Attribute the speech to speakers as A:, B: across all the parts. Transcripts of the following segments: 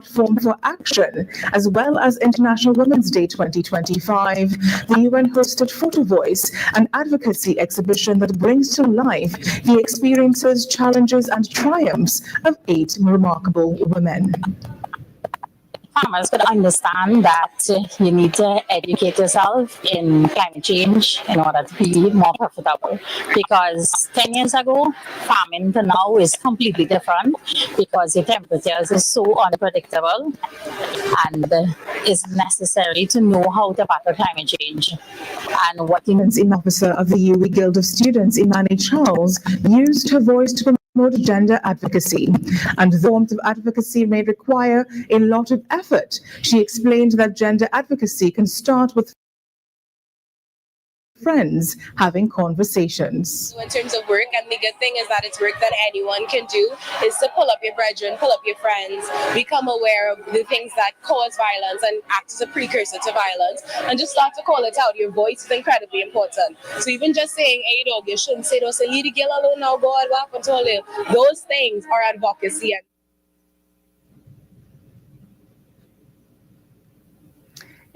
A: Platform for Action, as well as International Women's Day 2025, the UN hosted Photo Voice, an advocacy exhibition that brings to life the experiences, challenges, and triumphs of 8 remarkable women.
B: Farmers could understand that you need to educate yourself in climate change in order to be more profitable. Because 10 years ago, farming to now is completely different because the temperatures is so unpredictable, and it's necessary to know how to battle climate change. And what
A: the officer of the UWI Guild of Students, Imani Charles, used her voice to promote gender advocacy, and the warmth of advocacy may require a lot of effort. She explained that gender advocacy can start with friends having conversations.
C: In terms of work, and the good thing is that it's work that anyone can do, is to pull up your brethren, pull up your friends, become aware of the things that cause violence and act as a precursor to violence, and just start to call it out. Your voice is incredibly important. So even just saying, hey dog, you shouldn't say those, leave the girl alone now, God, what happened to you? Those things are advocacy.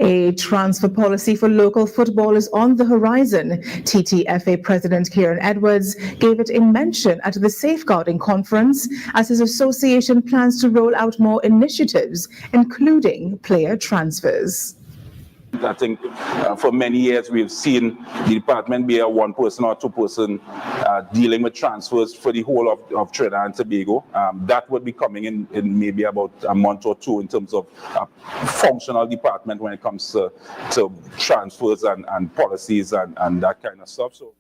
A: A transfer policy for local football is on the horizon. TTFA President Kieran Edwards gave it a mention at the Safeguarding Conference as his association plans to roll out more initiatives, including player transfers.
D: I think for many years we've seen the department be a one-person or two-person dealing with transfers for the whole of Trinidad and Tobago. That would be coming in maybe about a month or two in terms of a functional department when it comes to transfers and policies and that kind of stuff. So.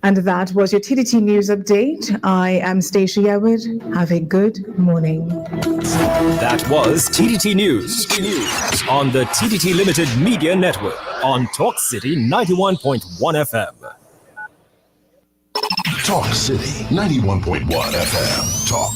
A: And that was your TDT News Update. I am Stacia Yewood. Have a good morning.
E: That was TDT News on the TDT Limited Media Network on Talk City 91.1 FM.
F: Talk City 91.1 FM. Talk.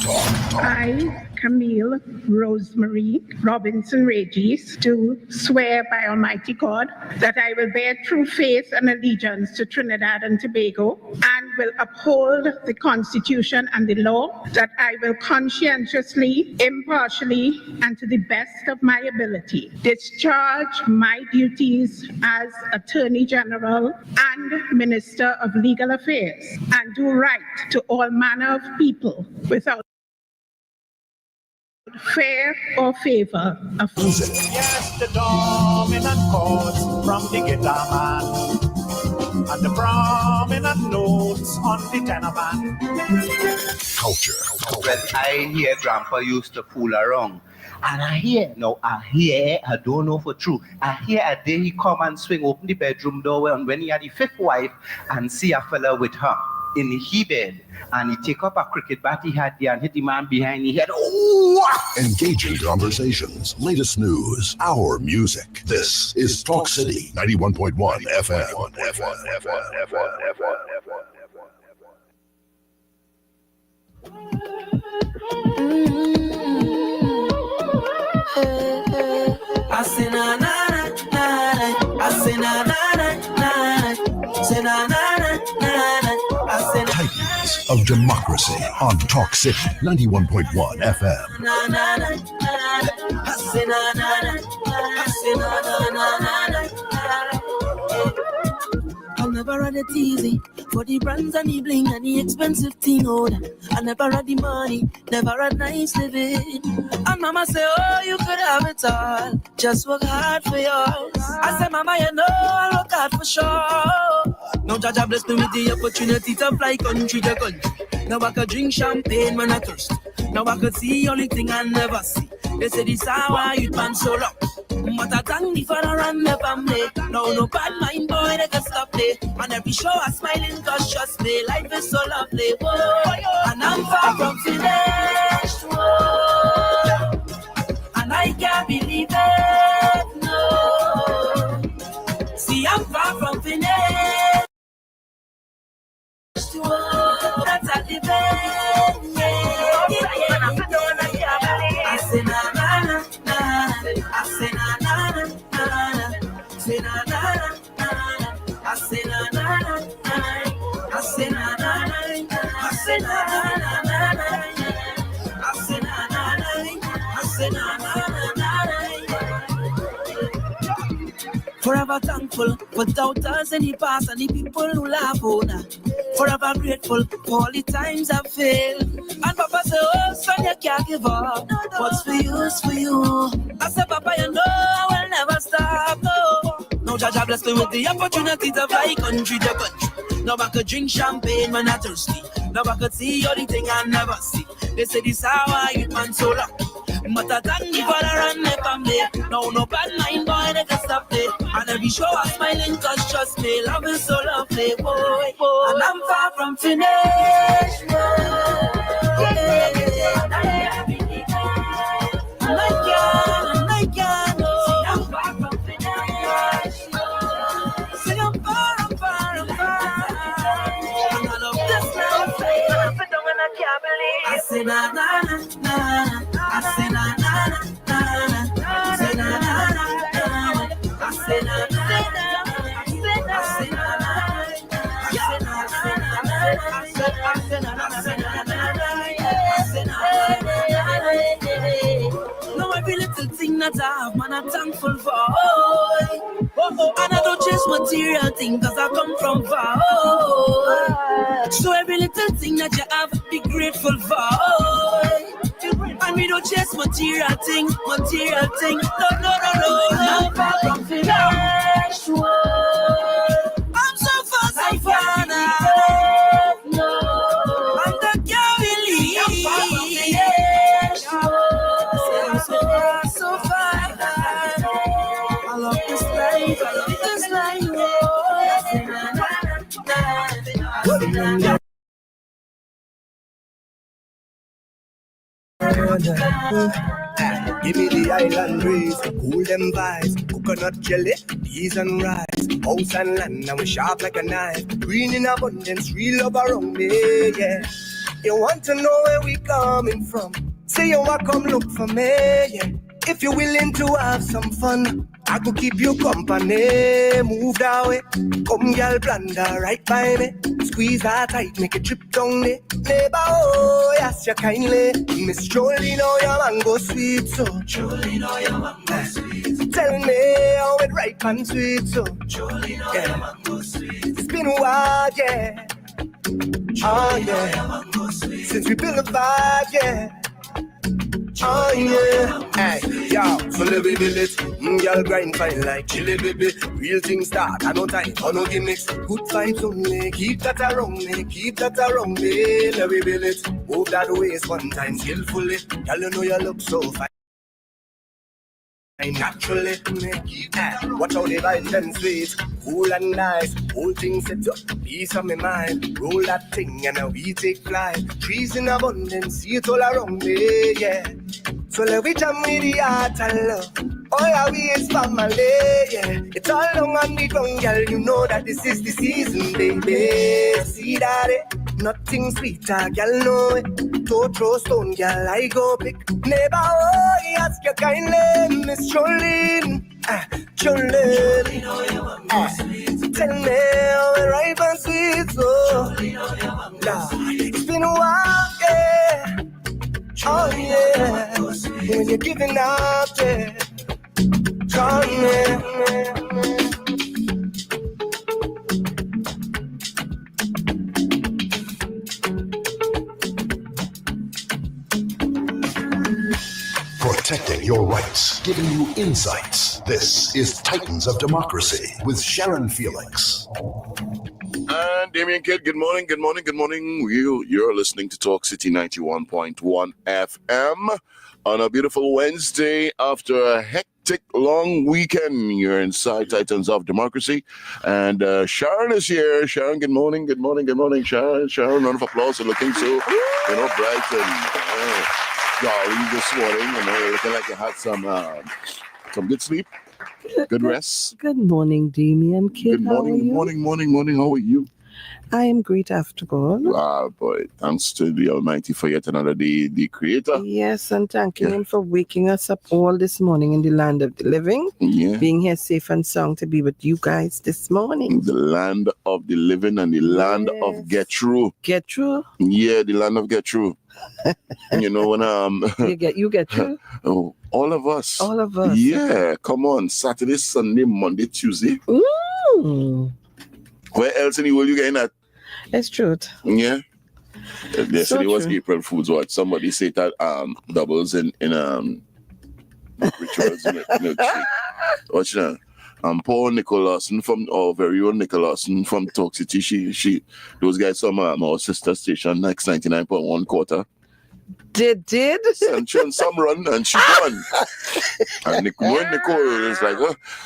G: I, Camille Rosemary Robinson Regis, do swear by Almighty God that I will bear true faith and allegiance to Trinidad and Tobago and will uphold the Constitution and the law, that I will conscientiously, impartially, and to the best of my ability discharge my duties as Attorney General and Minister of Legal Affairs and do right to all manner of people without fair or favor of
F: music.
H: Yes, the dominant chords from the guitar man and the prominent notes on the tenor man.
F: Culture.
I: When I hear Grandpa used to fool around, and I don't know for true, I hear a day he come and swing open the bedroom door when he had the fifth wife and see a fella with her in the bed, and he take up a cricket bat he had there and hit the man behind the head. Oh!
F: Engaging conversations, latest news, our music. This is Talk City 91.1 FM.
J: I say na na na na, I say na na na na, say na na na na, I say
F: Titans of Democracy on Talk City 91.1 FM.
J: na na na, I say na na na, I say na na na na. I'll never run it easy for the brands and the bling and the expensive thing. I never had the money, never had nice living. And mama say, oh, you could have it all, just work hard for yours. I say, mama, you know I work hard for sure. Now Jaja bless me with the opportunity to fly country to country. Now I could drink champagne when I thirst. Now I could see only thing I never see. They say this hour you pan so long. But I thank the father and the family. No bad mind boy, they can stop me. And every show I smiling cause trust me, life is so lovely. Whoa. And I'm far from finished. Whoa. And I can't believe it. No. See, I'm far from finished. Whoa. That's a living. Yeah. I say na na na na. I say na na na na. Say na na na na. I say na na na na. I say na na na. I say na na. Forever thankful for doubters in the past and the people who laugh on her. Forever grateful for all the times I've failed. And Papa say, oh son, you can't give up. What's for you is for you. I said, Papa, you know I will never stop. No, Jaja bless me with the opportunity to fly country to country. Now I could drink champagne when I'm thirsty. Now I could see all the thing I never see. They say this how I eat man so long. But I thank you for the run my family. No bad mind boy, they can stop it. And every show I'm smiling cause trust me, love is so lovely, boy. And I'm far from finished, And I can, oh. I'm far from finished, Say I'm far. And I love this life, when I can't believe. I say na na na. I say na na na. I say na na na. I say na na na. I say na na. No, every little thing that I have, man, I'm thankful for. And I don't chase material things cause I come from far. So every little thing that you have, be grateful for. And we don't chase material thing. No. I'm far from finished. I'm so far now. And I can't believe I'm far from finished. I'm so far. I love this life.
K: Give me the island breeze, cool them vibes, coconut jelly, peas and rice, house and land, and we sharp like a knife, green in abundance, real love around me, yeah. You want to know where we coming from? Say you want come look for me, yeah. If you're willing to have some fun, I could keep you company. Move that way, come girl, blunder right by me. Squeeze that tight, make it trip down there. Neighbor, oh, yes, you kindly. Miss Jolie, know your mango sweet, so Jolie, know your mango sweet. Tell me how it ripe and sweet, so Jolie, know your mango sweet. It's been a while, yeah. Oh, yeah. Since we built a vibe, yeah. Oh yeah, hey, yo, so let me build it. Y'all grind fine like chili baby. Real things start, I no time for no gimmicks. Good vibes only, keep that around me. Let me build it. Move that waist one time skillfully. Y'all you know you look so fine. Naturally, keep that. Watch how they vibes them sweet, cool and nice. Whole thing set up, peace on my mind. Roll that thing and we take flight. Trees in abundance, see it all around me, yeah. So let we jam with the heart and love. All our we is family, yeah. It's all long on the ground, girl. You know that this is the season, baby. See that it? Nothing sweeter, girl, know it. Don't throw stone, girl, I go pick. Neighbor, oh, ask you kindly, Miss Jolene. Jolene, tell me how it ripe and sweet, so it's been a while, yeah. Oh yeah, when you're giving up, yeah. Oh yeah.
F: Protecting your rights, giving you insights. This is Titans of Democracy with Sharon Felix.
L: And Damien Kidd, good morning. You're listening to Talk City 91.1 FM on a beautiful Wednesday after a hectic long weekend. You're inside Titans of Democracy. And Sharon is here. Sharon, good morning. Sharon, round of applause. You're looking so, bright and jolly this morning. Looking like you had some good sleep. Good rest.
M: Good morning, Damien Kidd.
L: Good morning. How are you?
M: I am great after God.
L: Wow, boy. Thanks to the Almighty for yet another day, the Creator.
M: Yes, and thanking Him for waking us up all this morning in the land of the living.
L: Yeah.
M: Being here safe and sound to be with you guys this morning.
L: The land of the living and the land of get through.
M: Get through?
L: Yeah, the land of get through. You know when
M: you get through?
L: Oh, all of us.
M: All of us.
L: Yeah, come on. Saturday, Sunday, Monday, Tuesday.
M: Ooh.
L: Where else in the world you getting at?
M: It's true.
L: Yeah. Yesterday was
M: true.
L: April Fool's Watch. Somebody said that doubles in rituals milkshake. Watch now. Poor Nicholson from our very own Nicholson from Talk City. She those guys from our sister station next 99.1 quarter.
M: Did
L: and she on some run and she won. And Nicole is like,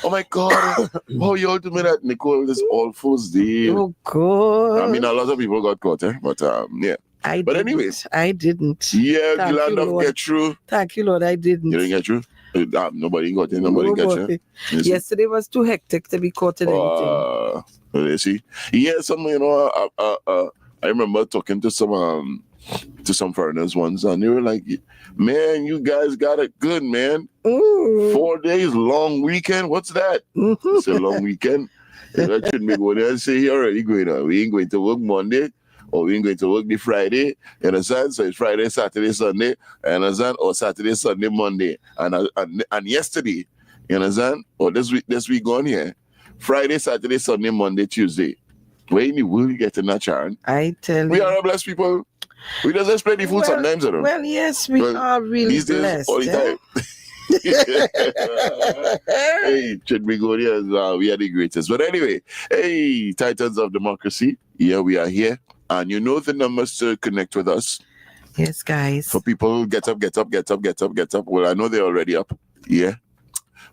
L: oh my God, how you all to me that Nicole is all Fool's Day?
M: Oh God!
L: I mean, a lot of people got caught, but yeah. But anyways,
M: I didn't.
L: Yeah,
M: Thank
L: the land
M: you,
L: of
M: Lord.
L: get through.
M: Thank you, Lord. I didn't.
L: You didn't get through. Nobody got in. Nobody got you.
M: Yesterday was too hectic to be caught in anything.
L: You see, yeah, I remember talking to some foreigners once, and they were like, "Man, you guys got it good, man. 4 days, long weekend. What's that? It's a long weekend. That shouldn't be going there and say, you're already going on. We ain't going to work Monday, or we ain't going to work the Friday. You understand? So it's Friday, Saturday, Sunday. You understand? Or Saturday, Sunday, Monday. And yesterday, you understand? Or this week gone here. Friday, Saturday, Sunday, Monday, Tuesday. Where in the world you getting that, Sharon?
M: I tell you.
L: We are blessed people. We just plenty food sometimes, you know.
M: Well, yes, we are really
L: these days,
M: blessed.
L: all the time. Hey, should we go there? We are the greatest. But anyway, hey, Titans of Democracy, yeah, we are here. And you know the numbers to connect with us.
M: Yes, guys.
L: For people, get up. Well, I know they're already up. Yeah.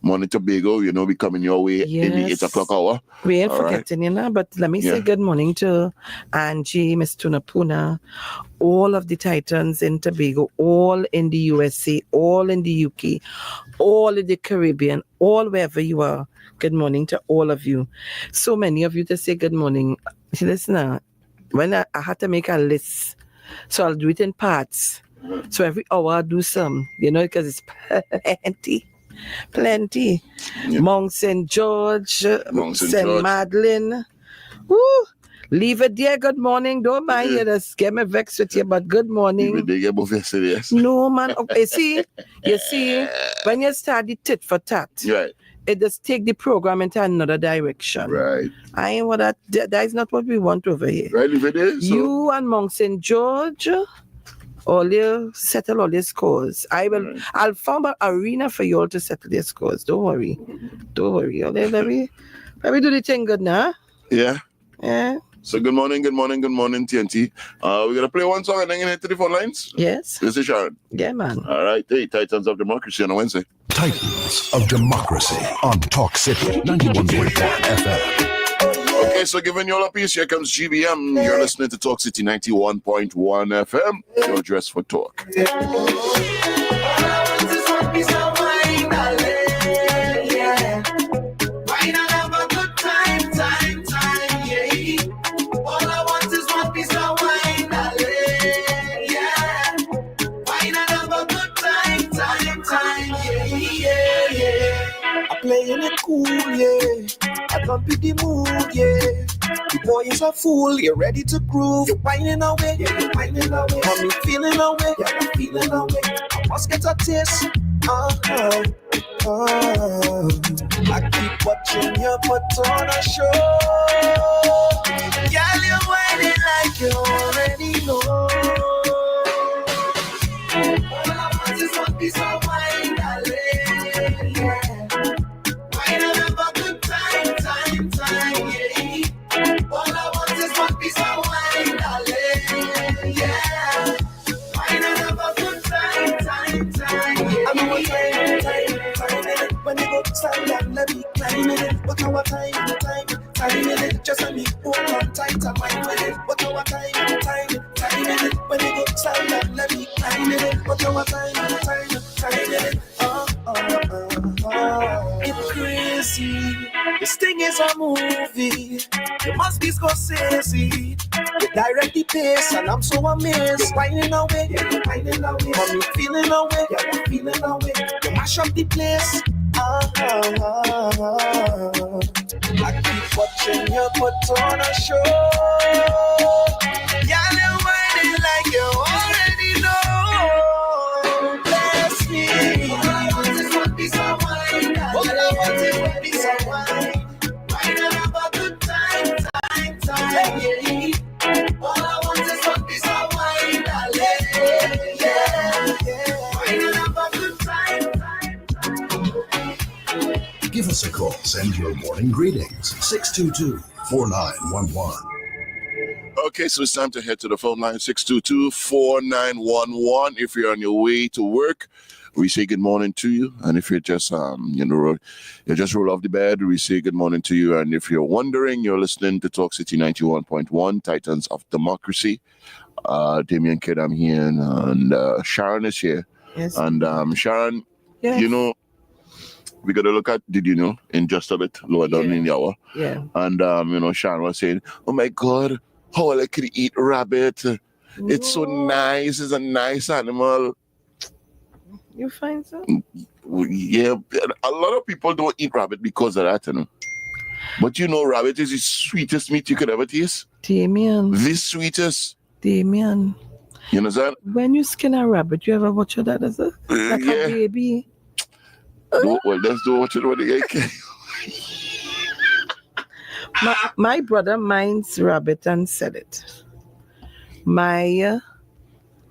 L: Morning Tobago, we coming your way in the 8 o'clock hour.
M: We ain't forgetting, but let me say good morning to Angie, Miss Tunapuna, all of the Titans in Tobago, all in the USA, all in the UK, all in the Caribbean, all wherever you are. Good morning to all of you. So many of you to say good morning. Listen, when I had to make a list, so I'll do it in parts. So every hour I'll do some, because it's plenty. Yeah. Mount St. George, St. Madeleine. Woo! Leave it there. Good morning. Don't mind you. Just get me vexed with you, but good morning. No, man. Okay, you see, when you start the tit for tat,
L: right,
M: it just take the program into another direction.
L: Right.
M: I ain't what that is not what we want over here.
L: Right, if it is.
M: You and Mount St. George, all you settle all your scores. I'll form an arena for you all to settle your scores. Don't worry. Let me do the thing good now.
L: Yeah.
M: Yeah.
L: So good morning, TNT. We're gonna play one song and then hit to the phone lines.
M: Yes.
L: This is Sharon.
M: Yeah, man.
L: All right. Hey, Titans of Democracy on a Wednesday.
F: Titans of Democracy on Talk City 91.1 FM.
L: Okay, so giving you all a piece, here comes GBM. You're listening to Talk City 91.1 FM. Your dress for talk.
K: Playing it cool, yeah. I don't be the mood, yeah. The boy is a fool, you're ready to groove. You're whining away, you're whining away. I'm feeling away, I'm feeling away. I must get a taste. I keep watching you put on a show. Girl, you're whining like you already know. All I want is one piece of wine, darling, yeah. Wine and have a good time, yeah. All I want is one piece of wine, darling, yeah. Wine and have a good time, yeah. I'm going time, when you go stand up, let me climb in it. But our time in it. Just let me hold on tight and wine with it. But our time in it. When you go stand up, let me climb in it. But our time in it. It's crazy. This thing is a movie. You must be Please go sassy. You direct the pace and I'm so amazed. You're whining away, you're whining away. Mommy feeling away, you're feeling away. You mash up the place. I keep watching you put on a show. Yeah, you're whining like you already know. Bless me. All I want is one piece of wine. All I want is one piece of wine. Wine and have a good time. Yeah. All I want is one piece of wine, darling. Yeah. Wine and have a good time.
F: Give us a call. Send your morning greetings. 622-4911.
L: Okay, so it's time to head to the phone line, 622-4911. If you're on your way to work, we say good morning to you. And if you're just, you just roll off the bed, we say good morning to you. And if you're wondering, you're listening to Talk City 91.1, Titans of Democracy. Damien Kidd, I'm here, and Sharon is here.
M: Yes.
L: And Sharon,
M: yes.
L: you know, we got to look at, did you know, in just a bit, lower down in the hour.
M: Yeah.
L: And, Sharon was saying, oh my God, how I could eat rabbit. It's so nice. It's a nice animal.
M: You find so?
L: Yeah, a lot of people don't eat rabbit because of that, you know. But you know, rabbit is the sweetest meat you could ever taste.
M: Damien.
L: The sweetest.
M: Damien.
L: You understand?
M: When you skin a rabbit, you ever watch that as a baby?
L: Let's do watch it when they get
M: my brother minds rabbit and said it. My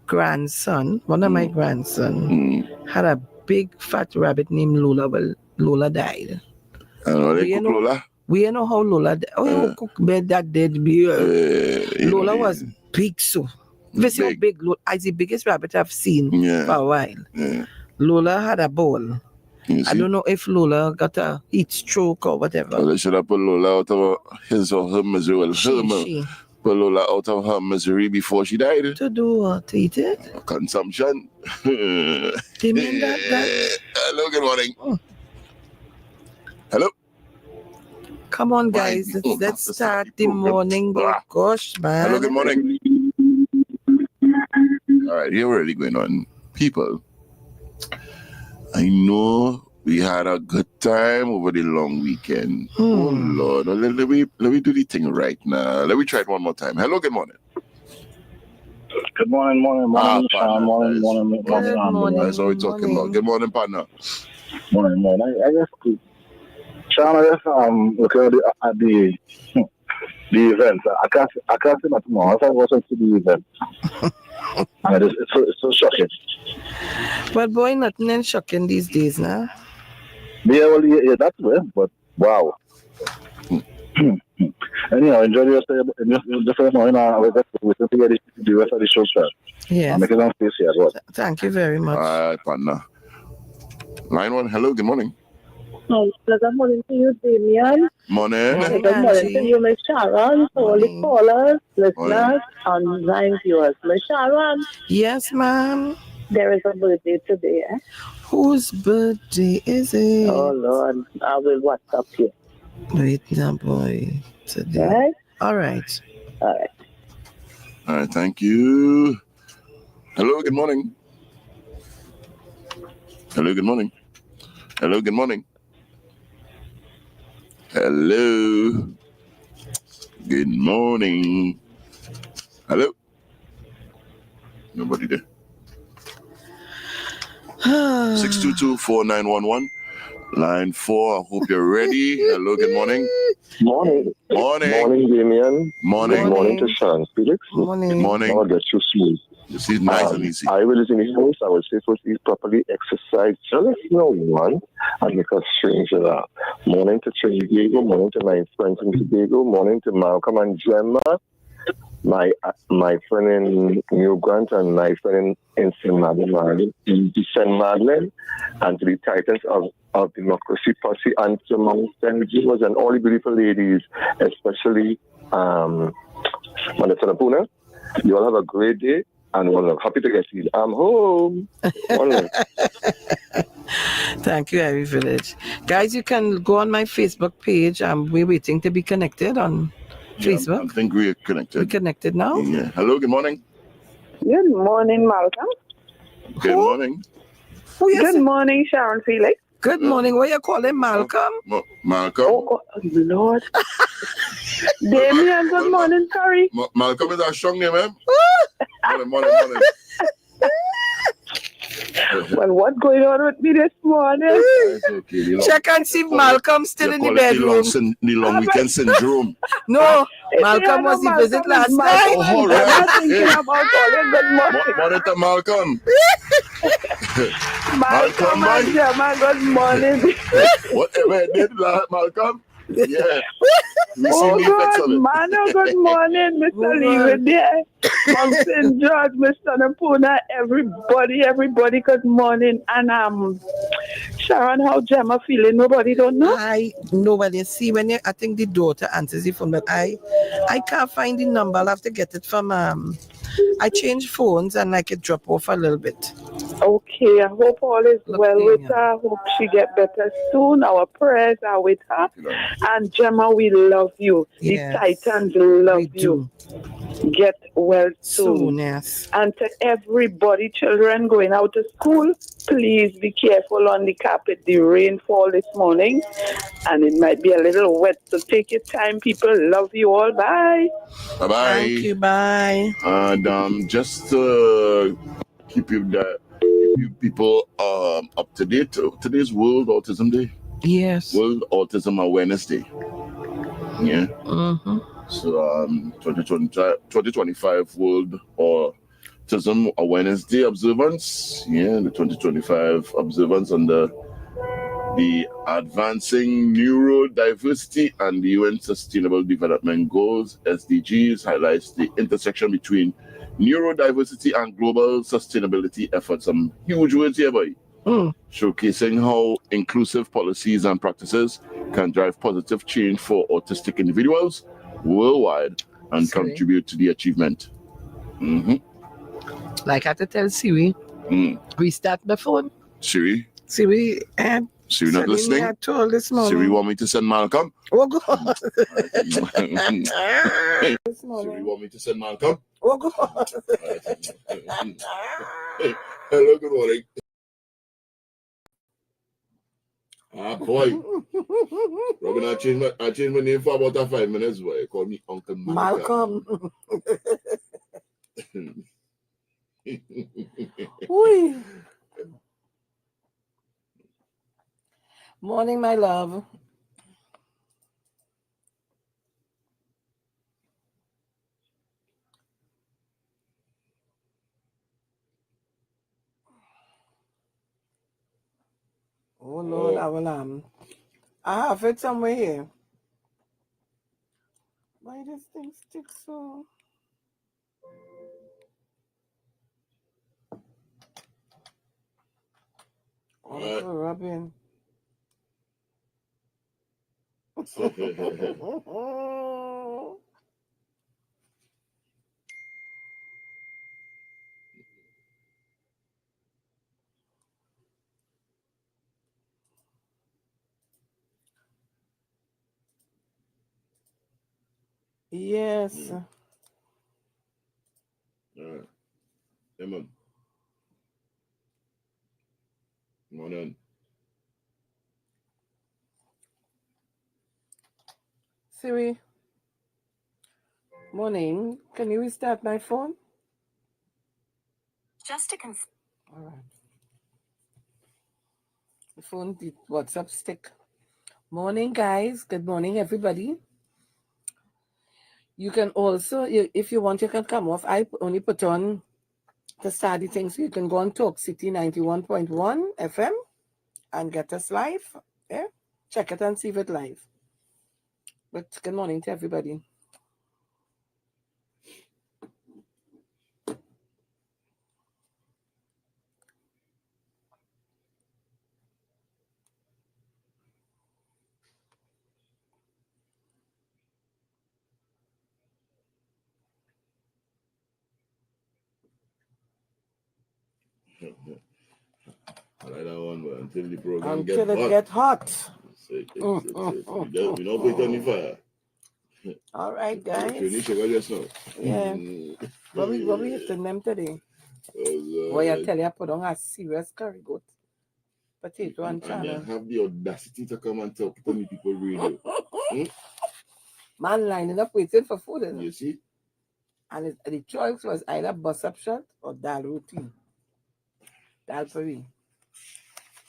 M: grandson, one of my grandson, had a big fat rabbit named Lola. Well, Lola died.
L: Lola?
M: We know how Lola died. Cook bed that dead. Lola was big, so. This is how big Lola is, the biggest rabbit I've seen for a while. Yeah. Lola had a bowl. I don't know if Lola got a heat stroke or whatever.
L: Well, they should have put Lola out of his or her misery. Well, put Lola out of her misery before she died.
M: To do what? To eat it?
L: Consumption.
M: They mean that?
L: Hello, good morning. Hello.
M: Come on, guys. Let's start the morning. Gosh, man.
L: Hello, good morning. All right, here we're really going on. People, I know we had a good time over the long weekend. Oh, Lord. Let me do the thing right now. Let me try it one more time. Hello, good morning.
N: Good morning. Morning.
L: That's what we're talking about. Good morning, partner.
N: Morning. I guess, Sean, looking at the event. I can't see that tomorrow. I wasn't to the event. And it's so shocking.
M: But boy, nothing is shocking these days now.
N: Yeah, that's it. But wow. Anyhow, enjoy yourself. Just morning. I was waiting to get the rest of the show start.
M: Yeah.
N: I'm making some space here as well.
M: Thank you very much.
L: All right, partner. Line 1. Hello. Good morning.
O: Good morning to you, Damien.
L: Morning.
O: Good morning to you, Miss Sharon, to all the callers, listeners, online viewers. Miss Sharon.
M: Yes, ma'am.
O: There is a birthday today.
M: Whose birthday is it?
O: Oh, Lord. I will WhatsApp you.
M: Wait now, boy. Today.
O: Right?
M: All right.
L: All right, thank you. Hello, good morning. Hello, good morning. Hello, good morning. Hello. Good morning. Hello. Nobody there. 622-4911. Line 4. I hope you're ready. Hello, good morning.
N: Morning.
L: Morning.
N: Morning, Damien.
L: Morning.
N: Good morning to Sean. Felix.
M: Morning.
L: Good morning.
N: Oh, that's so smooth.
L: This is nice and easy.
N: I will in his house. I will say first eat properly, exercise just no one, and make us strange that. Morning to Trinidad, morning to my friends in Tobago, morning to Malcolm and Gemma, my friend in New Grant and my friend in St. Madeleine, and to the Titans of Democracy Posse, and to amongst them viewers and all the beautiful ladies, especially Mornin Mornin. You all have a great day. And we're happy to get you. I'm home.
M: Thank you, Ivy Village. Guys, you can go on my Facebook page. We're waiting to be connected on Facebook.
L: I think we're connected.
M: We're connected now?
L: Yeah. Hello, good morning.
O: Good morning, Malcolm.
L: Good morning.
O: Good morning, Sharon Felix.
M: Good morning. What you calling Malcolm?
L: Malcolm?
O: Oh, Lord. Damien, good morning, sorry.
L: Malcolm is a strong name, eh? Morning.
O: Well, what's going on with me this morning?
M: Check and see if Malcolm's still in the bedroom.
L: The long weekend syndrome.
M: No, Malcolm was the visit last night.
L: Oh, right.
O: I'm not thinking about calling good morning.
L: Morning to Malcolm.
O: Malcolm and Gemma, good morning.
L: Whatever I did, Malcolm. Yeah.
O: Oh, good man. Good morning, Mr. Lee. There. Mount St. George, Mr. Napuna, everybody, good morning. And Sharon, how Gemma feeling? Nobody don't know?
M: Nobody. See, I think the daughter answers the phone, but I can't find the number. I'll have to get it from I changed phones and I could drop off a little bit.
O: Okay, I hope all is well with her. Hope she get better soon. Our prayers are with her. And Gemma, we love you.
M: Yes,
O: the Titans love you. Get well
M: soon. Yes.
O: And to everybody, children going out to school, please be careful on the carpet. The rainfall this morning, and it might be a little wet. So take your time, people. Love you all. Bye.
L: Bye-bye.
M: Thank you. Bye.
L: And just to keep you people up to date, today's World Autism Day.
M: Yes.
L: World Autism Awareness Day. Yeah.
M: Mm-hmm.
L: So 2025 World Autism Awareness Day observance. Yeah, the 2025 observance under the Advancing Neurodiversity and the UN Sustainable Development Goals, SDGs, highlights the intersection between neurodiversity and global sustainability efforts. Some huge words here, boy. Showcasing how inclusive policies and practices can drive positive change for autistic individuals worldwide and contribute to the achievement. Mm-hmm.
M: Like I had to tell Siri, restart the phone.
L: Siri not listening?
M: I told this morning.
L: Siri want me to send Malcolm?
M: Oh, God.
L: Siri want me to send Malcolm?
M: Oh, God.
L: Hello, good morning. Ah, boy. Robin, I changed my name for about 5 minutes. Boy. Call me Uncle
M: Malcolm. Morning, my love. Oh, Lord, I have it somewhere here. Why does thing stick so? Uncle Robin. Yes.
L: Emma. Morning.
M: Siri. Morning. Can you restart my phone?
P: Just to confirm.
M: All right. The phone did WhatsApp stick. Morning, guys. Good morning, everybody. You can also, if you want, you can come off. I only put on the study things. So you can go on Talk City 91.1 FM and get us live. Yeah, check it and see if it's live. But good morning to everybody.
L: I like that one, but until the program
M: Until it get hot.
L: We don't put it on the fire.
M: All right, guys.
L: Finish sugar just now.
M: Yeah. What we hitting them today? Boy, I tell you, I put on a serious curry goat. Potato and channel.
L: And have the audacity to come and talk to me people radio.
M: Man lining up waiting for food.
L: You see?
M: And the choice was either bus up shot or dal roti. Dal puri.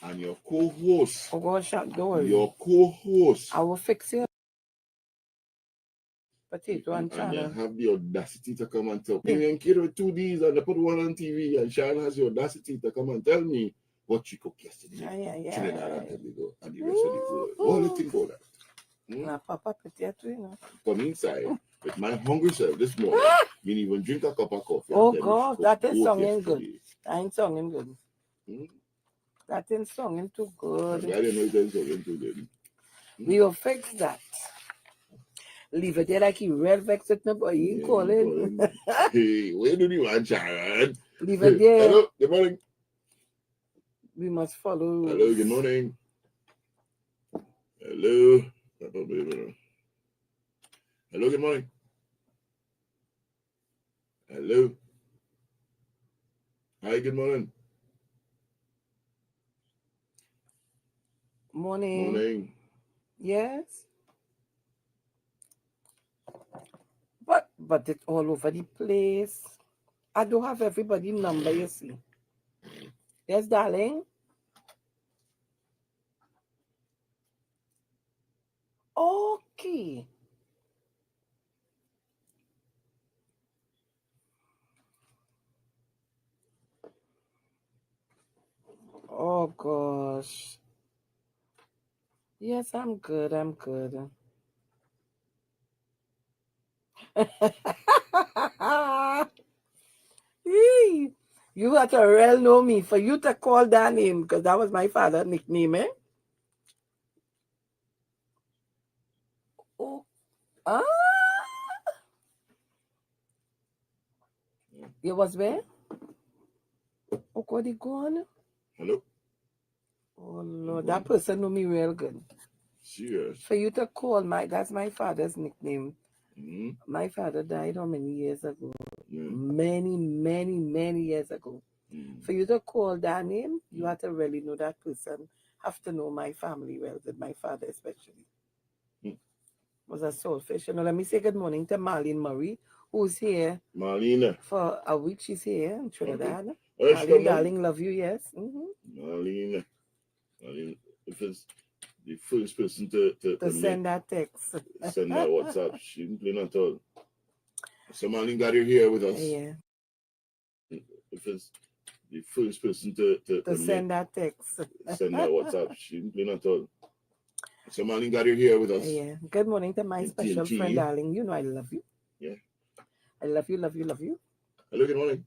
L: And your co-host.
M: Oh gosh, don't worry.
L: Your co-host.
M: I will fix it. Potato and channel.
L: And have the audacity to come and tell me. And kid with 2 Ds and they put one on TV and Sean has the audacity to come and tell me what you cooked yesterday. Trinidad and Tobago and the rest of the world. What do you think about that?
M: Nah, Papa, potato, you know.
L: Come inside with my hungry self this morning. Me even drink a cup of coffee.
M: Oh God, that is songing good. I ain't songing good. That ain't songing too good.
L: I didn't know it ain't songing too good.
M: We will fix that. Leave it there like he real vexed with me, but he ain't calling.
L: Hey, where do you want, Sharon?
M: Leave it there.
L: Hello, good morning.
M: We must follow rules.
L: Hello, good morning. Hello. Hello, good morning. Hello. Hi, good morning.
M: Morning.
L: Morning.
M: Yes. But it's all over the place. I don't have everybody's number, you see. Yes, darling. Okay. Oh gosh. Yes, I'm good. I'm good. You have to real know me for you to call that name because that was my father's nickname, eh? Oh, you was where? Oh, God, he gone?
L: Hello.
M: Oh, Lord, that person know me real good.
L: Serious.
M: For you to call that's my father's nickname.
L: Mm-hmm.
M: My father died how many years ago?
L: Yeah.
M: Many years ago.
L: Mm.
M: For you to call that name, you have to really know that person. Have to know my family well, my father especially. Was a soulfish. You know, let me say good morning to Marlene Murray, who's here.
L: Marlene.
M: For a week, she's here in Trinidad.
L: Okay.
M: Marlene, darling, love you, yes. Mm-hmm.
L: Marlene, if it's the first person to
M: send that text.
L: Send that WhatsApp, simply not all. So Marlene got her here with us.
M: Yeah.
L: If it's the first person to
M: send that text.
L: Send that WhatsApp, simply not all. So Marlene got her here with us.
M: Yeah. Good morning to my special friend, darling. You know I love you.
L: Yeah.
M: I love you, love you, love you.
L: Hello, good morning.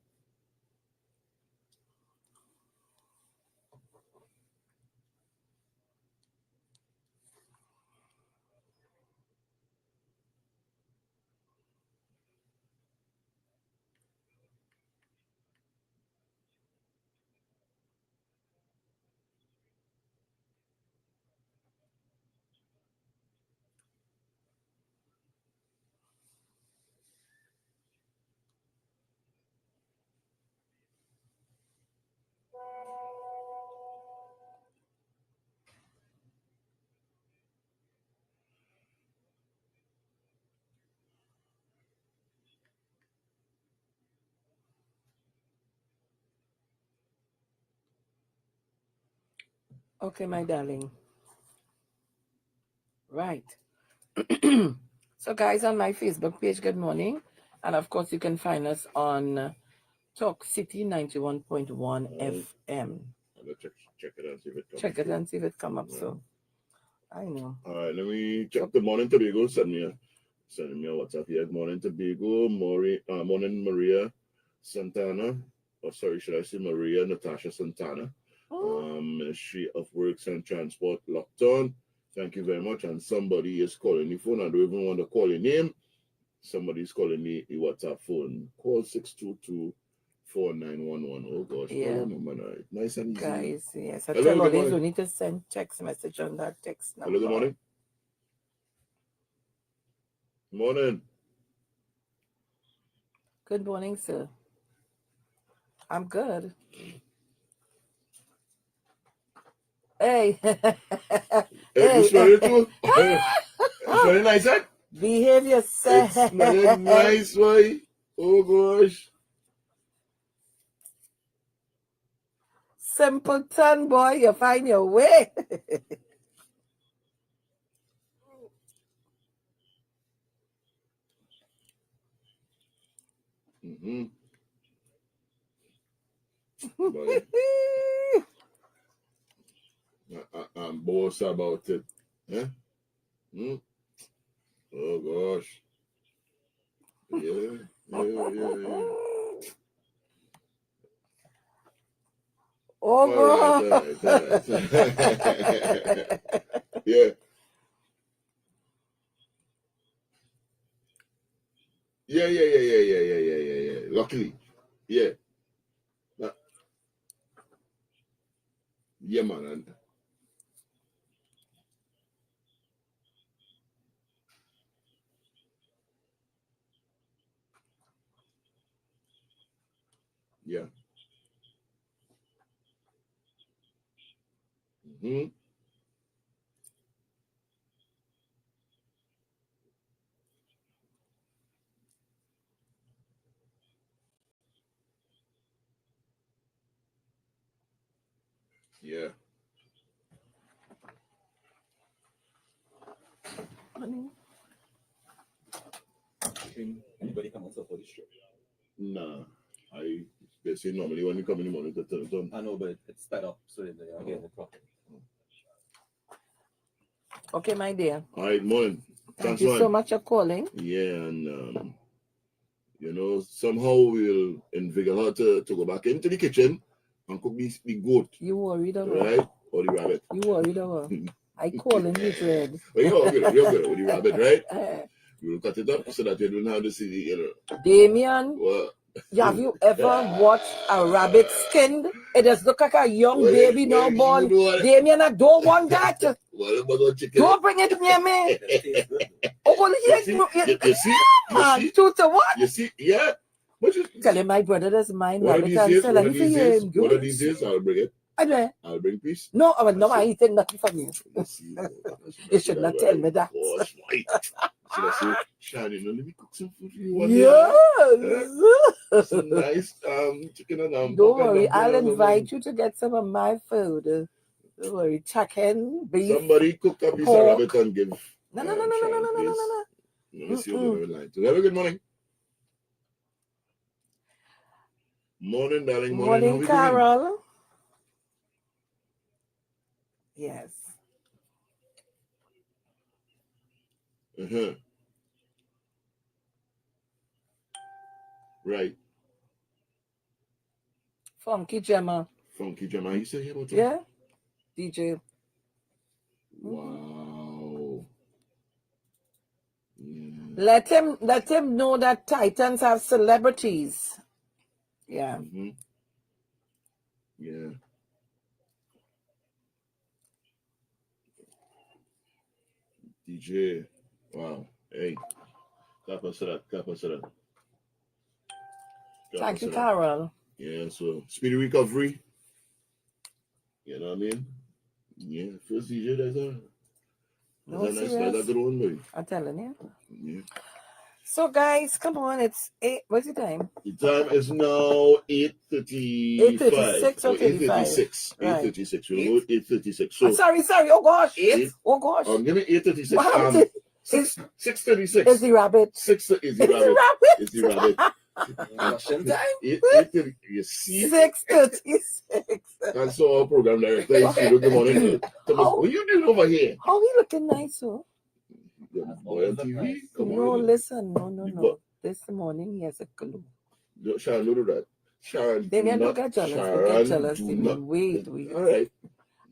M: Okay, my darling. Right. So, guys, on my Facebook page, good morning. And, of course, you can find us on Talk City 91.1 FM.
L: Check it and see if it comes.
M: Check it and see if it comes up. So, I know.
L: All right, let me check. Good morning, Tobago. Send me a WhatsApp here. Good morning, Tobago. Morning, Maria Santana. Oh, sorry, should I say Maria Natasha Santana? Ministry of Works and Transport locked on. Thank you very much. And somebody is calling the phone. I don't even want to call your name. Somebody's calling the WhatsApp phone. Call 622-4911. Oh gosh,
M: yeah.
L: Nice and easy.
M: Guys, yes. I
L: Hello,
M: tell always you need to send text message on that text number.
L: Hello, good morning. Morning.
M: Good morning, sir. I'm good. Hey.
L: You smell it too? Smell it nice, huh?
M: Behave yourself.
L: It's smelling nice, boy. Oh gosh.
M: Simpleton boy, you find your way.
L: Mm-hmm. Boy, I'm boss about it. Huh? Hmm? Oh gosh. Yeah.
M: Oh,
L: All right. Yeah. Yeah. Luckily. Yeah. Yeah, man. Yeah. Mm-hmm. Yeah.
P: Anybody come out for this trip?
L: Nah. They say normally when you come in the morning to turn it on.
P: I know, but it's sped up so that they are getting it properly.
M: Okay, my dear.
L: All right, morning.
M: Thank you so much for calling.
L: Yeah, and somehow we'll invigorate her to go back into the kitchen and cook the goat.
M: You worried about
L: right? Or the rabbit.
M: You worried about I call him with red.
L: Well, you're good with the rabbit, right? We'll cut it up so that you don't have to see the,
M: Damien,
L: What?
M: have you ever watched a rabbit skinned? It does look like a young baby now born. Damien, I don't want that. Don't bring it near me.
L: You see?
M: Two to what?
L: You see? Yeah.
M: Tell him my brother doesn't mind
L: One of
M: rabbit
L: these
M: and
L: days,
M: sell
L: one of these
M: anything.
L: days, I'll bring it.
M: I
L: I'll bring peace.
M: No, I eating nothing from you. You should not tell me that.
L: Gosh, right. Should I say, Shani, let me cook some food for you one
M: Yes.
L: Some nice chicken and
M: Don't worry, I'll invite you to get some of my food. Don't worry, chicken, beef.
L: Somebody cook a piece of rabbit and give.
M: No.
L: Let me see what we're line. Have a good morning. Morning, darling.
M: Morning, Carol. Yes.
L: Right.
M: Funky Gemma.
L: You say here about that?
M: Yeah. DJ.
L: Wow. Yeah.
M: Let him know that Titans have celebrities. Yeah.
L: Yeah. DJ. Wow. Hey. Clap us that.
M: Thank you, Carol.
L: Yeah, so speedy recovery. You know what I mean? Yeah, first DJ that's a nice good one, boy.
M: I'm telling you.
L: Yeah.
M: So guys, come on, it's 8. What's the time?
L: The time is now 8:35.
M: 8:36 or
L: 8:36.
M: Right.
L: 8:36. We'll go 8:36. So
M: sorry. Oh gosh. 8? Oh gosh.
L: Give me 8:36. 6:36.
M: Is the rabbit?
L: Is the rabbit. You see?
M: 6:36.
L: That's our program director. Good morning. What are you doing over here?
M: How he looking nice, so?
L: Boy on TV? Come on.
M: No, listen. No. This morning he has a clue.
L: Sharon, don't do that. Sharon,
M: they may not get jealous.
L: Sharon,
M: they get jealous. Wait.
L: All right.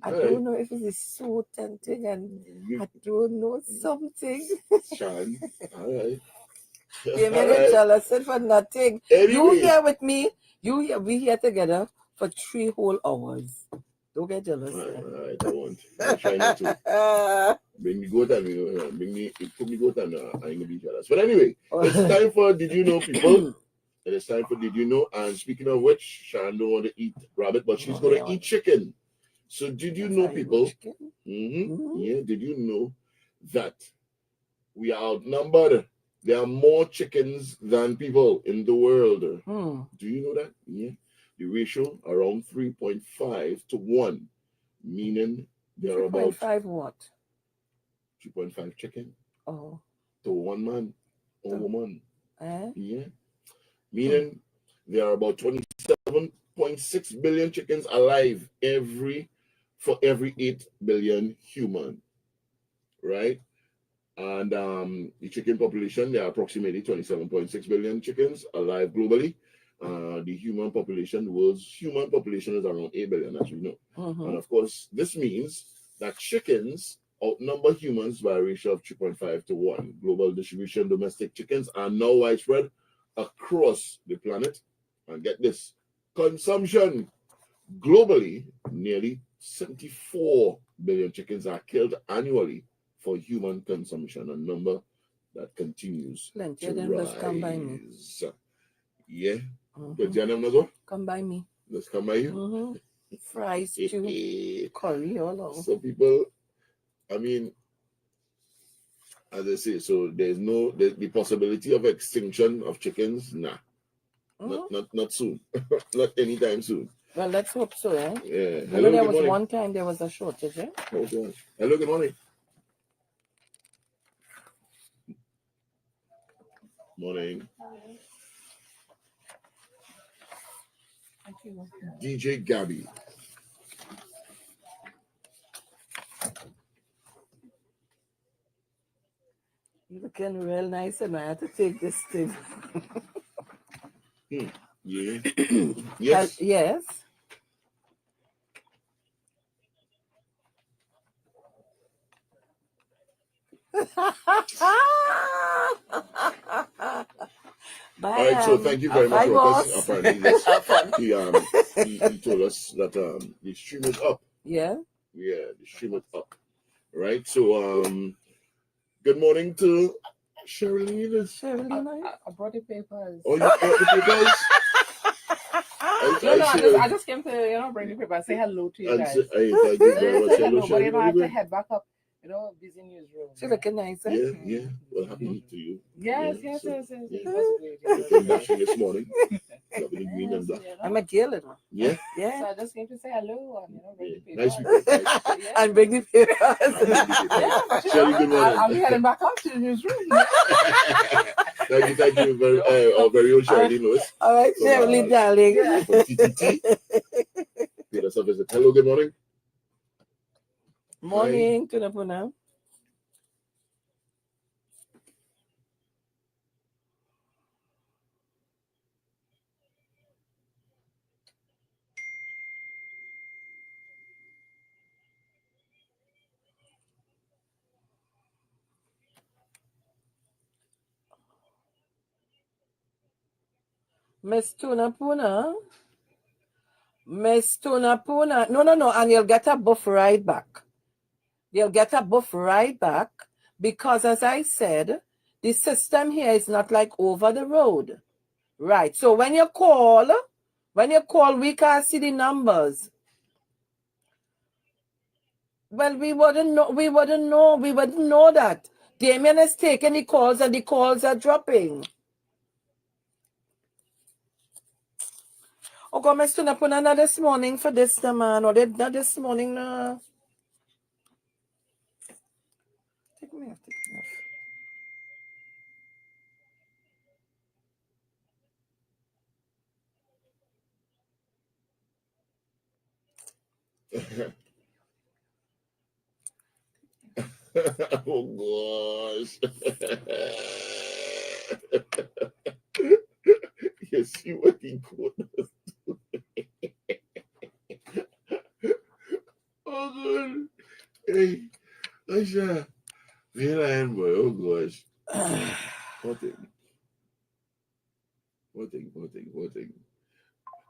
M: I don't know if it is so tempting and I don't know something.
L: Sharon, all right.
M: They may get jealous for nothing. Anyway. You here with me. We here together for 3 whole hours. Don't get jealous.
L: All right, I won't. I'll try not to. Bring the goat and put me goat and I ain't gonna be jealous. But anyway, it's time for Did You Know, people? It is time for Did You Know? And speaking of which, Sharon don't want to eat rabbit, but she's going to eat chicken. So did you know, people? Yeah, did you know that we are outnumbered? There are more chickens than people in the world. Do you know that? Yeah. The ratio around 3.5 to 1, meaning there are about
M: 3.5 what?
L: 3.5 chicken
M: to
L: 1 man or woman.
M: Eh?
L: Yeah. Meaning there are about 27.6 billion chickens alive for every 8 billion human. Right? And the chicken population, there are approximately 27.6 billion chickens alive globally. The human population, world's human population is around 8 billion, as we know. And of course, this means that chickens outnumber humans by a ratio of 3.5 to 1. Global distribution domestic chickens are now widespread across the planet. And get this, consumption globally, nearly 74 billion chickens are killed annually for human consumption, a number that continues
M: Plenty
L: to
M: of them just come by me.
L: rise. Yeah. Plenty of them as well?
M: Come by me.
L: Just come by you?
M: Fries, stew, curry, all over.
L: So people, I mean, as I say, so there's the possibility of extinction of chickens? Nah. Not soon. Not anytime soon.
M: Well, let's hope so, eh?
L: Yeah.
M: Hello, there was one time there was a shortage, eh?
L: Oh, gosh. Hello, good morning. Morning.
M: Thank you.
L: DJ Gabby.
M: You're looking real nice, and I had to take this thing.
L: Yeah. Yes.
M: Yes. Bye,
L: all right, so thank you very much, Rockus. Apparently, he told us that the stream is up.
M: Yeah.
L: Yeah, the stream is up. Right. So good morning to Sherilyn.
Q: I brought the papers.
L: Oh, you brought the papers?
Q: I just came to bring the papers, say hello to you guys.
L: Thank you very much.
Q: Hello, but I have to head back up. Busy newsroom.
M: She's looking nice.
L: Yeah. Well, happy to you.
Q: Yes.
L: It
Q: was
L: was dashing this morning. Lovely green and black.
M: I'm a girl.
L: Yeah.
Q: So I just came to say hello and bring the
L: Nice
Q: papers.
L: people.
M: And bring the papers.
L: Shelly, good morning.
Q: I'll be heading back up to the newsroom.
L: Thank you very own Shirley Lewis.
M: All right, Shirley, darling.
L: From TTT. Give us a visit. Hello, good morning.
M: Morning, Tunapuna. Miss Tunapuna. No, and you'll get a buff right back. You'll get a buff right back because, as I said, the system here is not like over the road. Right. So when you call, we can't see the numbers. Well, we wouldn't know that. Damien is taking the calls and the calls are dropping. Oh, God, Mr. Napuna, this morning for this, the man, or not this morning, no. Take me off.
L: Oh gosh. You see what he got? Oh god. Hey, Aisha. Villain boy, oh gosh. What thing? What do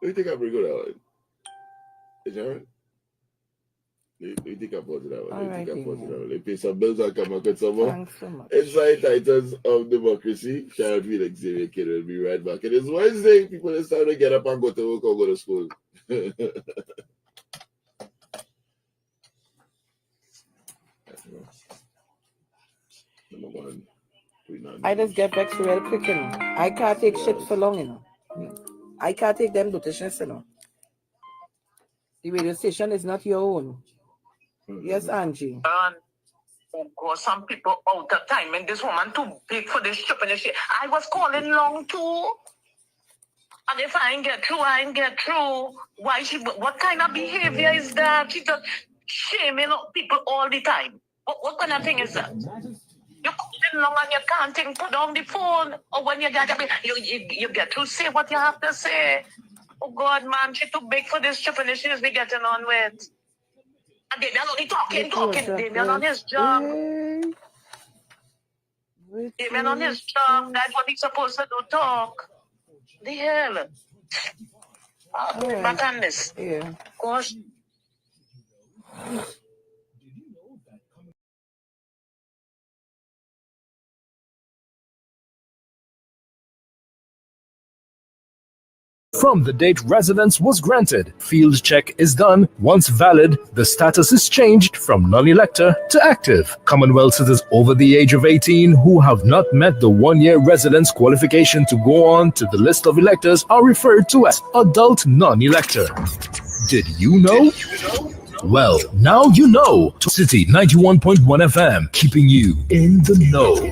L: you think I bring it out? Is that right? We think about that one.
M: All right,
L: They pay some bills and come and get some more.
M: Thanks so much.
L: Inside Titans of Democracy, Sharon Felix Xavier Kid will be right back. It is Wednesday. People are starting to get up and go to work or go to school. Number one.
M: I just get vexed real quick, you know. I can't take shit for long, you know. I can't take them notitions, you know. The radio station is not your own. Yes, Angie.
R: Or some people out of time, and this woman too big for this trip and this shit. I was calling long too. And if I ain't get through, I ain't get through. Why she? What kind of behavior is that? She just shaming people all the time. What kind of thing is that? You calling long and you can't think, put down the phone. Or when you get you get to say what you have to say. Oh God, man, she too big for this trip and this shit is we getting on with. And Damian only talking. Damian on his job. Damian on his job. That's what he's supposed to do, talk. The hell? Back on this.
M: Yeah.
R: Gosh.
E: From the date residence was granted, field check is done. Once valid, the status is changed from non-elector to active. Commonwealth citizens over the age of 18 who have not met the one-year residence qualification to go on to the list of electors are referred to as adult non-elector. Did you know? Well, now you know. City 91.1 FM, keeping you in the know.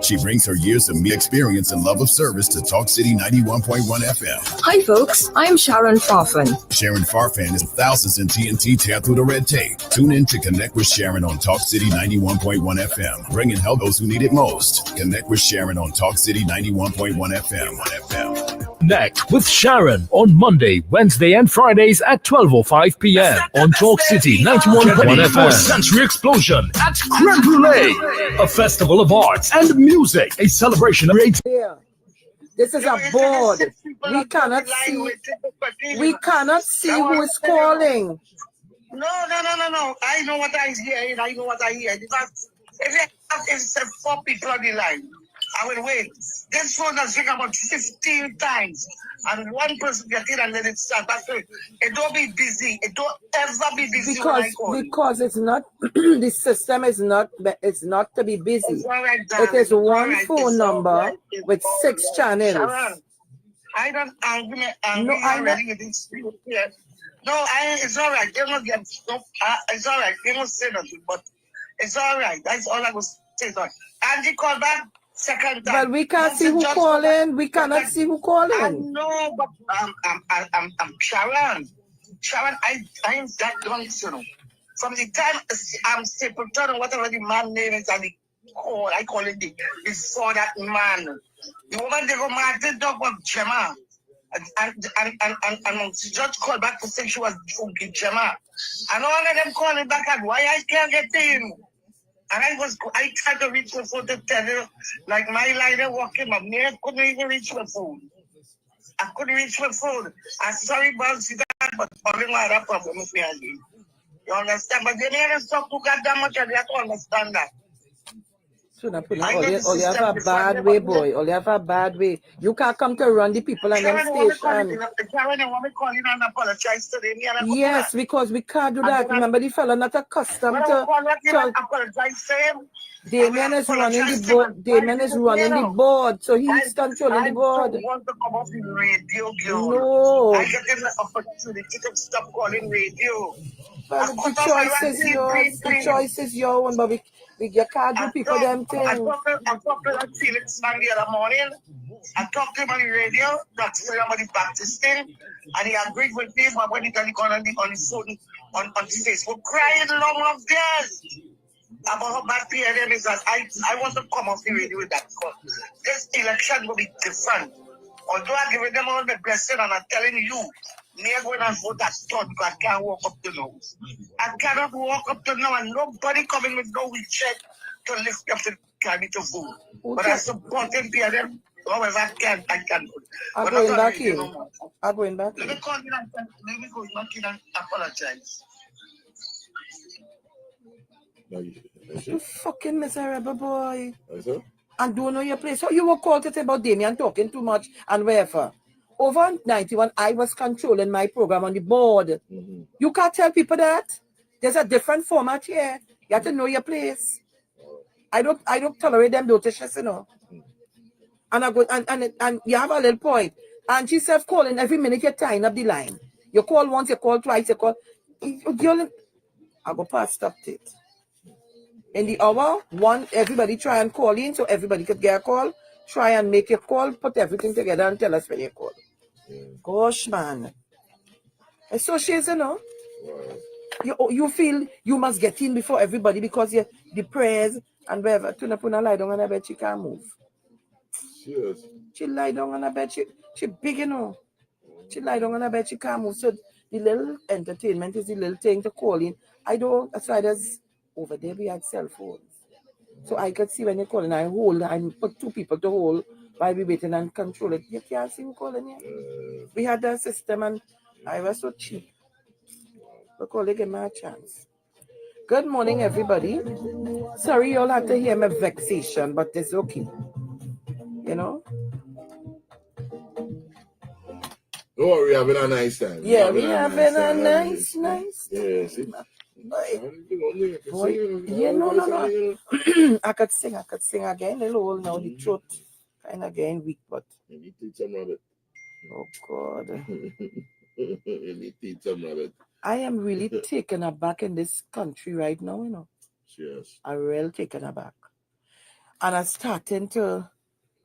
S: She brings her years of experience and love of service to Talk City 91.1 FM.
T: Hi, folks. I'm Sharon Farfan.
S: Sharon Farfan is thousands in TNT tear through the red tape. Tune in to connect with Sharon on Talk City 91.1 FM, bringing help those who need it most. Connect with Sharon on Talk City 91.1 FM.
E: Connect with Sharon on Monday, Wednesday, and Fridays at 12:05 p.m. on Talk City 91.1 FM. Sensory Explosion at Creme Brulee, a festival of arts and music, a celebration of
M: Yeah. This is a board. We cannot see. We cannot see who is calling.
R: No. I know what I hear. Because if you have 4 people on the line, I will wait. This phone has ring about 15 times. And one person get in and let it start. It don't be busy. It don't ever be busy
M: Because it's not, the system is not to be busy. It is one phone number with 6 channels.
R: Sharon, I don't argue already with this here. No, it's all right. They don't get it's all right. They don't say nothing, but it's all right. That's all I was saying. Angie called back. Second time.
M: Well, we can't see who calling. We cannot see who calling.
R: I know, but I'm Sharon. Sharon, I am that young, you know. From the time I'm Stapleton or whatever the man name is, and I call it before that man. The woman they go mad, the dog was Gemma. And she just called back to say she was Gemma. And all of them calling back and why I can't get in. And I tried to reach my phone to tell you, like my line walking, my man couldn't even reach my phone. I couldn't reach my phone. I'm sorry about that, but only my other problem with me again. You understand? But they never talk to goddamn much, and they have to understand that.
M: All you have a bad way, boy. All you have a bad way. You can't come to run the people on them station.
R: Karen, I want me to call you and apologize to them.
M: Yes, because we can't do that. Remember, the fella not accustomed to.
R: Apologize to him.
M: Damien is running the board. Damien is running the board, so he's controlling the board.
R: I want to come off the radio, girl.
M: No.
R: I get the opportunity to stop calling radio.
M: Well, the choice is your one, but you can't do people them things.
R: I talked to Felix man the other morning. I talked to him on the radio, that's about the Baptist thing, and he agreed with me, but when he got on the phone, on Facebook, crying long of theirs about how bad PLM is. I want to come off the radio with that, because this election will be different. Although I'm giving them all the blessing, and I'm telling you, me going and vote at thought, because I can't walk up to now. I cannot walk up to now, and nobody coming with no wheelchair to lift up to carry to vote. Okay. But I support him, PLM, however I can.
M: I'm going back in. I'm going back in.
R: Let me call you and apologize.
M: You fucking miserable boy. And don't know your place. So you were called to say about Damien talking too much and wherever. Over 91, I was controlling my program on the board. You can't tell people that. There's a different format here. You have to know your place. I don't tolerate them notices, you know. And I go and you have a little point. And she said calling every minute you're tying up the line. You call once, you call twice, you call. I go past up it. In the hour, one, everybody try and call in so everybody could get a call. Try and make a call, put everything together and tell us when you call. Gosh, man. It's so she's, you know. You feel you must get in before everybody because you the prayers and wherever. Tunapuna lie down on her bed, she can't move. She lie down on her bed, she big, you know. She lie down on her bed, she can't move. So the little entertainment is the little thing to call in. That's why there's over there we had cell phones. So I could see when you're calling, I put two people to hold while we waiting and control it. You can't see who calling you. We had that system and I was so cheap. The colleague gave me a chance. Good morning, everybody. Sorry you all had to hear my vexation, but it's okay. You know?
L: Don't worry, we're having a nice time.
M: Yeah, we're having a nice.
L: Yeah, see?
M: Boy, yeah, no. I could sing again. A little now, the throat kind of getting weak, but.
L: You need to eat some rabbit.
M: Oh, God.
L: You need to eat some rabbit.
M: I am really taken aback in this country right now, you know.
L: Yes.
M: I'm really taken aback. And I'm starting to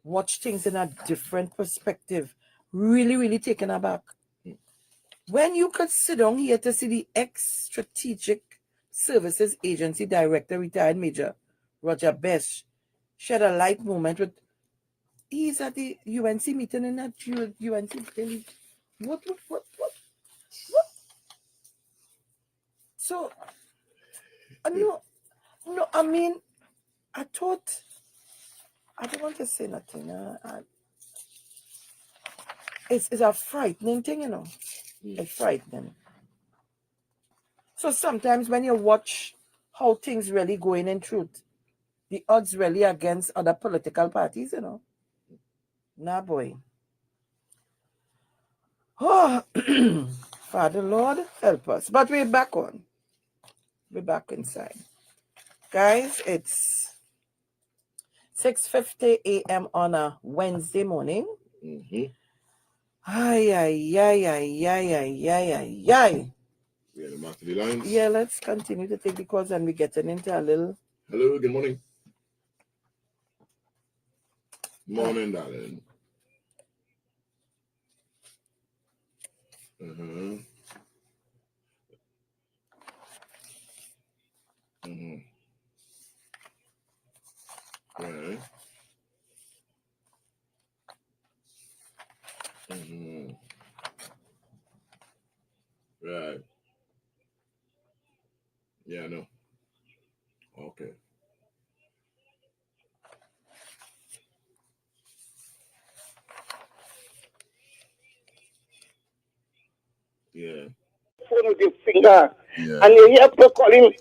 M: watch things in a different perspective. Really, really taken aback. When you could sit down here to see the ex-Strategic Services Agency Director, retired Major Roger Best, shed a light moment with, he's at the UNC meeting in that UNC meeting. What? So, no, I mean, I thought, I don't want to say nothing. It's a frightening thing, you know. It's frightening. So sometimes when you watch how things really going in truth, the odds really against other political parties, you know. Nah, boy. Oh, Father Lord, help us. But we're back on. We're back inside. Guys, it's 6:50 a.m. on a Wednesday morning. Ay. Yeah, let's continue to take the calls and we're getting into a little.
L: Hello, good morning. Morning, darling. Right. Right. Yeah, I know. Okay. Yeah.
R: Phone with your finger. Yeah. And you hear people calling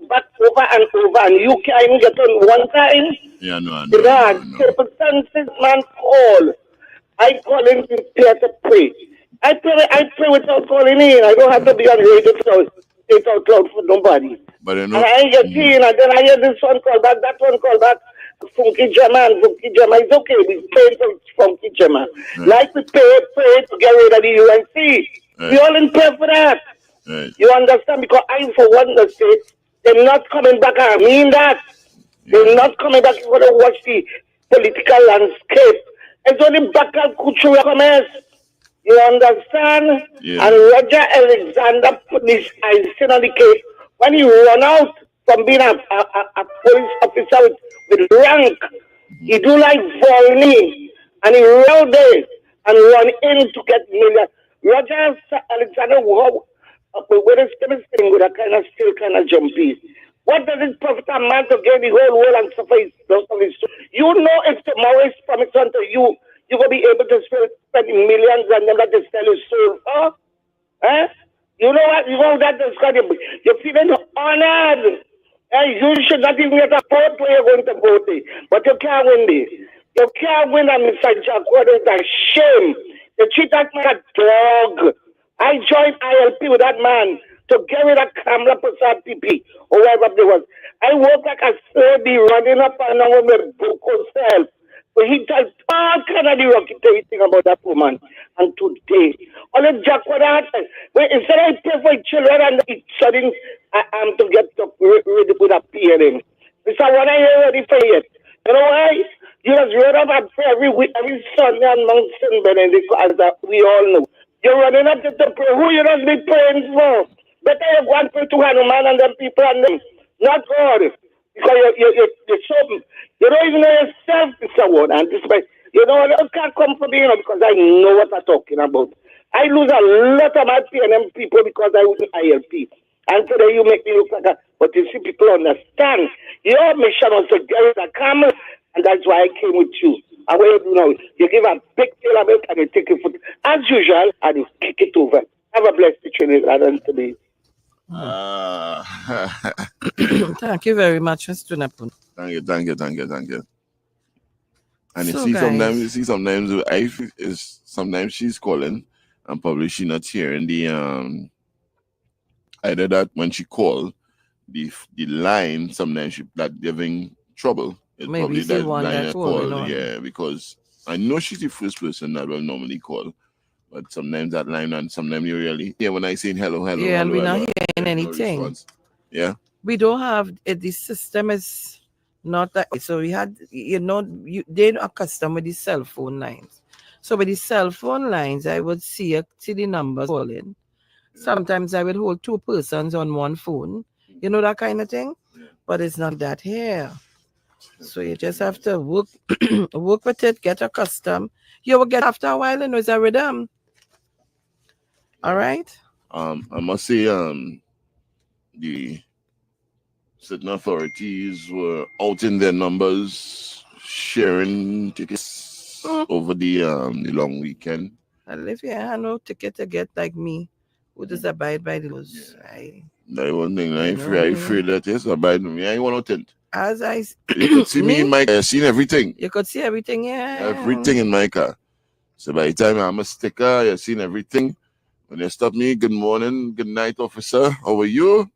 R: back over and over, and you can't even get on one time.
L: Yeah, no.
R: Circumstances, man, call. I call in prepare to pray. I pray without calling in. I don't have to be on radio to say it out loud for nobody.
L: But you know,
R: and I ain't get in, and then I hear this one call back, that one call back. Funky Jama. It's okay. We pay for Funky Jama. Right. Like we pray to get rid of the UNC. Right. We all in prayer for that. Right. You understand? Because I, for one, say they're not coming back. I mean that. Yeah. They're not coming back. You want to watch the political landscape. It's only back at Kuchura Commerce. You understand? Yeah. And Roger Alexander put this ice on the case when he run out from being a police officer with rank. He do like Volney, and he run there and run in to get million. Roger Alexander, with his thing with a still kind of jumpy. What does it profit a man to get the whole world and suffer his loss of his soul? You know, if tomorrow is promised unto you, you will be able to spend millions and never to sell your soul. Huh? Eh? You know what? You know that you're feeling honored. Hey, you should not even get a vote where you're going to vote. But you can't win this. You can't win on Mr. Jack. What is a shame? You treat that man a dog. I joined ILP with that man to get rid of Kamla Prasad PP or whatever it was. I work like a sturdy running up and down with my book self. But he tells all kind of derogatory thing about that woman. And today, all the Jack what happened. Wait, instead I pay for children and it's sudden I'm to get ready to put a PNM. Mr. What I hear ready for it. You know why? You just read up for every week, every Sunday on Mount St. Benedict, as we all know. You're running up to the prayer. Who you don't be praying for? Better you go and pray to Hanuman and them people and them. Not God. Because you're so, you don't even know yourself, Mr. Ward. And this way, you know, you can't come for me, you know, because I know what I'm talking about. I lose a lot of my PNM people because I was in ILP. And today you make me look like a, but you see, people understand. Your mission was to get rid of camel, and that's why I came with you. And what you do now, you give a big tail of it and you take it for, as usual, and you kick it over. Have a blessed Trinidad and today.
M: Thank you very much, Mr. Napun.
L: Thank you. And
M: So,
L: you see sometimes sometimes she's calling and probably she not hearing the either that when she call the line sometimes she that giving trouble. It's
M: Maybe
L: probably
M: it's the
L: that
M: one
L: line
M: that
L: that
M: calling
L: call,
M: on.
L: yeah, because I know she's the first person that will normally call. But sometimes that line and sometimes you really when I say hello,
M: Yeah, and
L: hello,
M: we're not
L: hello,
M: hearing
L: no
M: anything.
L: response. Yeah.
M: We don't have the system is not that. So we had, they're not accustomed with the cell phone lines. So with the cell phone lines, I would see the numbers calling. Sometimes I would hold two persons on one phone. You know that kind of thing? But it's not that here. So you just have to work work with it, get accustomed. You will get after a while, it's a rhythm. All right?
L: I must say the certain authorities were out in their numbers sharing tickets over the long weekend.
M: And if you have no ticket to get like me, who does abide by the laws?
L: That one thing, I fear that yes, abide by me. I ain't want to tent.
M: As I
L: You could see me in my car, seen everything.
M: You could see everything, yeah.
L: Everything in my car. So by the time I'm a sticker, you've seen everything. When they stop me, good morning, good night, officer. How are you?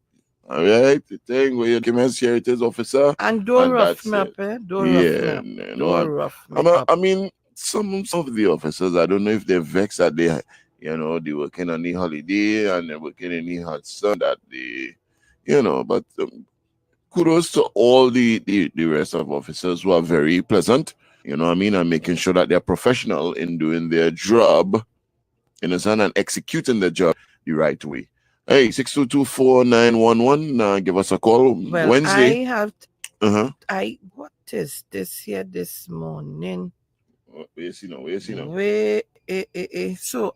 L: All right, the thing where you come and here it is, officer.
M: And don't rough me up, eh? Don't rough me up. Don't rough me up.
L: I mean, some of the officers, I don't know if they're vexed that they working on the holiday and they're working in the hot sun that they, but kudos to all the rest of officers who are very pleasant, and making sure that they're professional in doing their job, and executing the job the right way. Hey, 622-4911, give us a call.
M: Well,
L: Wednesday.
M: I have, what is this here this morning?
L: Where you see now?
M: So,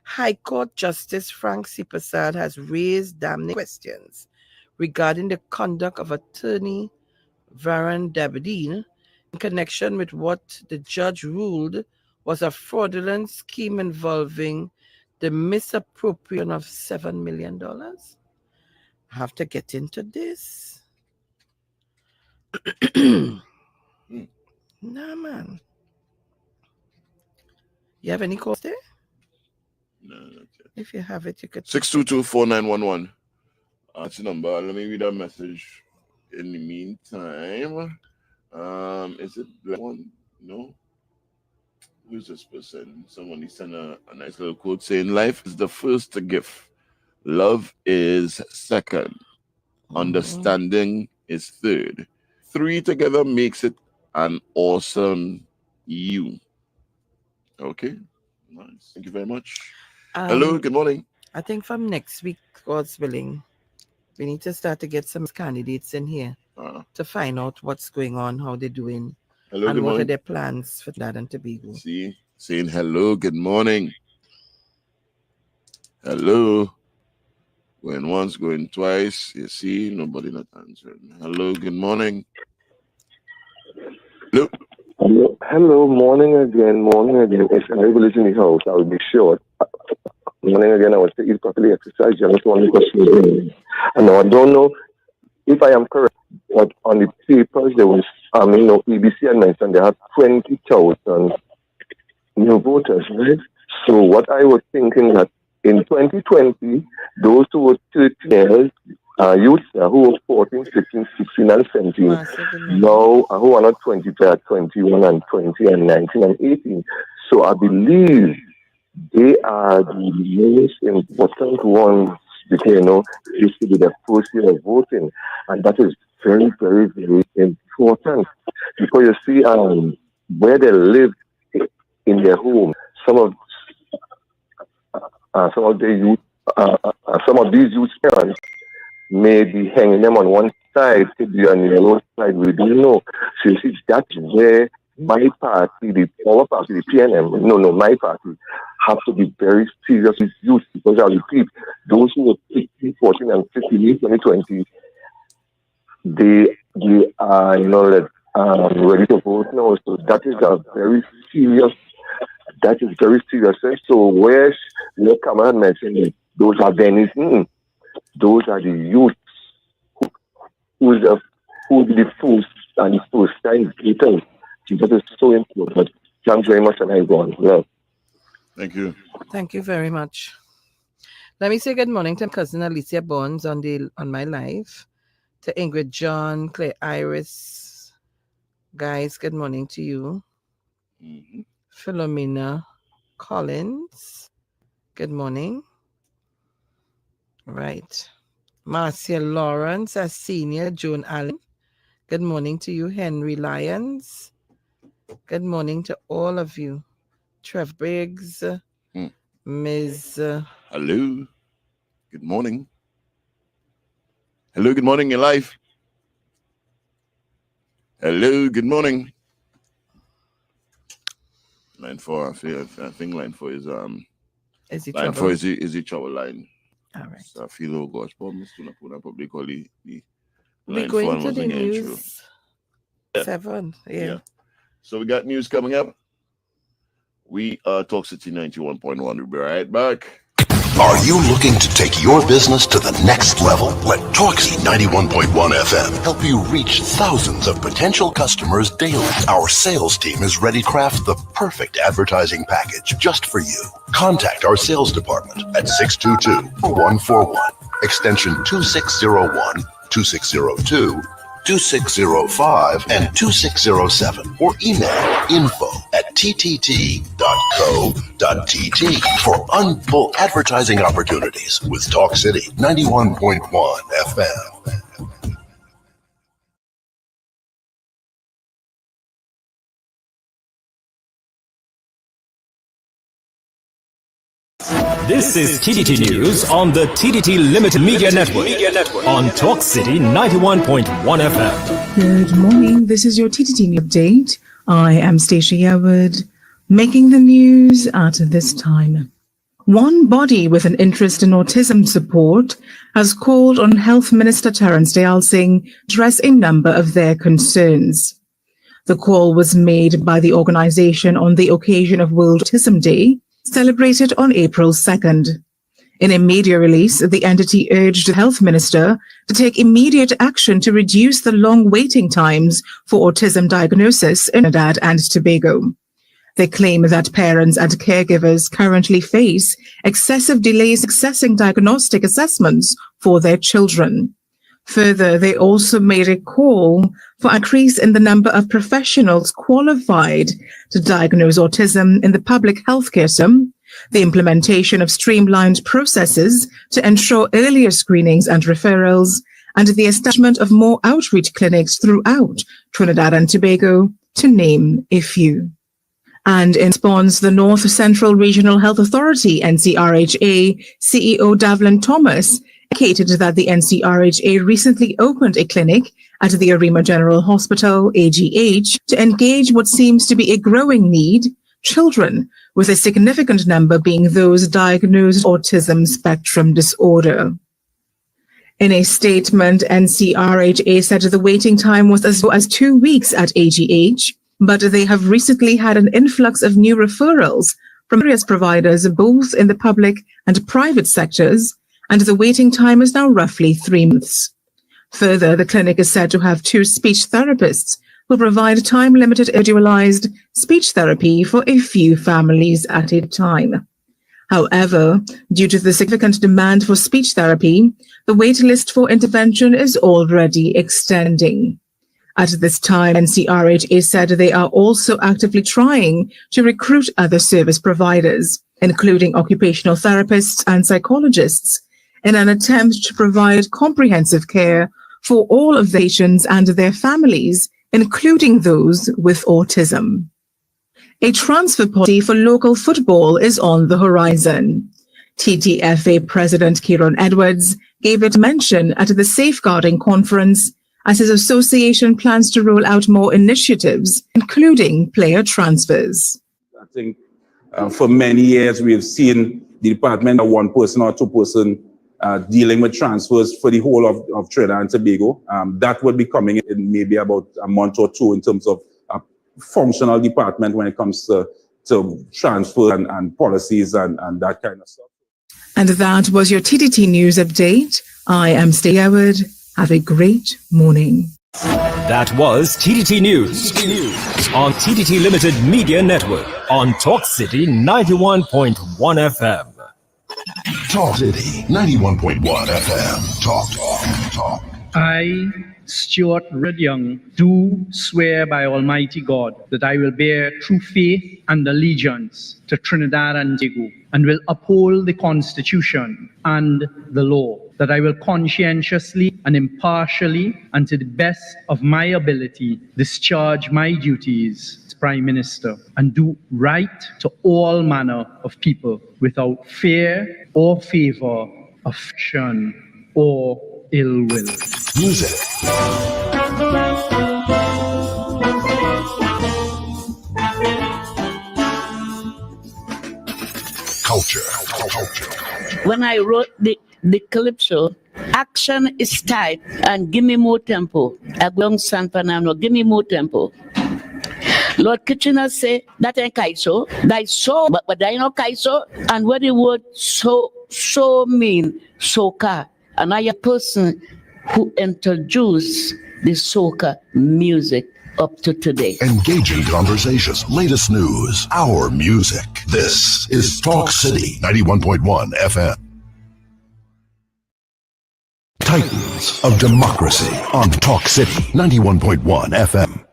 M: High Court Justice Frank C. Prasad has raised damning questions regarding the conduct of attorney Varun Dabadine in connection with what the judge ruled was a fraudulent scheme involving the misappropriation of $7 million. I have to get into this. Nah, man. You have any calls there?
L: No, not yet.
M: If you have it, you could.
L: 622-4911. That's the number. Let me read a message in the meantime. Is it black one? No. Who's this person? Someone sent a nice little quote saying, "Life is the first gift. Love is second. Understanding is third. 3 together makes it an awesome you." Okay. Nice. Thank you very much. Hello, good morning.
M: I think from next week, God's willing, we need to start to get some candidates in here to find out what's going on, how they're doing,
L: hello,
M: and
L: good
M: what
L: morning.
M: are their plans for that and Tobago.
L: See, saying hello, good morning. Hello. Going once, going twice. You see, nobody not answering. Hello, good morning. Hello.
N: Hello, morning again. If everybody's in the house, I will be short. Morning again, I was to eat properly, exercise, just one question. And now I don't know if I am correct, but on the papers there was, EBC had mentioned they have 20,000 new voters, right? So what I was thinking that in 2020, those who were 13 years, youths who were 14, 15, 16, and 17, now who are not 25, 21, and 20, and 19, and 18. So I believe they are the most important ones because, this to be the first year of voting. And that is very, very, very important. Because you see, where they live in their home, some of the youth, some of these youth parents may be hanging them on one side to be on the other side. We don't know. So you see, that's where my party, our party, the PNM, my party, have to be very serious with youth because I repeat, those who were 15, 14, and 15 in 2020, they are, ready to vote now. So that is a very serious. That is very serious. So where your Cameron mentioned it, those are Venice. Those are the youths who the first and the first time voters. That is so important. Thanks very much, and I go on. Yeah.
L: Thank you.
M: Thank you very much. Let me say good morning to cousin Alicia Bonds on my live, to Ingrid John, Claire Iris. Guys, good morning to you.
L: Mm-hmm.
M: Philomena Collins, good morning. Right. Marcia Lawrence as senior, Joan Allen. Good morning to you, Henry Lyons. Good morning to all of you. Trev Briggs, Ms.
L: Hello. Good morning. Hello, good morning, you're live. Hello, good morning. Line 4, I think line 4 is
M: Is it
L: line
M: trouble?
L: 4 is the trouble line.
M: All right.
L: So I feel, oh gosh, but Mr. Napuna probably call the
M: We're
L: line 4
M: going
L: and
M: to the
L: wasn't getting through.
M: news 7. Yeah.
L: So we got news coming up. We are Talk City 91.1. We'll be right back.
F: Are you looking to take your business to the next level? Let Talk City 91.1 FM help you reach thousands of potential customers daily. Our sales team is ready to craft the perfect advertising package just for you. Contact our sales department at 622-4141, extension 2601, 2602, 2605, and 2607, or email info@ttt.co.tt for unbooked advertising opportunities with Talk City 91.1 FM.
U: This is TTT News on the TTT Limited Media Network on Talk City 91.1 FM.
A: Good morning. This is your TTT update. I am Stacey Howard, making the news at this time. One body with an interest in autism support has called on Health Minister Terence Dayal Singh to address a number of their concerns. The call was made by the organization on the occasion of World Autism Day, celebrated on April 2nd. In a media release, the entity urged the health minister to take immediate action to reduce the long waiting times for autism diagnosis in Trinidad and Tobago. They claim that parents and caregivers currently face excessive delays accessing diagnostic assessments for their children. Further, they also made a call for an increase in the number of professionals qualified to diagnose autism in the public healthcare system, the implementation of streamlined processes to ensure earlier screenings and referrals, and the establishment of more outreach clinics throughout Trinidad and Tobago, to name a few. And in response, the North Central Regional Health Authority, NCRHA, CEO Davlin Thomas indicated that the NCRHA recently opened a clinic at the Arima General Hospital, AGH, to engage what seems to be a growing need, children, with a significant number being those diagnosed with autism spectrum disorder. In a statement, NCRHA said the waiting time was as low as 2 weeks at AGH, but they have recently had an influx of new referrals from various providers, both in the public and private sectors, and the waiting time is now roughly 3 months. Further, the clinic is said to have 2 speech therapists who provide time-limited individualized speech therapy for a few families at a time. However, due to the significant demand for speech therapy, the wait list for intervention is already extending. At this time, NCRHA said they are also actively trying to recruit other service providers, including occupational therapists and psychologists, in an attempt to provide comprehensive care for all of the patients and their families, including those with autism. A transfer policy for local football is on the horizon. TTFA President Kieran Edwards gave it mention at the Safeguarding Conference as his association plans to roll out more initiatives, including player transfers.
D: I think for many years we have seen the department of 1 person or 2 person dealing with transfers for the whole of Trinidad and Tobago. That will be coming in maybe about a month or 2 in terms of a functional department when it comes to transfer and policies and that kind of stuff.
A: And that was your TTT News Update. I am Stacey Howard. Have a great morning.
U: That was TTT News on TTT Limited Media Network on Talk City 91.1 FM.
F: Talk City 91.1 FM. Talk.
B: I, Stuart Red Young, do swear by Almighty God that I will bear true faith and allegiance to Trinidad and Tobago and will uphold the Constitution and the law, that I will conscientiously and impartially and to the best of my ability discharge my duties as Prime Minister and do right to all manner of people without fear or favor, affection or ill will.
F: Music. Culture.
V: When I wrote the calypso, action is tight and give me more tempo. Aglong San Fernando, give me more tempo. Lord Kitchener say that ain't kaiso, that so, but I know kaiso, and what the word so mean soca, and I a person who introduced the soca music up to today.
F: Engaging conversations, latest news, our music. This is Talk City 91.1 FM. Titans of Democracy on Talk City 91.1 FM.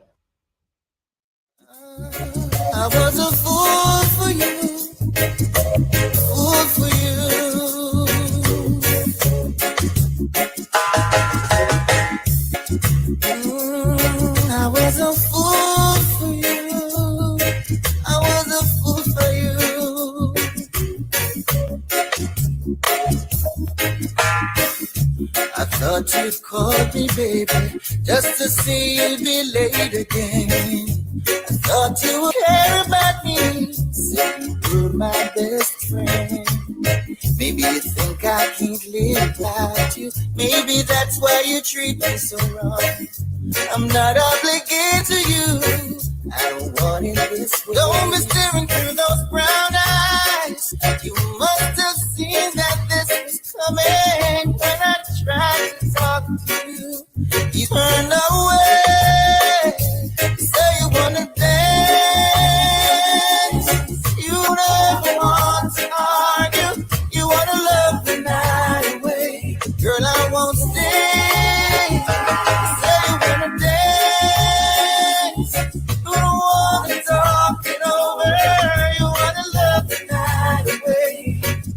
J: I was a fool for you, fool for you. I was a fool for you. I was a fool for you. I thought you called me, baby, just to see you be late again. I thought you would care about me, saying you were my best friend. Maybe you think I can't live without you. Maybe that's why you treat me so wrong. I'm not obligated to you. I don't want it this way. Don't be staring through those brown eyes. You must have seen that this was coming. When I tried to talk to you, you turned away. You say you wanna dance. You never want to argue. You wanna love the night away. Girl, I won't stay. You say you wanna dance. You don't wanna talk it over. You wanna love the night away.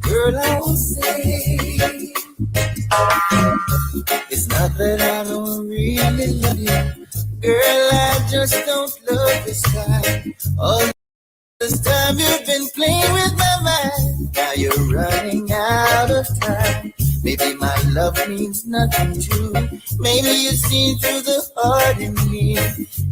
J: Girl, I won't stay. It's not that I don't really love you. Girl, I just don't love this time. All this time you've been playing with my mind. Now you're running out of time. Maybe my love means nothing to you. Maybe you've seen through the heart in me.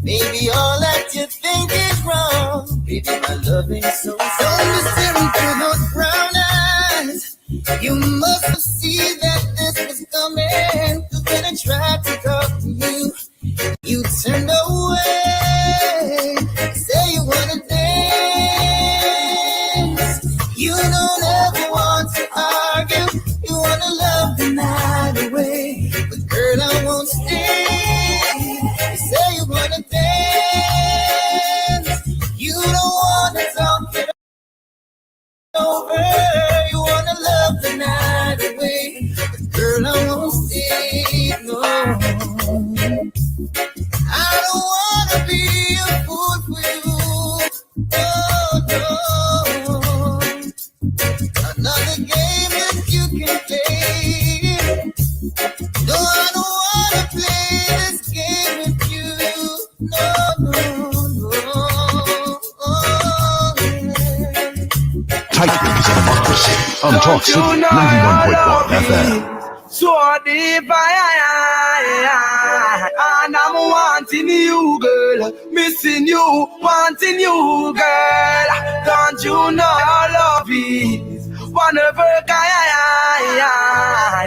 J: Maybe all that you think is wrong. Maybe my love ain't so strong. Don't be staring through those brown eyes. You must have seen that this was coming. 'Cause when I tried to talk to you, you turned away. Say you wanna dance. You don't ever want to argue. You wanna love the night away. But girl, I won't
F: on Talk City 91.1 FM.
K: So deep, and I'm wanting you, girl. Missing you, wanting you, girl. Don't you know I love is one of a kind,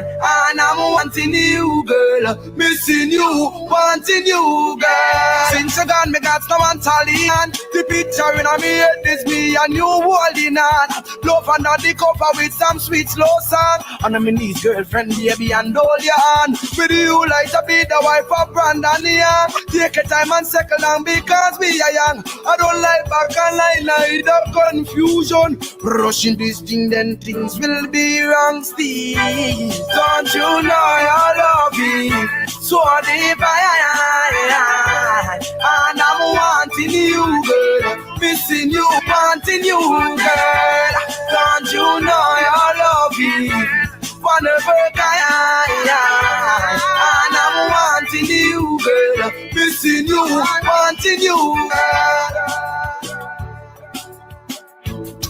K: and I'm wanting you, girl. Missing you, wanting you, girl. Since you gone, me got no one talent. The picture in me head is me and you holding on. Love under the cover with some sweet slow song. And I'm in his girlfriend, baby, and hold your hand. With you like to be the wife of Brandon Young. Take your time and settle down because we are young. I don't like back and line, I the confusion. Rushing this thing, then things will be wrong still. Don't you know your love is so deep, and I'm wanting you, girl. Missing you, wanting you, girl. Don't you know your love is one of a kind, and I'm wanting you, girl. Missing you, wanting you, girl.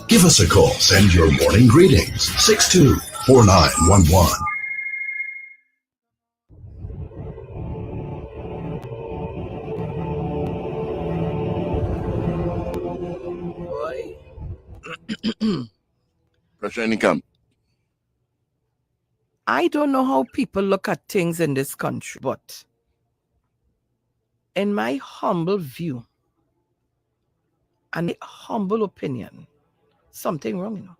F: Give us a call. Send your morning greetings. 624911.
L: Pressure any come.
M: I don't know how people look at things in this country, but in my humble view and humble opinion, something wrong, you know.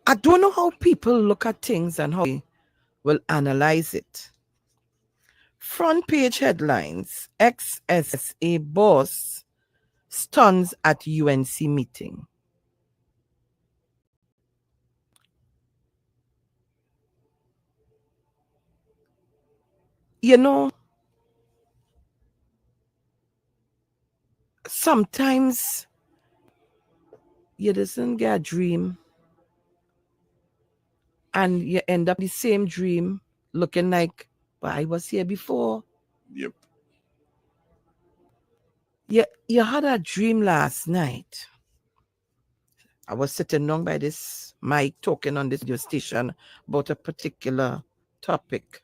M: I don't know how people look at things and how they will analyze it. Front page headlines: ex-SSA boss stuns at UNC meeting. You know, sometimes you doesn't get a dream and you end up the same dream looking like, well, I was here before.
L: Yep.
M: You had a dream last night. I was sitting down by this mic talking on this radio station about a particular topic.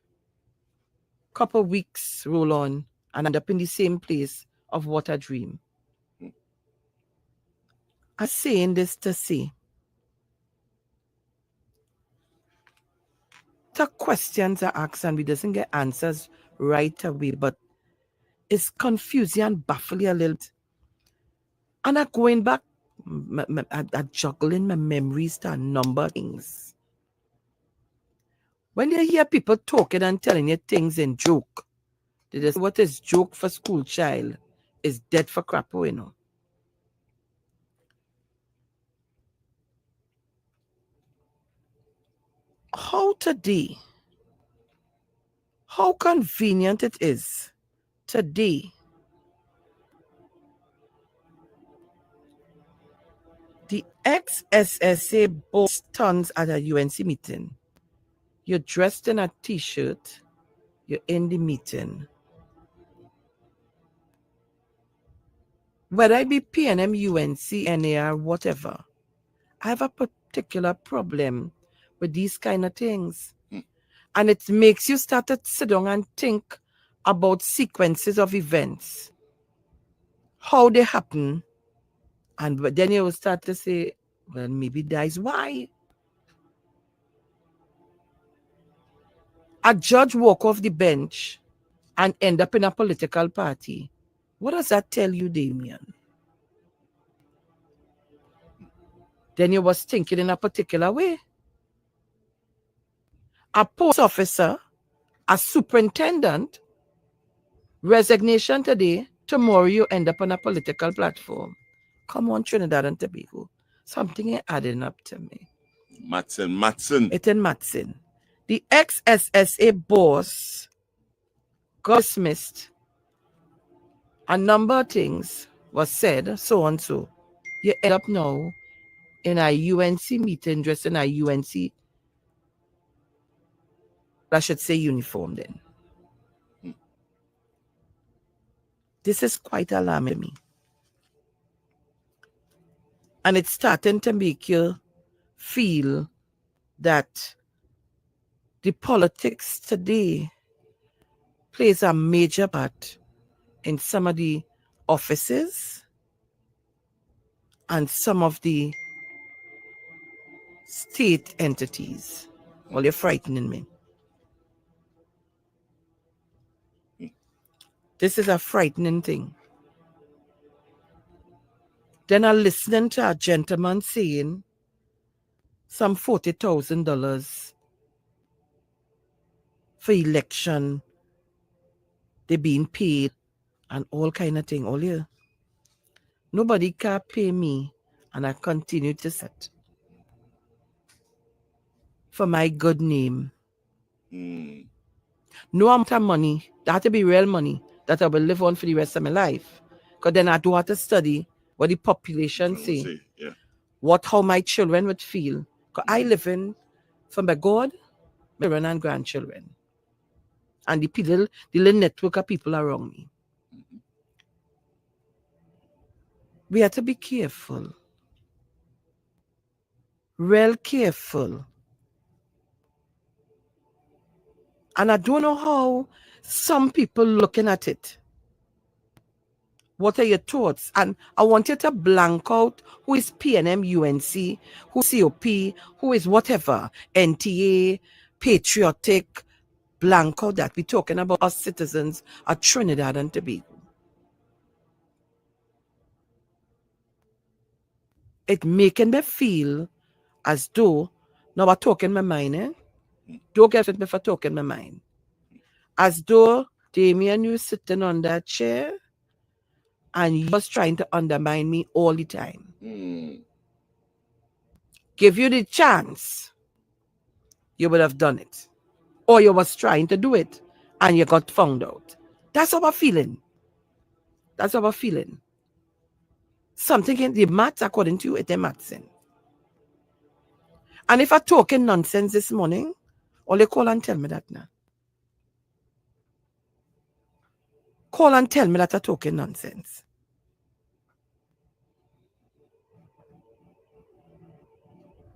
M: Couple weeks roll on and end up in the same place of what a dream. I'm saying this to say, the questions are asked and we doesn't get answers right away, but it's confusing and baffling a little bit. And I'm going back, I'm juggling my memories to a number of things. When you hear people talking and telling you things in joke, what is joke for school child is dead for crap, you know. How today, how convenient it is today, the ex-SSA boss stuns at a UNC meeting. You're dressed in a t-shirt, you're in the meeting. Whether I be PNM, UNC, NAR, whatever, I have a particular problem with these kind of things. And it makes you start to sit down and think about sequences of events, how they happen, and then you will start to say, well, maybe that is why. A judge walk off the bench and end up in a political party. What does that tell you, Damien? Then you was thinking in a particular way. A post officer, a superintendent, resignation today, tomorrow you end up on a political platform. Come on, Trinidad and Tobago. Something ain't adding up to me.
L: Matson.
M: It in Matson. The ex-SSA boss got dismissed. A number of things was said, so and so. You end up now in a UNC meeting dressed in a UNC, I should say uniform then. This is quite alarming to me. And it's starting to make you feel that the politics today plays a major part in some of the offices and some of the state entities. Well, you're frightening me. This is a frightening thing. Then I'm listening to a gentleman saying some $40,000 for election, they being paid and all kind of thing. All here. Nobody can pay me and I continue to set for my good name. No amount of money, that have to be real money that I will live on for the rest of my life. Because then I do have to study what the population say.
L: Yeah.
M: How my children would feel. Because I live in for my God, my children and grandchildren. And the little network of people around me. We have to be careful. Real careful. And I don't know how some people looking at it. What are your thoughts? And I want you to blank out who is PNM UNC, who is COP, who is whatever, NTA, patriotic, blank out that. We're talking about us citizens of Trinidad and Tobago. It making me feel as though, now I'm talking my mind, eh? Don't get with me for talking my mind. As though Damien, you sitting on that chair and you was trying to undermine me all the time. Give you the chance, you would have done it. Or you was trying to do it and you got found out. That's how I'm feeling. That's how I'm feeling. Something in the maths, according to you, it's a maths in. And if I'm talking nonsense this morning, all you call and tell me that now. Call and tell me that I'm talking nonsense.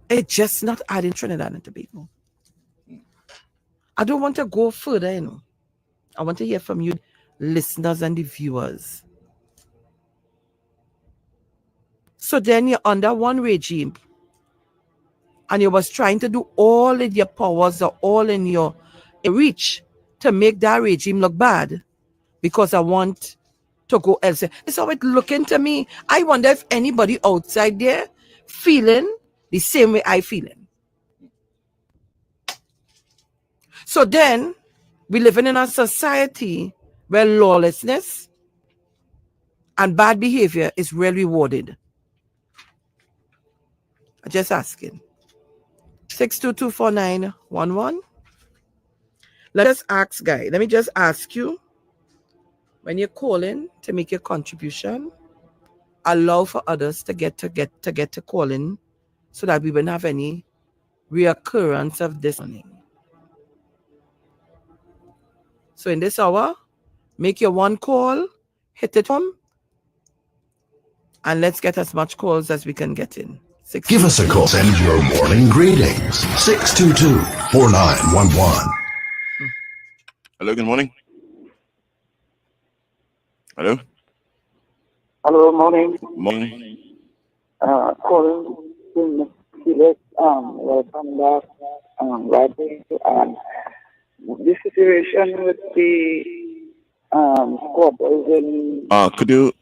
M: It's just not adding Trinidad and Tobago. I don't want to go further, you know. I want to hear from you, listeners and the viewers. So then you're under one regime and you was trying to do all in your powers or all in your reach to make that regime look bad because I want to go elsewhere. It's how it looking to me. I wonder if anybody outside there feeling the same way I feeling. So then we living in a society where lawlessness and bad behavior is well rewarded. I'm just asking. 6224911. Let us ask, Guy. Let me just ask you, when you're calling to make your contribution, allow for others to get to calling so that we won't have any reoccurrence of this morning. So in this hour, make your one call, hit it home, and let's get as much calls as we can get in.
F: Give us a call. Send your morning greetings. 622-4911.
L: Hello, good morning. Hello?
C: Hello, morning.
L: Morning.
C: Calling to Felix, welcome back, right there. This situation with the squatters in...
L: Could you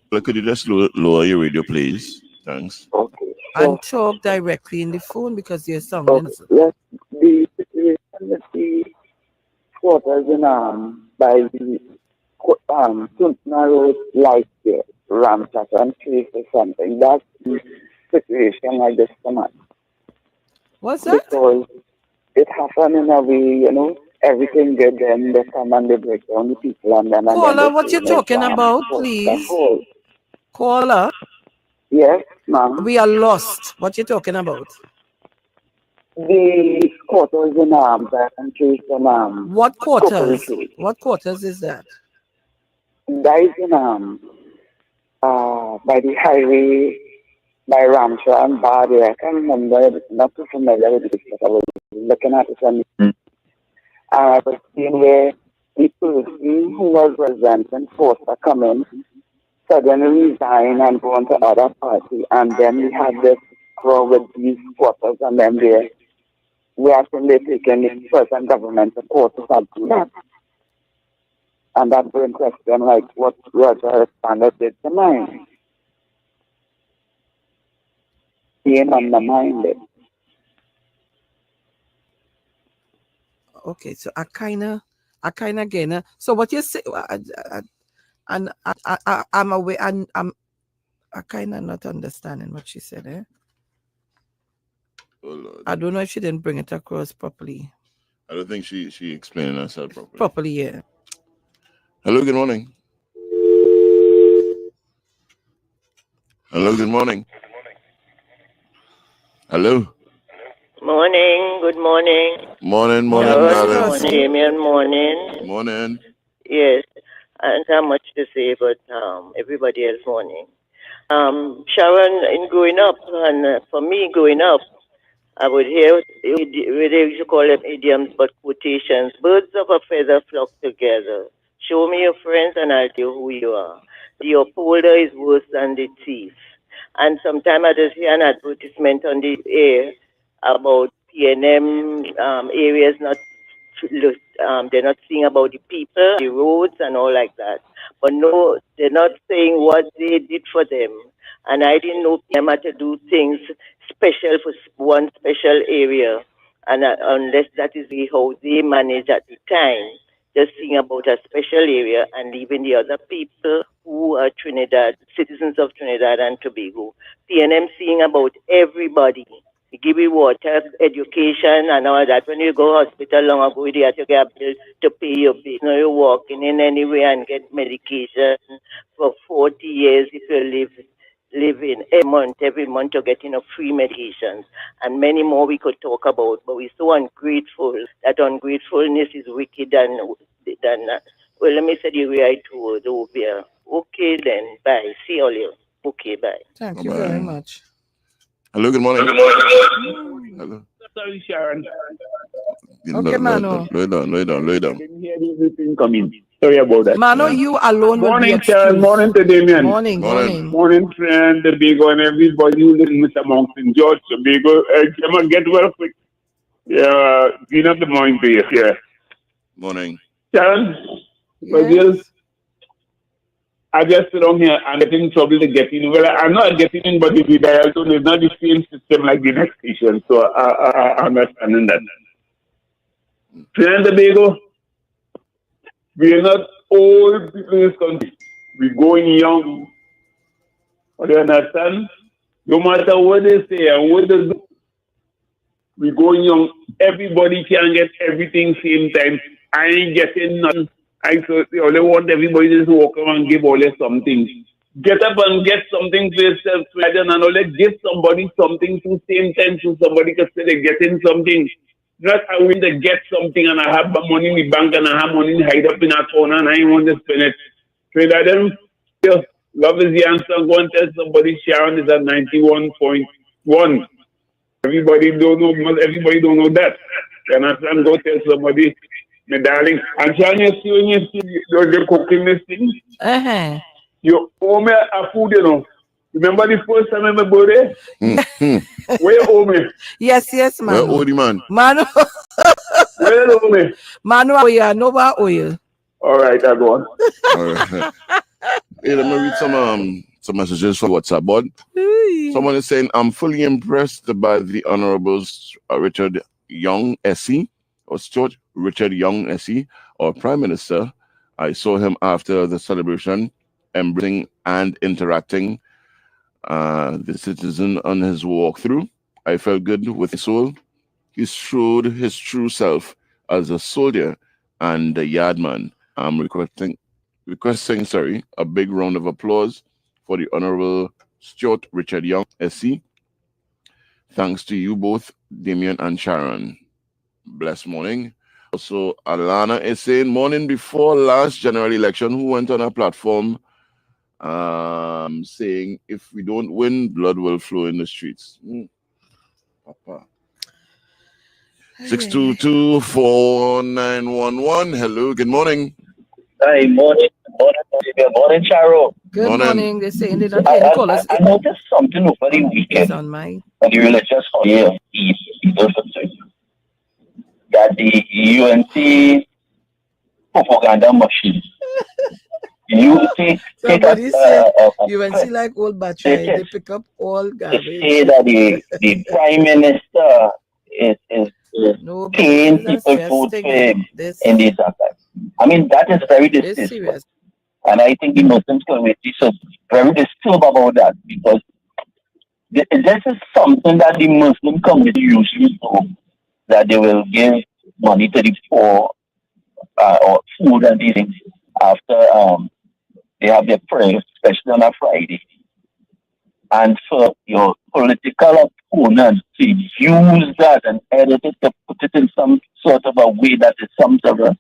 L: just lower your radio, please? Thanks.
C: Okay.
M: And talk directly in the phone because you're sounding...
C: Okay. Yes, the situation with the squatters in by the Suntna Road light there, Ramshack and Place or something. That's the situation I just come at.
M: What's that?
C: Because it happened in a way, you know, everything good, then they come and they break down the people and then...
M: Caller, what you talking about, please? Caller?
C: Yes, ma'am.
M: We are lost. What you talking about?
C: The quarters in and Place and
M: What quarters? What quarters is that?
C: That is in by the highway by Ramshaw and Badi. I can't remember, not too familiar with this, but I was looking at it and I was seeing where the person who was representing Forster come in, suddenly resign and go on to other party, and then we had this crowd with these squatters, and then we actually taking the present government support to do that. And that brings question like what Roger Standard did to mine. He undermined it.
M: Okay, so I kind of again. So what you say, and I'm away, and I kind of not understanding what she said. I don't know if she didn't bring it across properly.
L: I don't think she explained herself properly.
M: Properly, yeah.
L: Hello, good morning. Hello, good morning. Hello.
G: Morning, good morning.
L: Morning,
G: Morning, Damien, morning.
L: Morning.
G: Yes, I don't have much to say, but everybody else morning. Sharon, in growing up, and for me growing up, I would hear, they used to call them idioms, but quotations. Birds of a feather flock together. Show me your friends and I'll tell you who you are. The upholder is worse than the thief. And sometimes I just hear an advertisement on the air about PNM areas not, they're not saying about the people, the roads and all like that. But no, they're not saying what they did for them. And I didn't know PNM had to do things special for one special area. And unless that is how they manage at the time, just seeing about a special area and leaving the other people who are Trinidad, citizens of Trinidad and Tobago. PNM seeing about everybody. They give you water, education, and all that. When you go hospital long ago, you have to get a bill to pay your bill. You know, you're walking in anywhere and get medication for 40 years if you live in every month you're getting a free medications. And many more we could talk about, but we're so ungrateful. That ungratefulness is wicked than well, let me say the right word over here. Okay then, bye. See you all later. Okay, bye.
M: Thank you very much.
L: Hello, good morning. Hello.
H: Sorry, Sharon.
M: Okay, Mano.
L: Lay down.
H: I didn't hear everything coming. Sorry about that.
M: Mano, you alone will be
H: Morning,
M: excused.
H: Sharon. Morning to Damien.
M: Morning.
H: Morning, friend, Tobago, and everybody who lives in Mr. Mountain George, Tobago. Gemma, get well quick. Yeah, clean up the morning to you. Yeah.
L: Morning.
H: Sharon, I just sit down here and get in trouble to get in. Well, I'm not getting in, but the dial tone is not the same system like the next station. So I understand that. Friend Tobago, we are not old people in this country. We're going young. Do you understand? No matter what they say and what they do, we're going young. Everybody can get everything same time. I ain't getting nothing. I only want everybody to walk around and give all you something. Get up and get something for yourself, and only give somebody something to same time so somebody can say they're getting something. Not I want to get something and I have money in the bank and I have money hide up in a corner and I want to spend it. So that love is the answer. Go and tell somebody Sharon is at 91.1. Everybody don't know that. You understand? Go tell somebody, my darling. And Sharon, you see when you see the cooking this thing? You owe me a food, you know. Remember the first time I met birthday? Where you owe me?
M: Yes, Manu.
L: Where owe the man?
M: Manu.
H: Where you owe me?
M: Manu Oye, Nova Oye.
H: All right, I go on.
L: All right. Hey, let me read some messages from WhatsApp board. Someone is saying, I'm fully impressed by the Honorable Richard Young SC, or Stuart Richard Young SC, our Prime Minister. I saw him after the celebration, embracing and interacting the citizen on his walkthrough. I felt good with his soul. He showed his true self as a soldier and a yardman. I'm requesting a big round of applause for the Honorable Stuart Richard Young, SC. Thanks to you both, Damien and Sharon. Blessed morning. Also, Alana is saying, morning before last general election, who went on a platform saying, if we don't win, blood will flow in the streets. Papa. 622-4911. Hello, good morning.
I: Hi, morning, Charo.
M: Good morning. They're saying they don't
I: I,
M: hear any
I: I,
M: callers.
I: I noticed something over the
M: It's
I: weekend
M: on my.
I: on the religious holiday of Eid that the UNC propaganda machine. You take
M: Somebody said
I: a
M: UNC like old battery. They pick up all
I: to
M: garbage.
I: say that the prime minister is
M: No, but
I: paying
M: this is
I: people
M: a
I: food
M: thing,
I: for him
M: This
I: in these attacks. I mean, that is very
M: is
I: distasteful.
M: serious.
I: And I think the Muslim community is very disturbed about that because this is something that the Muslim community usually do, that they will give money to the poor or food and these things after they have their prayers, especially on a Friday. And for your political opponent to use that and edit it to put it in some sort of a way that is some sort of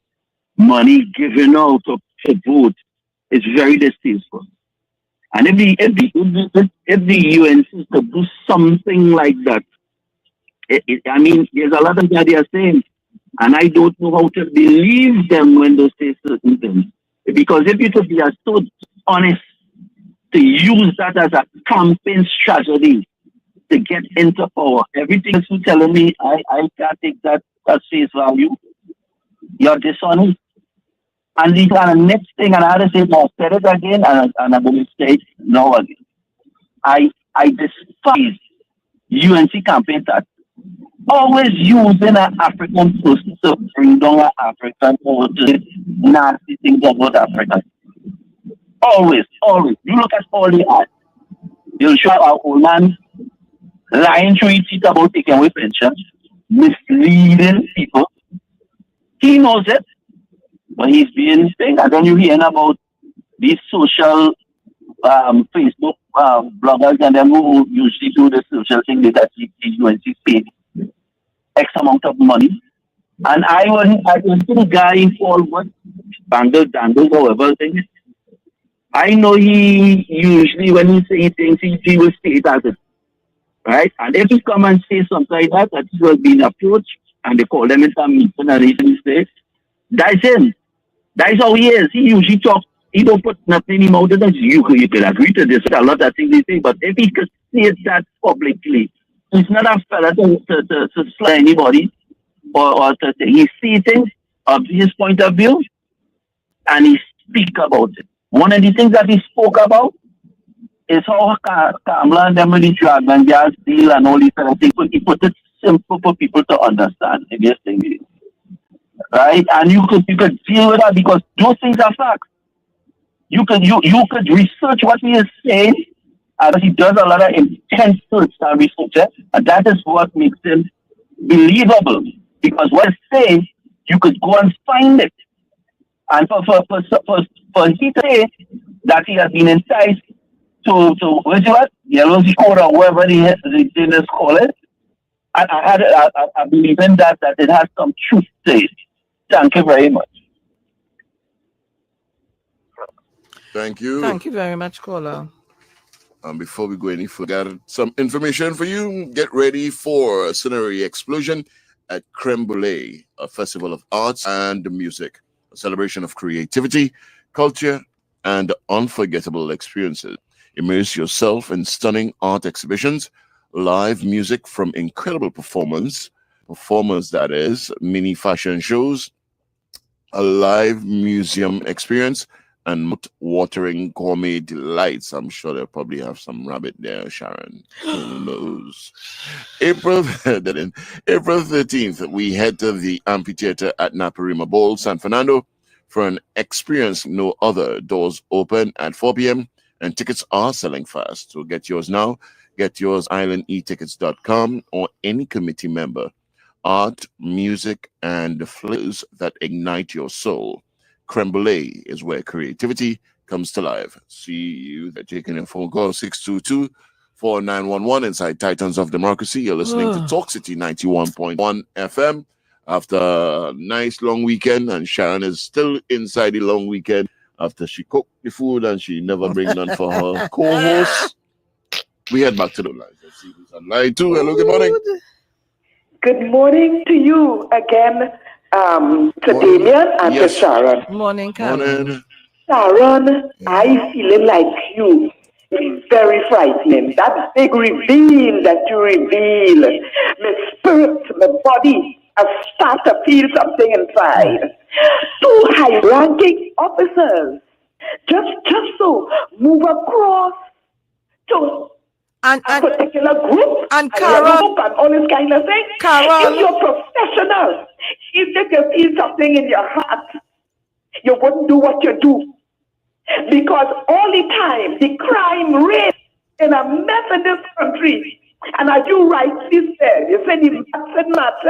I: money given out to vote is very distasteful. And if the UNC could do something like that, I mean, there's a lot of that they are saying, and I don't know how to believe them when they say certain things. Because if you could be so honest to use that as a campaign strategy to get into power, everything else you're telling me, I can't take that as face value. You're dishonest. And the next thing, and I had to say, I said it again, and I'm going to say it now again. I despise UNC campaign that always using an African person to bring down an African or to nasty things about Africa. Always. You look at all the ads. You'll show our old man lying through his teeth about taking away pensions, misleading people. He knows it, but he's being thing. And then you hear about these social Facebook bloggers and them who usually do the social thing that the UNC paid X amount of money. And I was the guy called what Dangles, however thing. I know he usually when he say things he will say it as it. Right? And if he come and say something like that he was being approached and they call them into a meeting and he say, that's him. That's how he is. He usually talks. He don't put nothing in his mouth. You could agree to this. A lot of things he say, but if he could say that publicly, he's not a fella to slay anybody or to say he see things of his point of view and he speak about it. One of the things that he spoke about is how Kamala and them with the drug and gas deal and all these kind of things. He put it simple for people to understand. This thing is. Right? And you could deal with that because those things are facts. You could research what he is saying, and he does a lot of intense search and research, and that is what makes him believable. Because what he's saying, you could go and find it. And for he to say that he has been enticed to what? Yellow code or whatever they just call it. And I believe in that it has some truth to it. Thank you very much.
L: Thank you.
M: Thank you very much, caller.
L: Before we go any further, got some information for you. Get ready for a scenery explosion at Creme Brulee, a festival of arts and music, a celebration of creativity, culture, and unforgettable experiences. Immerse yourself in stunning art exhibitions, live music from incredible performers that is, mini fashion shows, a live museum experience, and mouth-watering gourmet delights. I'm sure they'll probably have some rabbit there, Sharon. Who knows? April 13th, we head to the amphitheater at Naparima Bowl, San Fernando, for an experience no other. Doors open at 4 p.m. and tickets are selling fast. So get yours now. Get yours islandetickets.com or any committee member. Art, music, and the flavors that ignite your soul. Creme Brulee is where creativity comes to life. See you. They're taking a phone call 622-4911 inside Titans of Democracy. You're listening to Talk City 91.1 FM. after a nice long weekend, and Sharon is still inside the long weekend after she cooked the food and she never bring none for her co-host. We head back to the lines. Let's see who's on line 2. Hello, good morning.
O: Good morning to you again, to Damien and to Sharon.
M: Morning, Karen.
O: Sharon, I feeling like you. It's very frightening. That big reveal that you reveal. My spirit, my body, I start to feel something inside. 2 high-ranking officers just so move across to a particular group
M: and
O: Carol and all this kind of thing. Carol, if you're professional, if you feel something in your heart, you wouldn't do what you do. Because all the time, the crime rate in a Methodist country, and as you rightly said, you said the maths,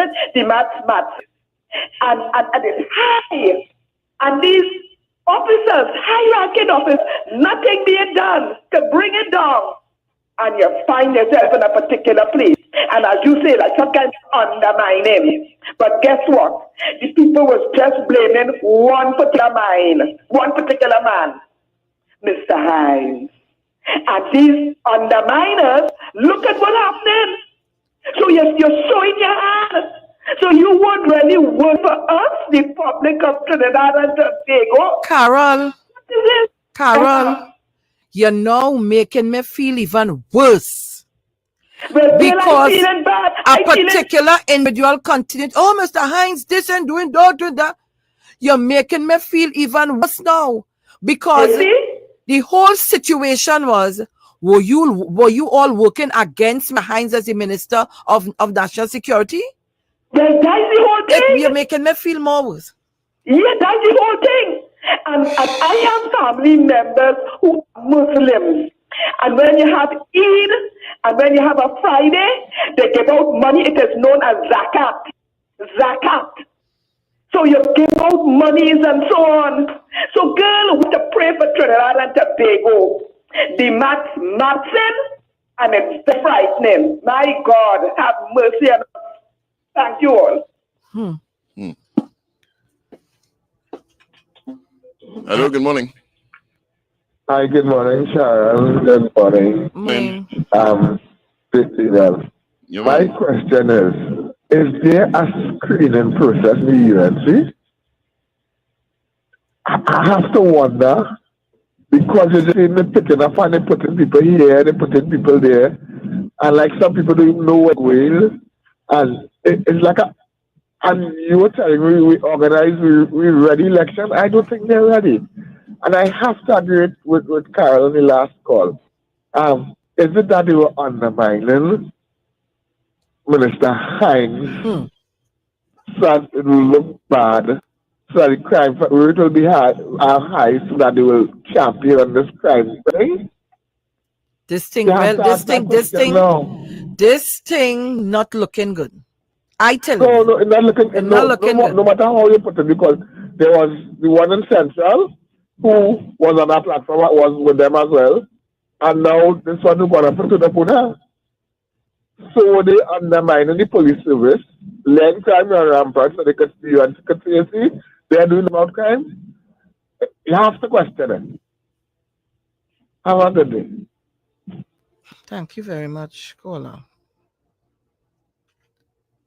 O: and it's high. And these officers, high-ranking officers, nothing being done to bring it down. And you find yourself in a particular place. And as you say, like some kind of undermining. But guess what? The people was just blaming one particular man, Mr. Hines. And these underminers, look at what's happening. So you're showing your hand. So you won't really work for us, the public of Trinidad and Tobago.
M: Carol, you're now making me feel even worse. Because a particular individual continued, oh, Mr. Hines, this and doing that. You're making me feel even worse now. Because the whole situation was, were you all working against Mr. Hines as the Minister of National Security?
O: That's the whole thing.
M: You're making me feel more worse.
O: Yeah, that's the whole thing. And I have family members who are Muslims. And when you have Eid, and when you have a Friday, they give out money. It is known as zakat. So you give out monies and so on. So girl, we have to pray for Trinidad and Tobago. The Matson, and it's frightening. My God, have mercy on us. Thank you all.
L: Hello, good morning.
N: Hi, good morning, Sharon. Good morning. My question is there a screening process in the UNC? I have to wonder, because you see me picking up and they putting people here, they putting people there, and like some people don't even know what will, and it's like and you were telling me we organize, we ready election. I don't think they're ready. And I have to agree with Carol in the last call. Is it that they were undermining Minister Hines so that it will look bad, so that the crime rate will be high so that they will champion this crime thing?
M: This thing not looking good. I tell you.
N: No, it's not looking good. No matter how you put it, because there was the one in Central who was on that platform, was with them as well. And now this one who got up to the Puna. So they undermining the police service, letting crime run rampant so they could see you and see they are doing about crime. You have to question it. Have a good day.
M: Thank you very much, caller.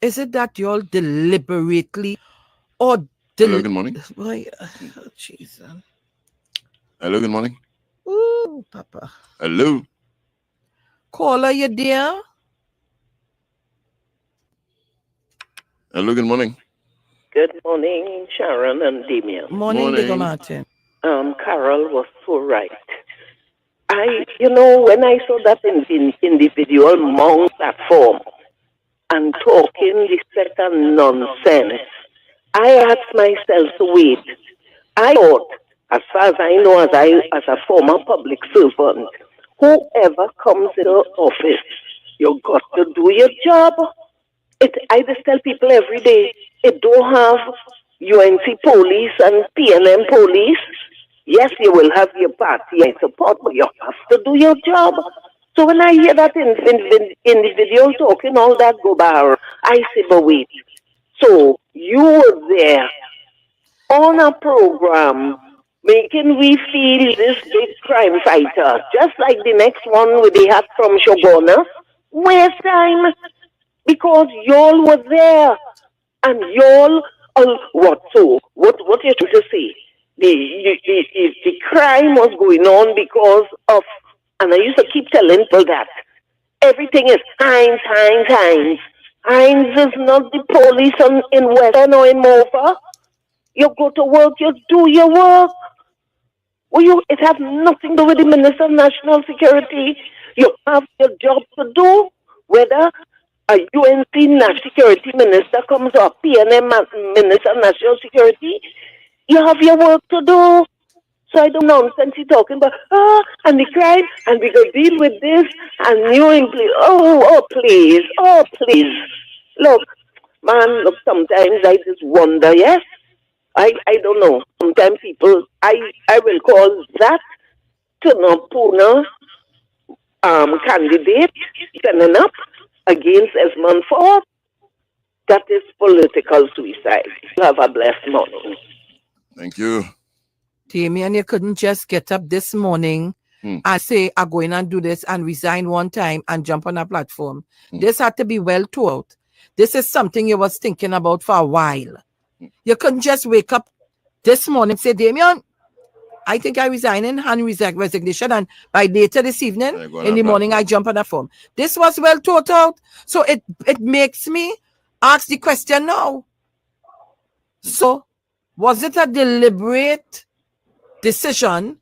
M: Is it that you all deliberately or
L: Hello, good morning.
M: Jesus.
L: Hello, good morning.
M: Ooh, Papa.
L: Hello.
M: Caller, you there?
L: Hello, good morning.
G: Good morning, Sharon and Damien.
M: Morning. Big Martin.
G: Carol was so right. When I saw that individual Mount platform and talking this set of nonsense, I asked myself to wait. I thought, as far as I know, as a former public servant, whoever comes into office, you got to do your job. I just tell people every day, it don't have UNC police and PNM police. Yes, you will have your party and support, but you have to do your job. So when I hear that individual talking all that go bar, I say, but wait.
P: So you were there on a program making we feel this big crime fighter, just like the next one with the hat from Shogona. Waste time because y'all were there and y'all what you trying to say? The crime was going on because of, and I used to keep telling people that everything is Hines. Hines is not the police in Western or in Mofa. You go to work, you do your work. It has nothing to do with the Minister of National Security. You have your job to do, whether a UNC National Security Minister comes or a PNM Minister of National Security, you have your work to do. So I don't nonsense you talking about, and the crime, and we go deal with this, and you please, oh please. Look, man, sometimes I just wonder, yes? I don't know. Sometimes people, I will call that Tunapuna candidate standing up against Esmond Ford. That is political suicide. Have a blessed morning.
L: Thank you.
M: Damian, you couldn't just get up this morning and say, I'm going and do this and resign one time and jump on a platform. This had to be well thought. This is something you was thinking about for a while. You couldn't just wake up this morning and say, Damian, I think I resign in hand resignation, and by later this evening, in the morning, I jump on a phone. This was well thought out. So it makes me ask the question now. So was it a deliberate decision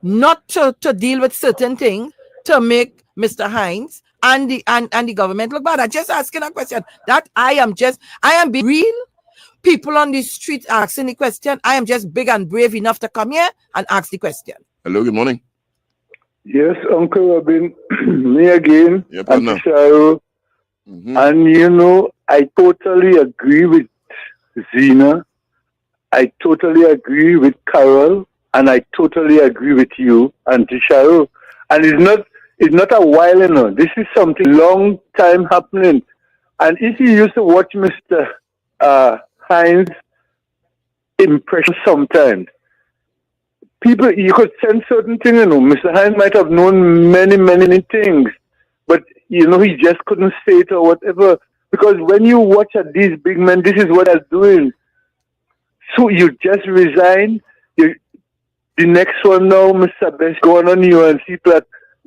M: not to deal with certain things to make Mr. Hines and the government look bad? I'm just asking a question. That I am being real. People on the street asking the question. I am just big and brave enough to come here and ask the question.
L: Hello, good morning.
Q: Yes, Uncle Robin, me again,
L: Yep,
Q: and Sharo. And I totally agree with Zena. I totally agree with Carol, and I totally agree with you, Auntie Sharo. And it's not a while, This is something long time happening. And if you used to watch Mr. Hines' impression sometimes, you could sense certain things, Mr. Hines might have known many, many things, but, he just couldn't say it or whatever. Because when you watch these big men, this is what they're doing. So you just resign. The next one now, Mr. Best, going on UNC plat.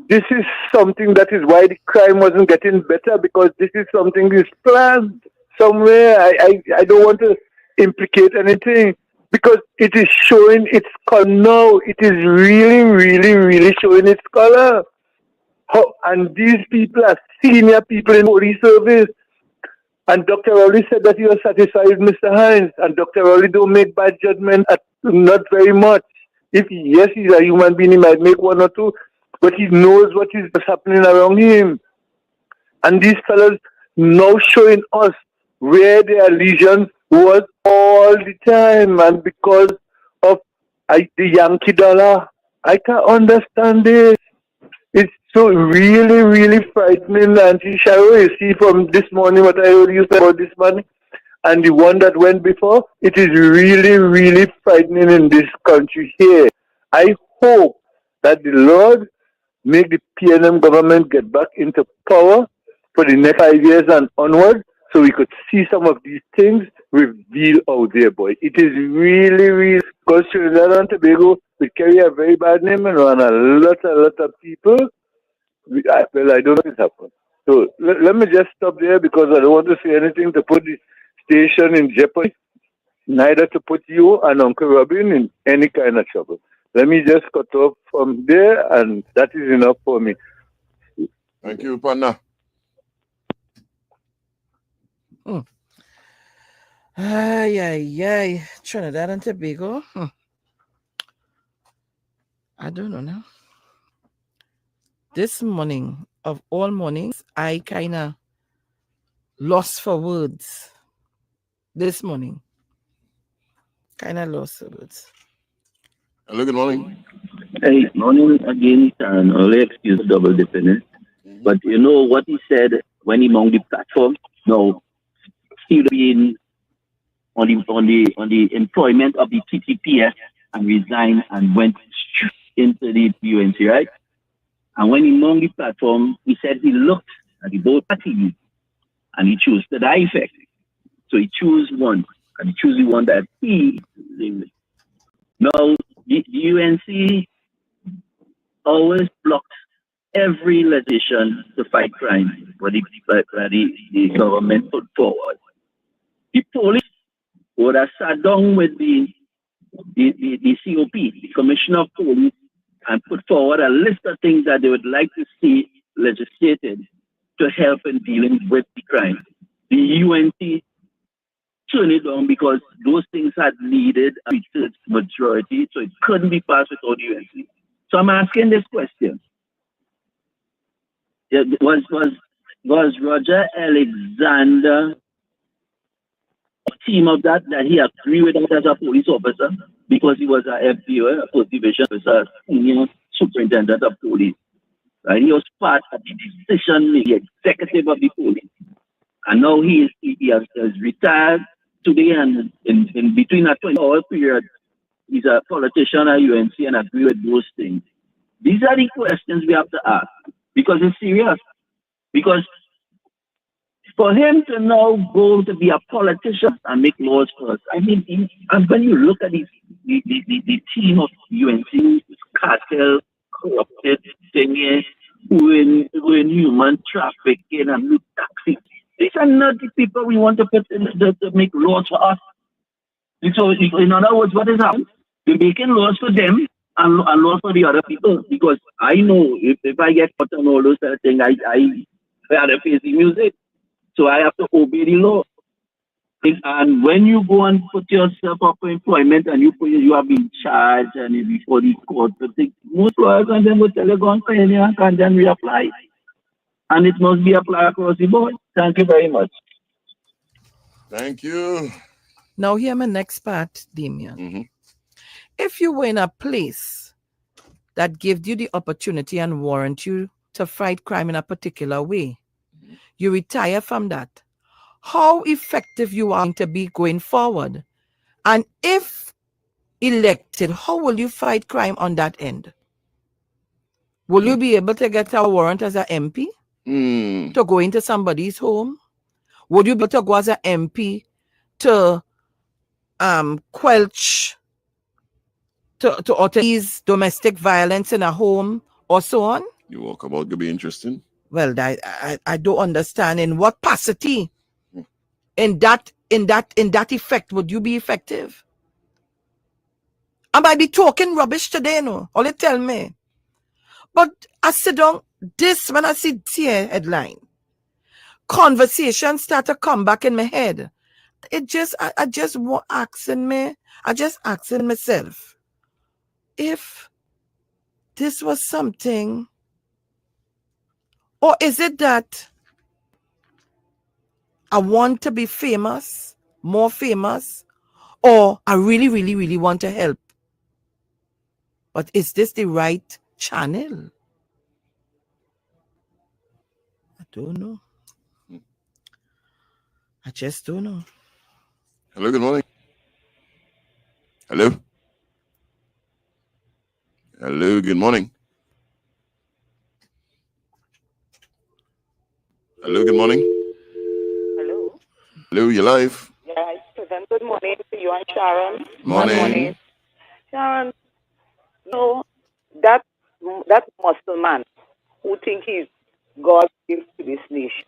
Q: This is something that is why the crime wasn't getting better, because this is something is planned somewhere. I don't want to implicate anything, because it is showing its color now. It is really, really, really showing its color. And these people are senior people in police service. And Dr. Rowley said that he was satisfied with Mr. Hines. And Dr. Rowley don't make bad judgment, not very much. Yes, he's a human being, he might make one or two, but he knows what is happening around him. And these fellas now showing us where their allegiance was all the time. And because of the Yankee dollar, I can't understand this. It's so really, really frightening. Auntie Sharo, you see from this morning what I heard you say about this morning, and the one that went before, it is really, really frightening in this country here. I hope that the Lord make the PNM government get back into power for the next 5 years and onward, so we could see some of these things revealed out there, boy. It is really, really, because Trinidad and Tobago, we carry a very bad name, and a lot of people. I don't know what happened. So let me just stop there, because I don't want to say anything to put the station in jeopardy, neither to put you and Uncle Robin in any kind of trouble. Let me just cut off from there, and that is enough for me.
L: Thank you, partner.
M: Trinidad and Tobago. I don't know now. This morning, of all mornings, I kind of lost for words. This morning. Kind of lost for words.
L: Hello, good morning.
I: Hey, morning again, and only excuse double dipping. But you know what he said when he mounted the platform? No, still being the employment of the TTPS and resigned and went straight into the UNC, right? And when he on the platform, he said he looked at the both parties and he chose the effect. So he chose one, and he chose the one that he lived with. Now, the UNC always blocked every legislation to fight crime that the government put forward. The police would have sat down with the COP, the Commissioner of Police, and put forward a list of things that they would like to see legislated to help in dealing with the crime. The UNC turned it down because those things had needed a two-thirds majority, so it couldn't be passed without the UNC. So I'm asking this question. Was Roger Alexander a team of that he agreed with us as a police officer because he was a FDO, a First Division officer, senior superintendent of police? Right? He was part of the decision, the executive of the police. And now he has retired today, and in between a 20-hour period, he's a politician at UNC and agree with those things. These are the questions we have to ask because it's serious. Because for him to now go to be a politician and make laws for us, I mean, and when you look at the team of UNC, cartel, corrupted, thingy, who in human trafficking and loot taxi, these are not the people we want to put in to make laws for us. So, in other words, what is happening? They're making laws for them and laws for the other people. Because I know if I get caught on all those things, I have to face the music. So I have to obey the law. And when you go and put yourself up for employment and you have been charged and you before the court, most lawyers and then will tell you go on for any and then reapply. And it must be applied across the board. Thank you very much.
L: Thank you.
M: Now here my next part, Damian. If you were in a place that gave you the opportunity and warrant you to fight crime in a particular way, you retire from that, how effective you are going to be going forward? And if elected, how will you fight crime on that end? Will you be able to get a warrant as an MP to go into somebody's home? Would you be able to go as an MP to quelch to ease domestic violence in a home or so on?
L: You walk about could be interesting.
M: Well, I don't understand in what capacity in that effect would you be effective? I might be talking rubbish today, no? All you tell me. But I sit down when I see this here headline, conversations start to come back in my head. I just asking myself if this was something, or is it that I want to be famous, more famous, or I really, really, really want to help? But is this the right channel? I don't know. I just don't know.
L: Hello, good morning. Hello. Hello, good morning. Hello, good morning.
S: Hello.
L: Hello, you're live.
S: Yeah, present good morning to you and Sharon.
L: Morning.
S: Good morning. Sharon, no, that muscle man who think he's God gives to this nation.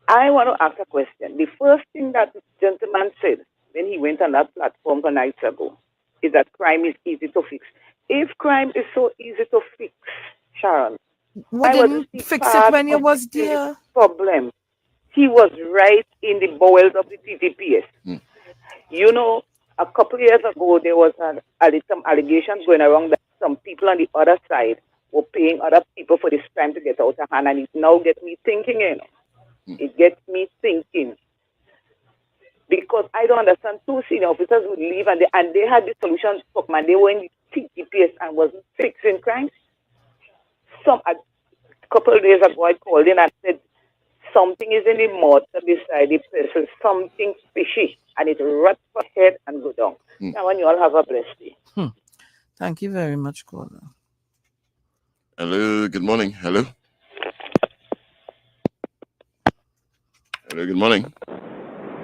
S: I want to ask a question. The first thing that the gentleman said when he went on that platform a night ago is that crime is easy to fix. If crime is so easy to fix, Sharon,
M: why didn't fix it when you was there?
S: Problem. He was right in the bowels of the TTPS. You know, a couple of years ago, there was some allegations going around that some people on the other side were paying other people for this crime to get out of hand, and it now gets me thinking, you know. It gets me thinking. Because I don't understand, two senior officers would leave and they had the solution to man. They were in the TTPS and wasn't fixing crime. A couple of days ago, I called in and said, something is in the mortar beside the person, something fishy, and it ruts for head and go down. Now, when you all have a blessed day.
M: Thank you very much, caller.
L: Hello, good morning. Hello. Hello, good morning.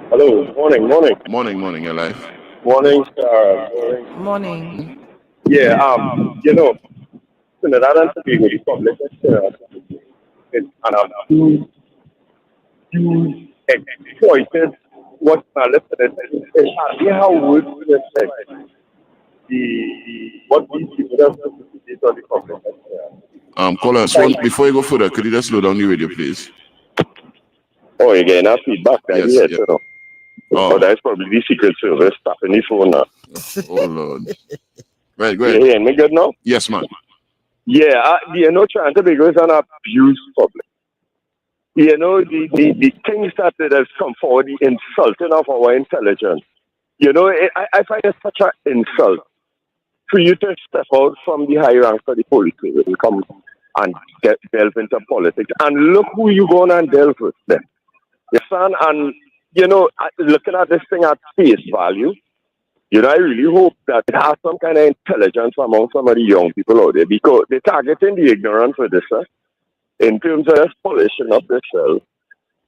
N: Hello, morning.
L: Morning, you're live.
N: Morning, sir.
M: Morning.
N: Yeah, Trinidad and Tobago, the public is you exploited what listen, it's hardly how words will affect what these people have to on the public.
L: Caller, before you go further, could you just slow down the radio, please?
N: Oh, you're getting that feedback that
L: Yes,
N: you had,
L: yeah.
N: you know. Oh, that's probably the Secret Service tapping the phone now.
L: Oh, Lord. Right, go ahead.
N: You hearing me good now?
L: Yes, man.
N: Yeah, Trinidad Tobago is an abuse public. You know, the things that has come forward, the insulting of our intelligence. You know, I find it such an insult for you to step out from the high ranks of the police and come and delve into politics. And look who you going and delve with them. You understand? And, you know, looking at this thing at face value, you know, I really hope that it has some kind of intelligence among some of the young people out there, because they're targeting the ignorant for this, in terms of this pollution of the cell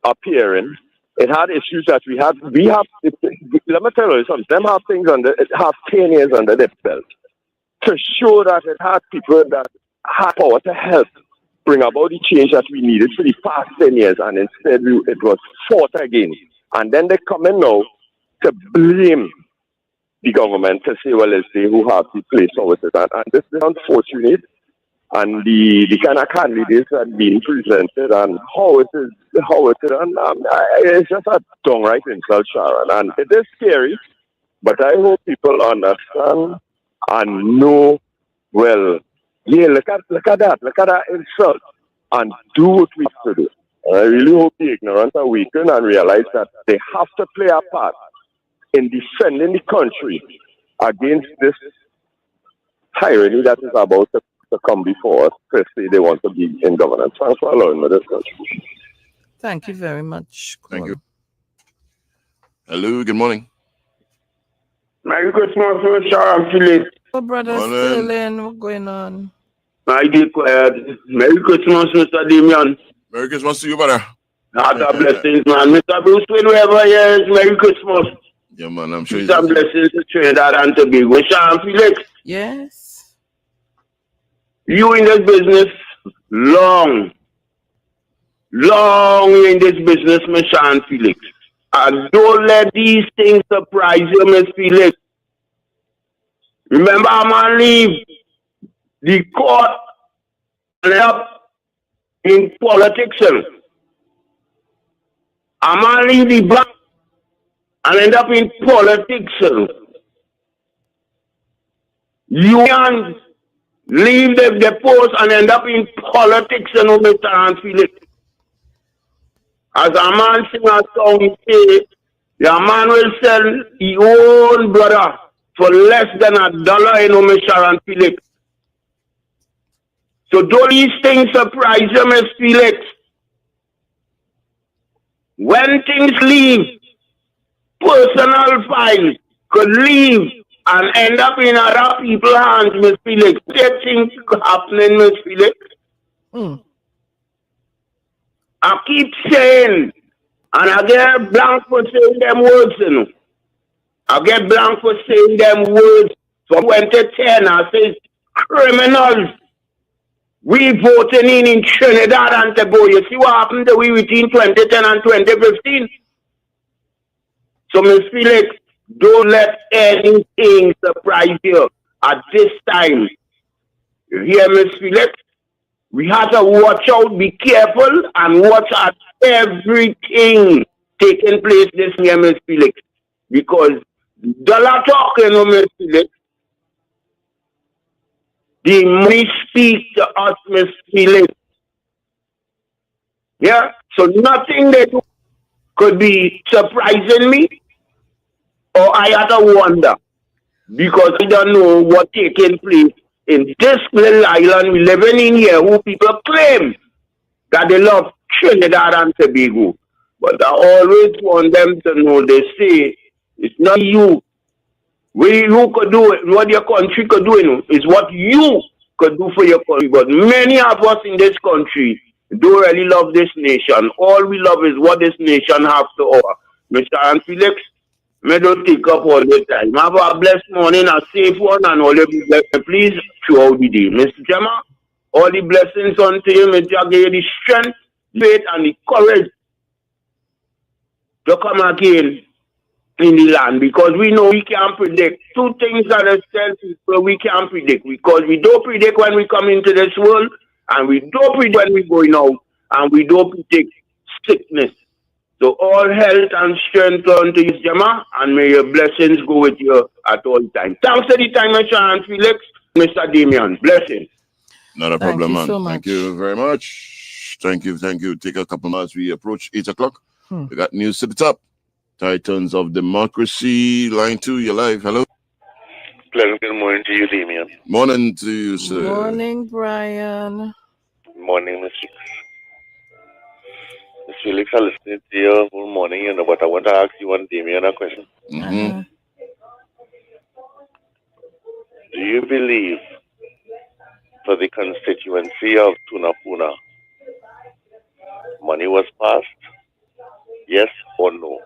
N: appearing. It had issues that we have, let me tell you something, them have things it have 10 years under their belt to show that it had people that had power to help bring about the change that we needed for the past 10 years, and instead it was fought again. And then they come in now to blame the government to say, well, it's they who have the place over it. And this is unfortunate. And the kind of candidates that are being presented and how it is, and it's just a downright insult, Sharon. And it is scary, but I hope people understand and know, well, yeah, look at that insult, and do what we have to do. And I really hope the ignorant are weakened and realize that they have to play a part in defending the country against this tyranny that is about to come before us. Firstly, they want to be in governance. Thanks for allowing me this country.
M: Thank you very much.
L: Thank you. Hello, good morning.
H: Merry Christmas, Sharon Phillips.
M: Oh, brother Sterling, what's going on?
H: I declare Merry Christmas, Mr. Damian.
L: Merry Christmas to you, brother.
H: God blessings, man. Mr. Bruce Wayne, whoever he is, Merry Christmas.
L: Yeah, man, I'm sure
H: some blessings to Trinidad and Tobago. Sharon Felix.
M: Yes.
H: You in this business long in this business, Miss Sharon Felix. And don't let these things surprise you, Miss Felix. Remember, I'm gonna leave the court and up in politics. I'm gonna leave the bank and end up in politics. You can leave the post and end up in politics, Mr. Hans Felix. As a man sing a song, say, the man will sell his own brother for less than $1, Mr. Hans Felix. So don't these things surprise you, Miss Felix. When things leave, personal files could leave and end up in other people's hands, Miss Felix. That things happening, Miss Felix. I keep saying, and I get blank for saying them words, I get blank for saying them words from 2010. I say, criminals, we voting in Trinidad and Tobago. You see what happened to we between 2010 and 2015? So, Miss Felix, don't let anything surprise you at this time. You hear, Miss Felix? We have to watch out, be careful, and watch at everything taking place this year, Miss Felix. Because dollar talking, Miss Felix, the money speaks to us, Miss Felix. Yeah? So nothing they do could be surprising me, or I have to wonder, because I don't know what's taking place in this little island we living in here, who people claim that they love Trinidad and Tobago. But I always want them to know, they say, it's not you. You could do it, what your country could do, is what you could do for your country. But many of us in this country don't really love this nation. All we love is what this nation has to offer. Mr. and Felix, may don't take up all the time. Have a blessed morning, a safe one, and all of you blessed, please, throughout the day. Mr. Gemma, all the blessings unto you. May God give you the strength, faith, and the courage to come again in the land, because we know we can't predict. Two things that are selfish, so we can't predict, because we don't predict when we come into this world, and we don't predict when we're going out, and we don't predict sickness. So all health and strength unto you, Gemma, and may your blessings go with you at all times. Thanks for the time, Mr. and Felix, Mr. Damien. Blessings.
L: Not a problem, man.
M: so much.
L: Thank you very much. Thank you. Take a couple more as we approach 8 o'clock. We got news to the top. Titans of Democracy, line 2, you're live. Hello.
E: Pleasant good morning to you, Damien.
L: Morning to you, sir.
M: Morning, Brian.
E: Morning, Miss Felix. Miss Felix, I listened to you all morning, but I want to ask you and Damien a question.
L: Mm-hmm.
E: Do you believe for the constituency of Tunapuna, money was passed? Yes or no?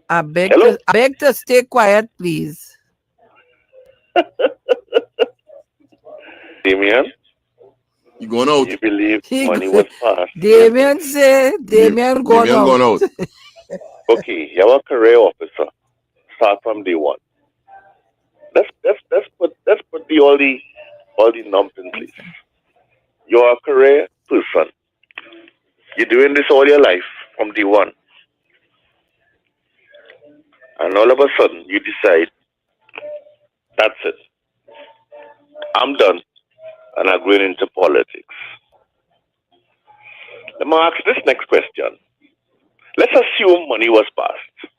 M: I beg to stay quiet, please.
E: Damien?
L: You going out?
E: You believe money was passed?
M: Damien say, Damien gone out.
E: Okay, you're a career officer. Start from day one. Let's put all the numbers in place. You're a career person. You're doing this all your life from day one. And all of a sudden, you decide, that's it. I'm done. And I'm going into politics. Let me ask this next question. Let's assume money was passed.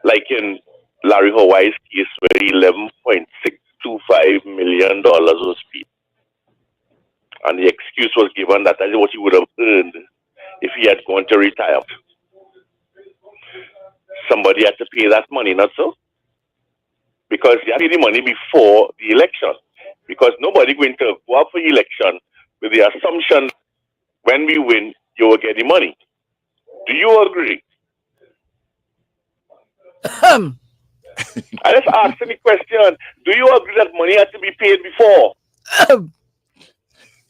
E: Like in Larry Hawaii's case, where $11.625 million was paid. And the excuse was given that is what he would have earned if he had gone to retire. Somebody had to pay that money, not so? Because you had to pay the money before the election. Because nobody going to go up for election with the assumption when we win, you will get the money. Do you agree? I just asked the question, do you agree that money had to be paid before?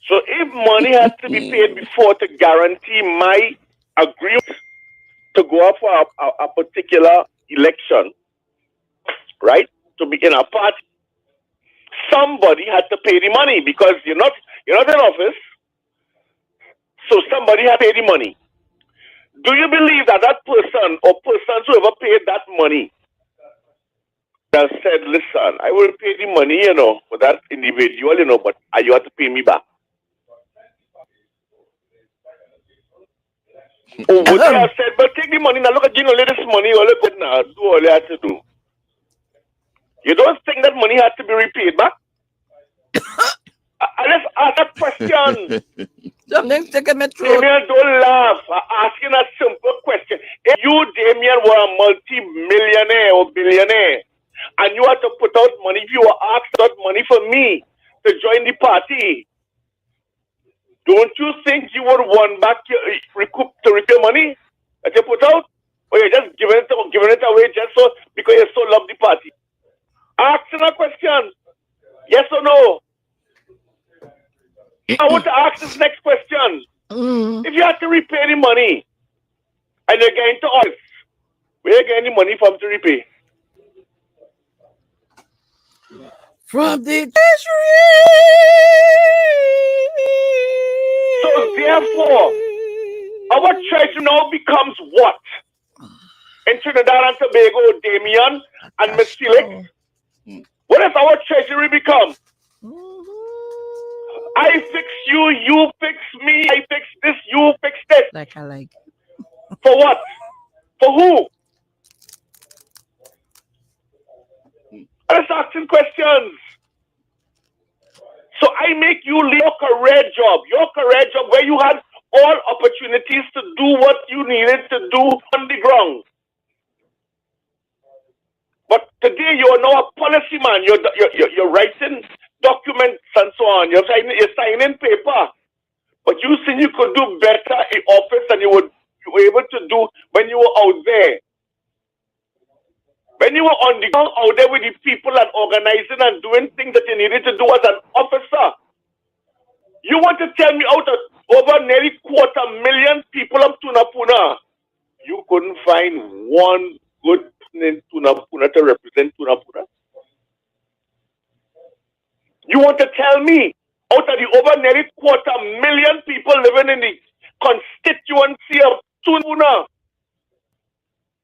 E: So if money had to be paid before to guarantee my agreement to go up for a particular election, right, to be in a party, somebody had to pay the money because you're not in office, so somebody had to pay the money. Do you believe that person or persons who ever paid that money that said, listen, I will pay the money, for that individual, but you have to pay me back? Or would they have said, but take the money now, look again, only this money, all you put now, do all you have to do. You don't think that money has to be repaid back? I just ask that question. Damien, don't laugh. I'm asking a simple question. If you, Damien, were a multi-millionaire or billionaire, and you had to put out money, if you were asked out money for me to join the party, don't you think you would want back to repay money that you put out? Or you're just giving it away just so because you so love the party? Asking a question. Yes or no? I want to ask this next question. If you had to repay the money and you're getting to office, where are you getting the money from to repay?
M: From the treasury.
E: So therefore, our treasury now becomes what? In Trinidad and Tobago, Damien and Miss Felix, what does our treasury become? I fix you, you fix me, I fix this, you fix this.
M: Like I like.
E: For what? For who? I'm just asking questions. So I make you leave your career all opportunities to do what you needed to do on the ground. But today you are now a policy man. You're writing documents and so on. You're signing paper. But you think you could do better in office than you were able to do when you were out there. When you were on the ground out there with the people and organizing and doing things that you needed to do as an officer. You want to tell me out of over nearly 250,000 people of Tunapuna, you couldn't find one good person in Tunapuna to represent Tunapuna? You want to tell me out of the over nearly 250,000 people living in the constituency of Tunapuna,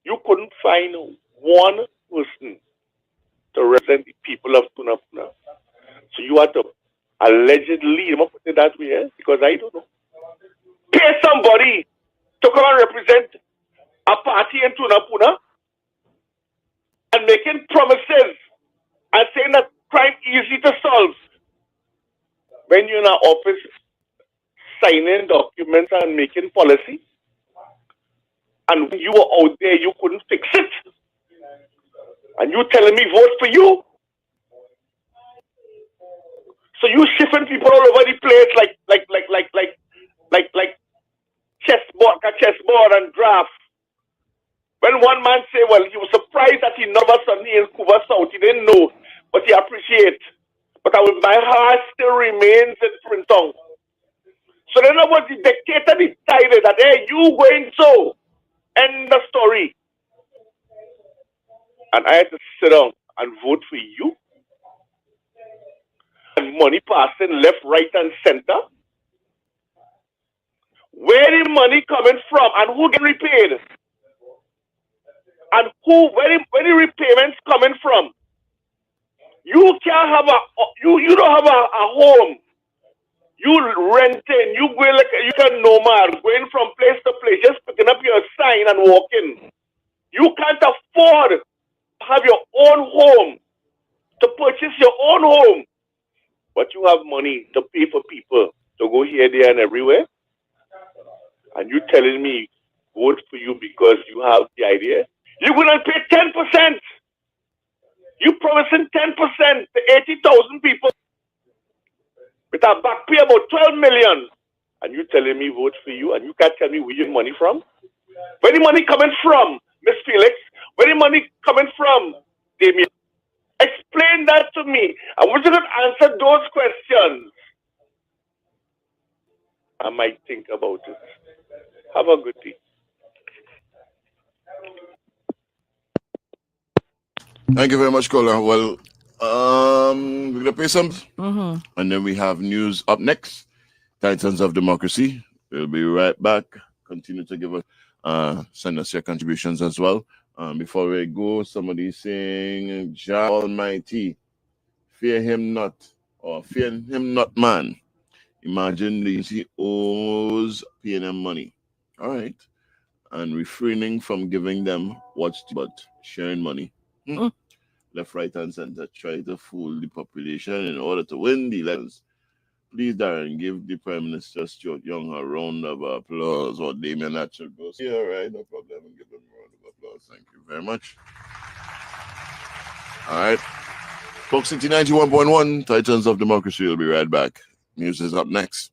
E: you couldn't find one person to represent the people of Tunapuna? So you have to allegedly, I'm going to put it that way, because I don't know, pay somebody to come and represent a party in Tunapuna and making promises and saying that crime easy to solve. When you're in an office signing documents and making policy, and when you were out there, you couldn't fix it. And you telling me vote for you? So you shifting people all over the place like chessboard and draft. When one man say, well, he was surprised that he never suddenly in Cuba South. He didn't know, but he appreciate. But my heart still remains in Printong. So then was the dictator decided that, hey, you going so. End the story. And I had to sit down and vote for you. And money passing left, right, and center. Where the money coming from and who get repaid? And where the repayments coming from? You can't have you don't have a home. You renting, you going like you can nomad, going from place to place, just picking up your sign and walking. You can't afford to have your own home, to purchase your own home. But you have money to pay for people to go here, there, and everywhere. And you telling me vote for you because you have the idea. You're going to pay 10%. You promising 10% to 80,000 people with a back pay about 12 million. And you telling me vote for you, and you can't tell me where your money from? Where the money coming from, Miss Felix? Where the money coming from, Damien? Explain that to me. I want you to answer those questions. I might think about it. Have a good day.
L: Thank you very much, caller. Well, we're gonna play some, and then we have news up next. Titans of Democracy. We'll be right back. Continue to give us, send us your contributions as well. Before we go, somebody saying, Jah Almighty, fear him not, or fear him not, man. Imagine he owes paying them money. All right. And refraining from giving them what's but sharing money. Left, right, and center. Try to fool the population in order to win the elections. Please, Darren, give the Prime Minister Stuart Young a round of applause, or Damien Natural goes. Yeah, all right, no problem. Give him a round of applause. Thank you very much. All right. Talk City 91.1, Titans of Democracy. We'll be right back. News is up next.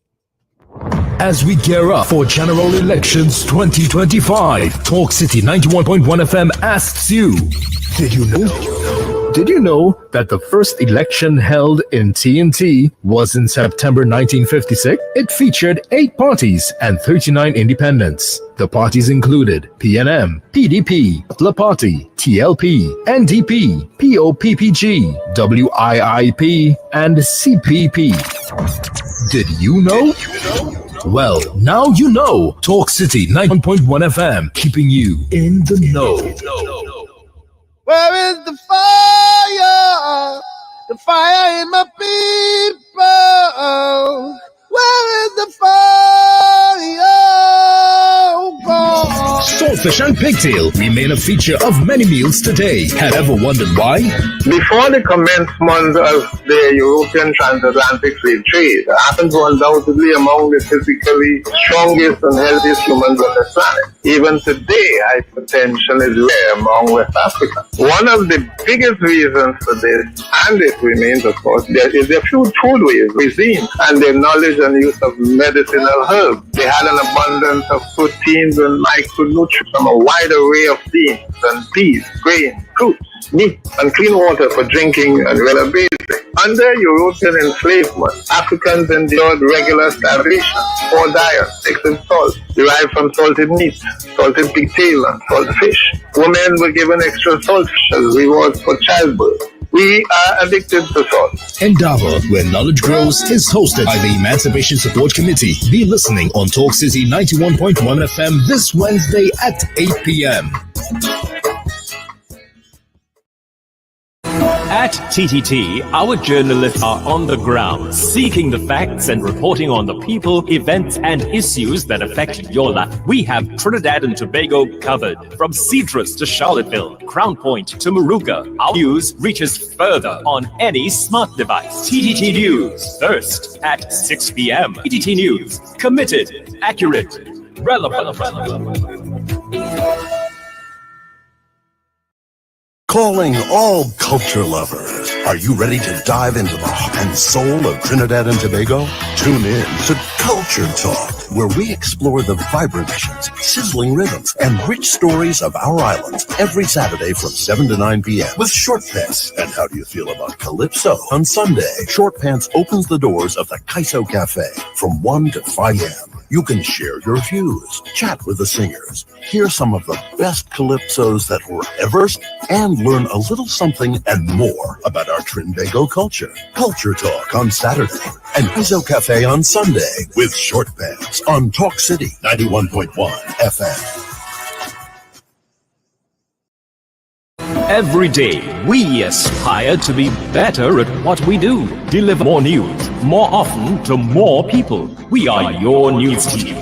U: As we gear up for General Elections 2025, Talk City 91.1 FM asks you, did you know that the first election held in TNT was in September 1956? It featured 8 parties and 39 independents. The parties included PNM, PDP, Butler Party, TLP, NDP, POPPG, WIIP, and CPP. Did you know? Well, now you know. Talk City 91.1 FM, keeping you in the know.
R: Where is the fire? The fire in my people. Where is the fire? Oh God.
U: Start Fish and pigtail remain a feature of many meals today. Had ever wondered why?
D: Before the commencement of the European transatlantic slave trade, Africans were undoubtedly among the physically strongest and healthiest humans on the planet. Even today, hypertension is rare among West Africans. One of the biggest reasons for this, and it remains, of course, there is their foodways, cuisine, and their knowledge and use of medicinal herbs. They had an abundance of proteins and micronutrients from a wide array of beans and peas, grains, fruits, meat, and clean water for drinking and regular bathing. Under European enslavement, Africans endured regular starvation, poor diet, excess salt, derived from salted meat, salted pigtail, and salt fish. Women were given extra salt as rewards for childbirth. We are addicted to salt.
U: Endeavor, where knowledge grows, is hosted by the Emancipation Support Committee. Be listening on Talk City 91.1 FM this Wednesday at 8 p.m.
T: At TTT, our journalists are on the ground, seeking the facts and reporting on the people, events, and issues that affect your life. We have Trinidad and Tobago covered, from Cedarus to Charlottesville, Crown Point to Moruga. Our news reaches further on any smart device. TTT News, first at 6 p.m. TTT News, committed, accurate, relevant.
F: Calling all culture lovers. Are you ready to dive into the heart and soul of Trinidad and Tobago? Tune in to Culture Talk, where we explore the vibrant traditions, sizzling rhythms, and rich stories of our islands every Saturday from 7 to 9 p.m. with Short Pants. And how do you feel about Calypso? On Sunday, Short Pants opens the doors of the Kaiso Cafe from 1 to 5 a.m. You can share your views, chat with the singers, hear some of the best calypsos that were ever, and learn a little something and more about our Trinbago culture. Culture Talk on Saturday and Kaiso Cafe on Sunday with Short Pants on Talk City 91.1 FM.
T: Every day, we aspire to be better at what we do. Deliver more news, more often to more people. We are your news team.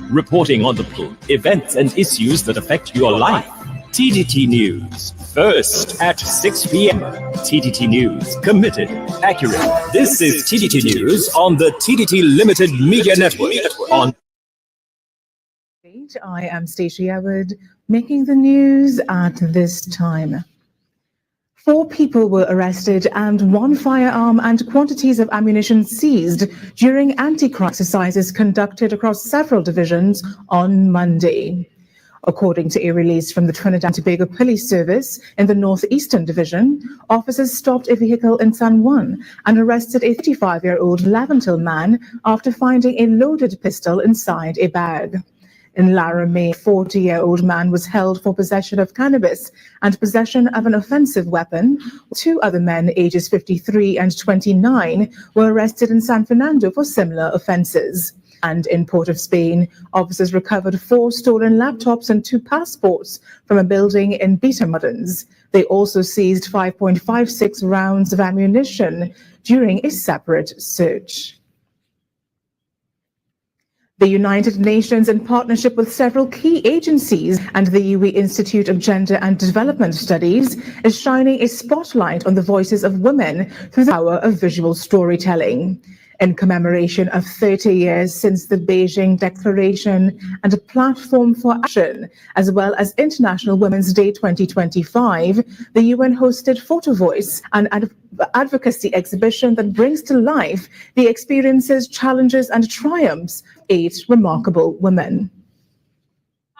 T: Reporting on the people, events, and issues that affect your life. TTT News, first at 6 p.m. TTT News, committed, accurate. This is TTT News on the TTT Limited Media Network.
A: I am Stacey Howard, making the news at this time. 4 people were arrested and 1 firearm and quantities of ammunition seized during anti-crime exercises conducted across several divisions on Monday. According to a release from the Trinidad and Tobago Police Service in the Northeastern Division, officers stopped a vehicle in San Juan and arrested a 35-year-old Leventil man after finding a loaded pistol inside a bag. In Laramie, a 40-year-old man was held for possession of cannabis and possession of an offensive weapon. 2 other men, ages 53 and 29, were arrested in San Fernando for similar offenses. And in Port of Spain, officers recovered 4 stolen laptops and 2 passports from a building in Beatermuddens. They also seized 5.56 rounds of ammunition during a separate search. The United Nations, in partnership with several key agencies and the UWI Institute of Gender and Development Studies, is shining a spotlight on the voices of women through the power of visual storytelling. In commemoration of 30 years since the Beijing Declaration and a Platform for Action, as well as International Women's Day 2025, the UN hosted Photo Voice, an advocacy exhibition that brings to life the experiences, challenges, and triumphs of 8 remarkable women.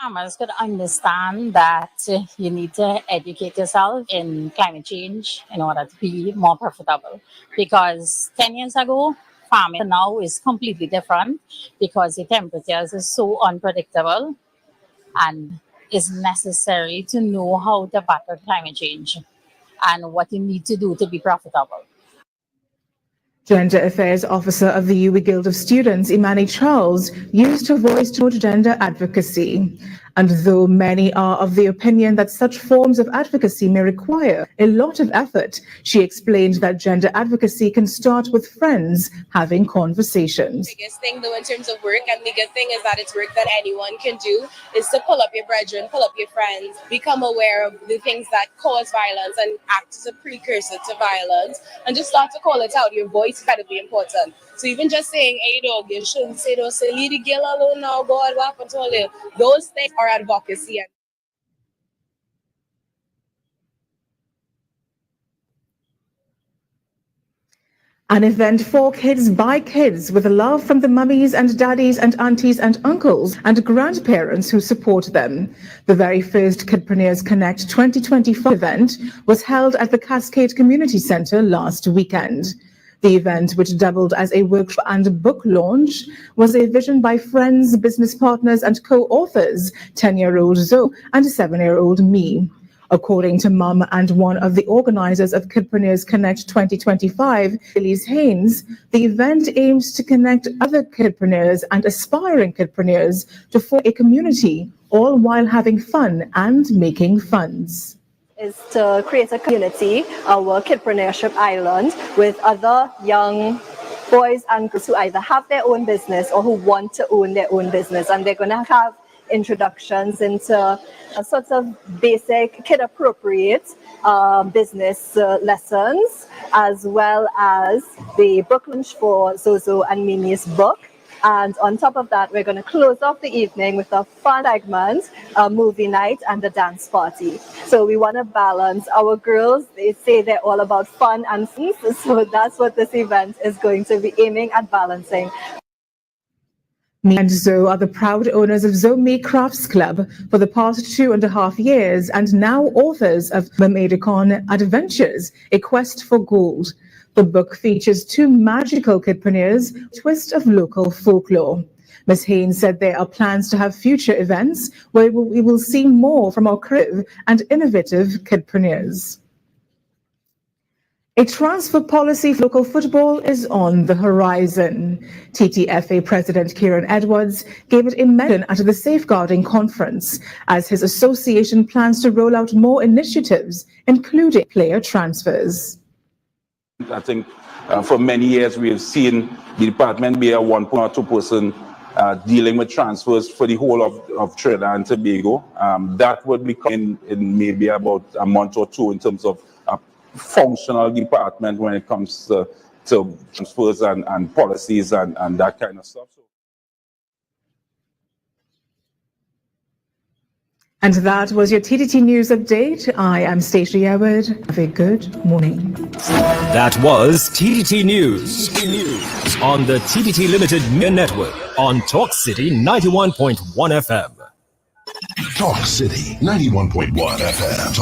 W: Farmers could understand that you need to educate yourself in climate change in order to be more profitable. Because 10 years ago, farming now is completely different because the temperatures are so unpredictable, and it's necessary to know how to battle climate change and what you need to do to be profitable.
A: Gender Affairs Officer of the UWI Guild of Students, Imani Charles, used her voice toward gender advocacy. And though many are of the opinion that such forms of advocacy may require a lot of effort, she explained that gender advocacy can start with friends having conversations.
B: The biggest thing, though, in terms of work, and the good thing is that it's work that anyone can do, is to pull up your brethren, pull up your friends, become aware of the things that cause violence and act as a precursor to violence, and just start to call it out. Your voice is incredibly important. So even just saying, hey dog, you shouldn't say those, say, leave the girl alone now, God, what happened to her? Those things are advocacy.
A: An event for kids by kids with love from the mummies and daddies and aunties and uncles and grandparents who support them. The very first Kidpreneurs Connect 2025 event was held at the Cascade Community Centre last weekend. The event, which doubled as a workshop and book launch, was a vision by friends, business partners and co-authors, 10-year-old Zoe and 7-year-old me. According to Mum and one of the organizers of Kidpreneurs Connect 2025, Elise Haynes, the event aims to connect other kidpreneurs and aspiring kidpreneurs to form a community, all while having fun and making funds.
J: Is to create a community, our Kidpreneurship Island, with other young boys and girls who either have their own business or who want to own their own business. And they're going to have introductions into a sort of basic kid-appropriate business lessons, as well as the book launch for Zozo and Mimi's book. And on top of that, we're going to close off the evening with a fun segment, a movie night, and a dance party. So we want to balance. Our girls, they say they're all about fun and fun, so that's what this event is going to be aiming at balancing.
A: Me and Zoe are the proud owners of Zoe Me Crafts Club for the past 2.5 years and now authors of Mermaidicon Adventures, A Quest for Gold. The book features 2 magical kidpreneurs, a twist of local folklore. Ms. Haynes said there are plans to have future events where we will see more from our creative and innovative kidpreneurs. A transfer policy for local football is on the horizon. TTFA President Kieran Edwards gave it a mention at the Safeguarding Conference as his association plans to roll out more initiatives, including player transfers.
V: I think for many years we have seen the department be a 1 or 2 person dealing with transfers for the whole of Trinidad and Tobago. That would be in maybe about a month or 2 in terms of a functional department when it comes to transfers and policies and that kind of stuff.
A: And that was your TTT News Update. I am Stacey Edward. Have a good morning.
T: That was TTT News on the TTT Limited Media Network on Talk City 91.1 FM.
F: Talk City 91.1 FM.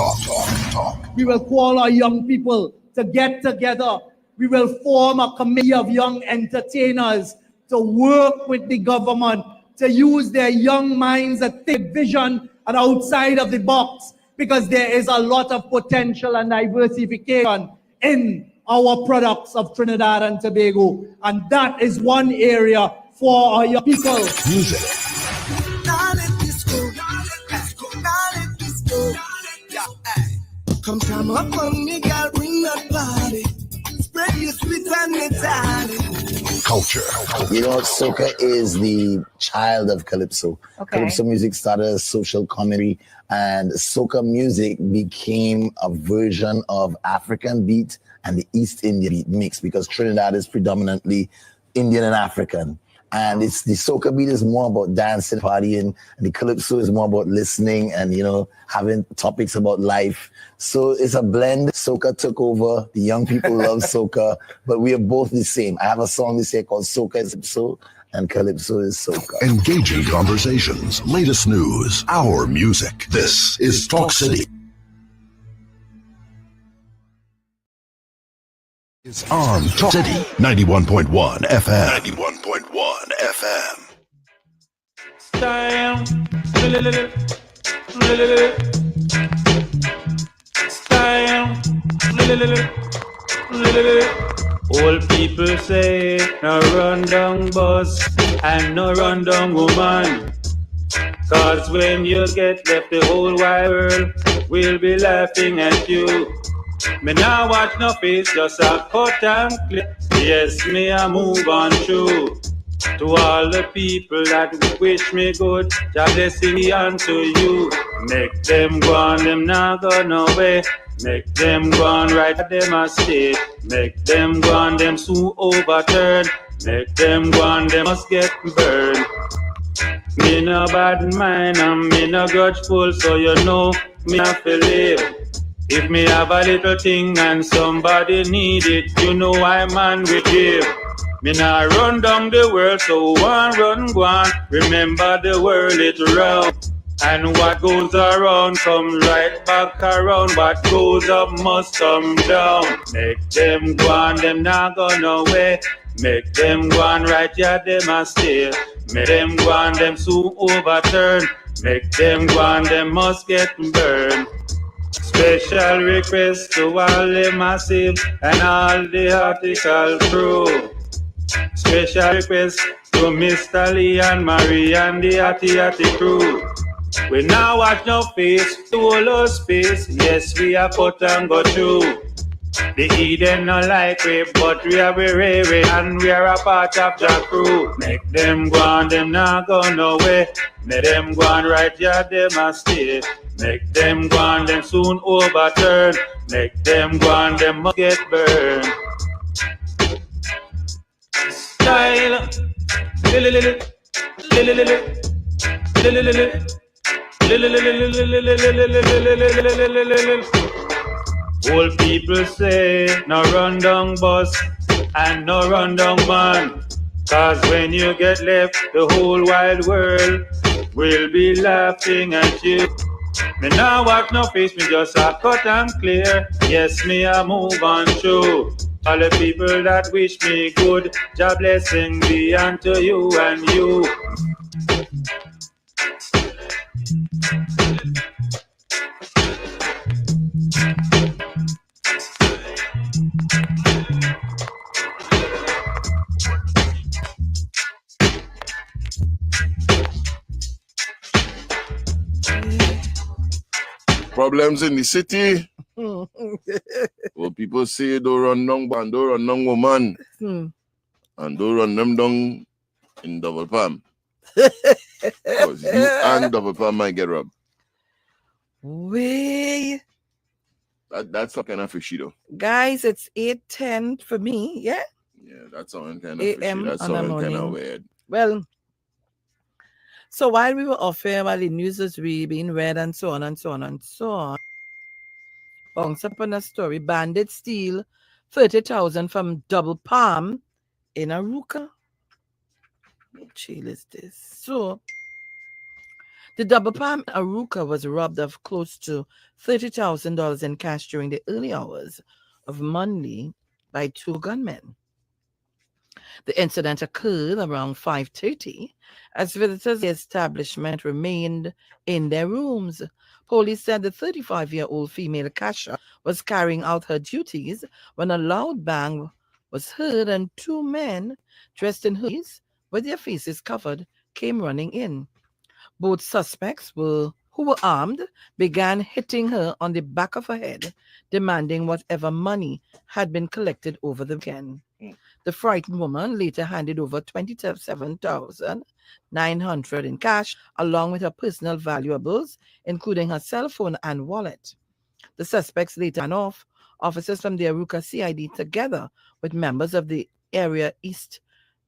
F: Talk.
X: We will call our young people to get together. We will form a committee of young entertainers to work with the government, to use their young minds to think vision and outside of the box, because there is a lot of potential and diversification in our products of Trinidad and Tobago. And that is one area for our young people.
F: Music.
K: Come come up on me, girl, bring that body. Spread your sweet and metallic.
F: Culture.
Y: You know, soca is the child of calypso.
K: Okay.
Y: Calypso music started as social comedy, and soca music became a version of African beat and the East Indian beat mix, because Trinidad is predominantly Indian and African. And it's the soca beat is more about dancing, partying, and the calypso is more about listening and, you know, having topics about life. So it's a blend. Soca took over. The young people love soca, but we are both the same. I have a song this year called Soca is Calypso, and Calypso is soca.
F: Engaging conversations, latest news, our music. This is Talk City. It's on Talk City 91.1 FM. 91.1 FM.
Z: Time. Old people say, no run down bus and no run down woman. Cause when you get left, the whole wide world will be laughing at you. Me now watch no face, just a cut and clip. Yes, me I move on through. To all the people that wish me good, God blessing me unto you. Make them go on, them not go nowhere. Make them go on right, them a stay. Make them go on, them soon overturn. Make them go on, them must get burned. Me no bad mind and me no grudgeful, so you know me have to live. If me have a little thing and somebody need it, you know I man will give. Me nah run down the world, so one run one. Remember the world it round, and what goes around comes right back around. What goes up must come down. Make them go on, them not go nowhere. Make them go on right, yeah, them a stay. Make them go on, them soon overturn. Make them go on, them must get burned. Special request to all the massive and all the article crew. Special request to Mr. Lee and Marie and the Ati crew. We now watch no face, to all our space. Yes, we are put and go through. The Eden not like we, but we are very and we are a part of the crew. Make them go on, them not go nowhere. Make them go on right, yeah, them a stay. Make them go on, them soon overturn. Make them go on, them must get burned. Style, old people say no run down bus and no run down man. Cause when you get left, the whole wide world will be laughing at you. Me now walk no face, me just a cut and clear. Yes, me a move on through. All the people that wish me good, Jah blessing be unto you and you.
L: Problems in the city. Well, people say don't run down man, don't run down woman, and don't run them down in double palm. Because you and double palm might get robbed.
M: Way.
L: That's some kind of fishy though.
M: Guys, it's 8:10 for me, yeah?
L: Yeah, that's something kind of fishy. That's something kind of weird.
M: Well, so while we were off air, while the news was being read and so on and so on and so on, BounXup on a story, bandits steal 30,000 from Double Palm in Aruka. What jail is this? So, the Double Palm in Aruka was robbed of close to $30,000 in cash during the early hours of Monday by two gunmen. The incident occurred around 5:30 as visitors to the establishment remained in their rooms. Police said the 35-year-old female cashier was carrying out her duties when a loud bang was heard and two men dressed in hoodies with their faces covered came running in. Both suspects who were armed began hitting her on the back of her head, demanding whatever money had been collected over the weekend. The frightened woman later handed over $27,900 in cash, along with her personal valuables, including her cell phone and wallet. The suspects later ran off. Officers from the Aruka CID, together with members of the Area East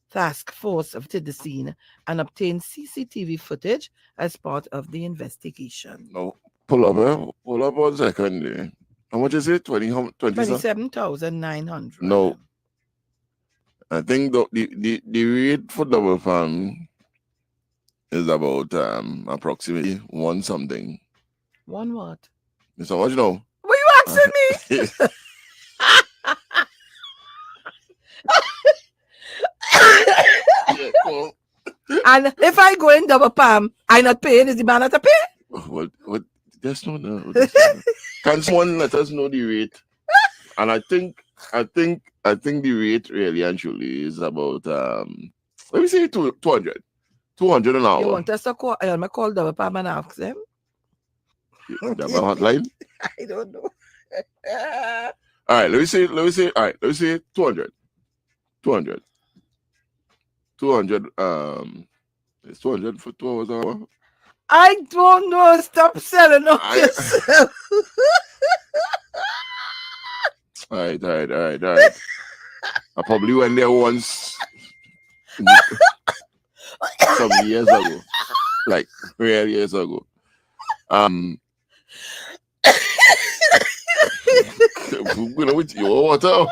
M: Task Force, visited the scene and obtained CCTV footage as part of the investigation.
L: No, pull up 1 second. How much is it?
M: 27,900.
L: No. I think the rate for double palm is about approximately one something.
M: One what?
L: So much now?
M: What you asking me? And if I go in double palm, I not paying, is the man not to pay?
L: What? There's no. Can someone let us know the rate? And I think the rate really actually is about let me say 200 200 an hour.
M: You want us to call? I'll call the Pam and ask them.
L: That hotline?
M: I don't know.
L: All right, let me say 200. 200. 200. It's 200 for 2 hours an hour.
M: I don't know. Stop selling up yourself.
L: All right. I probably went there once some years ago, like 3 years ago. You know with your water.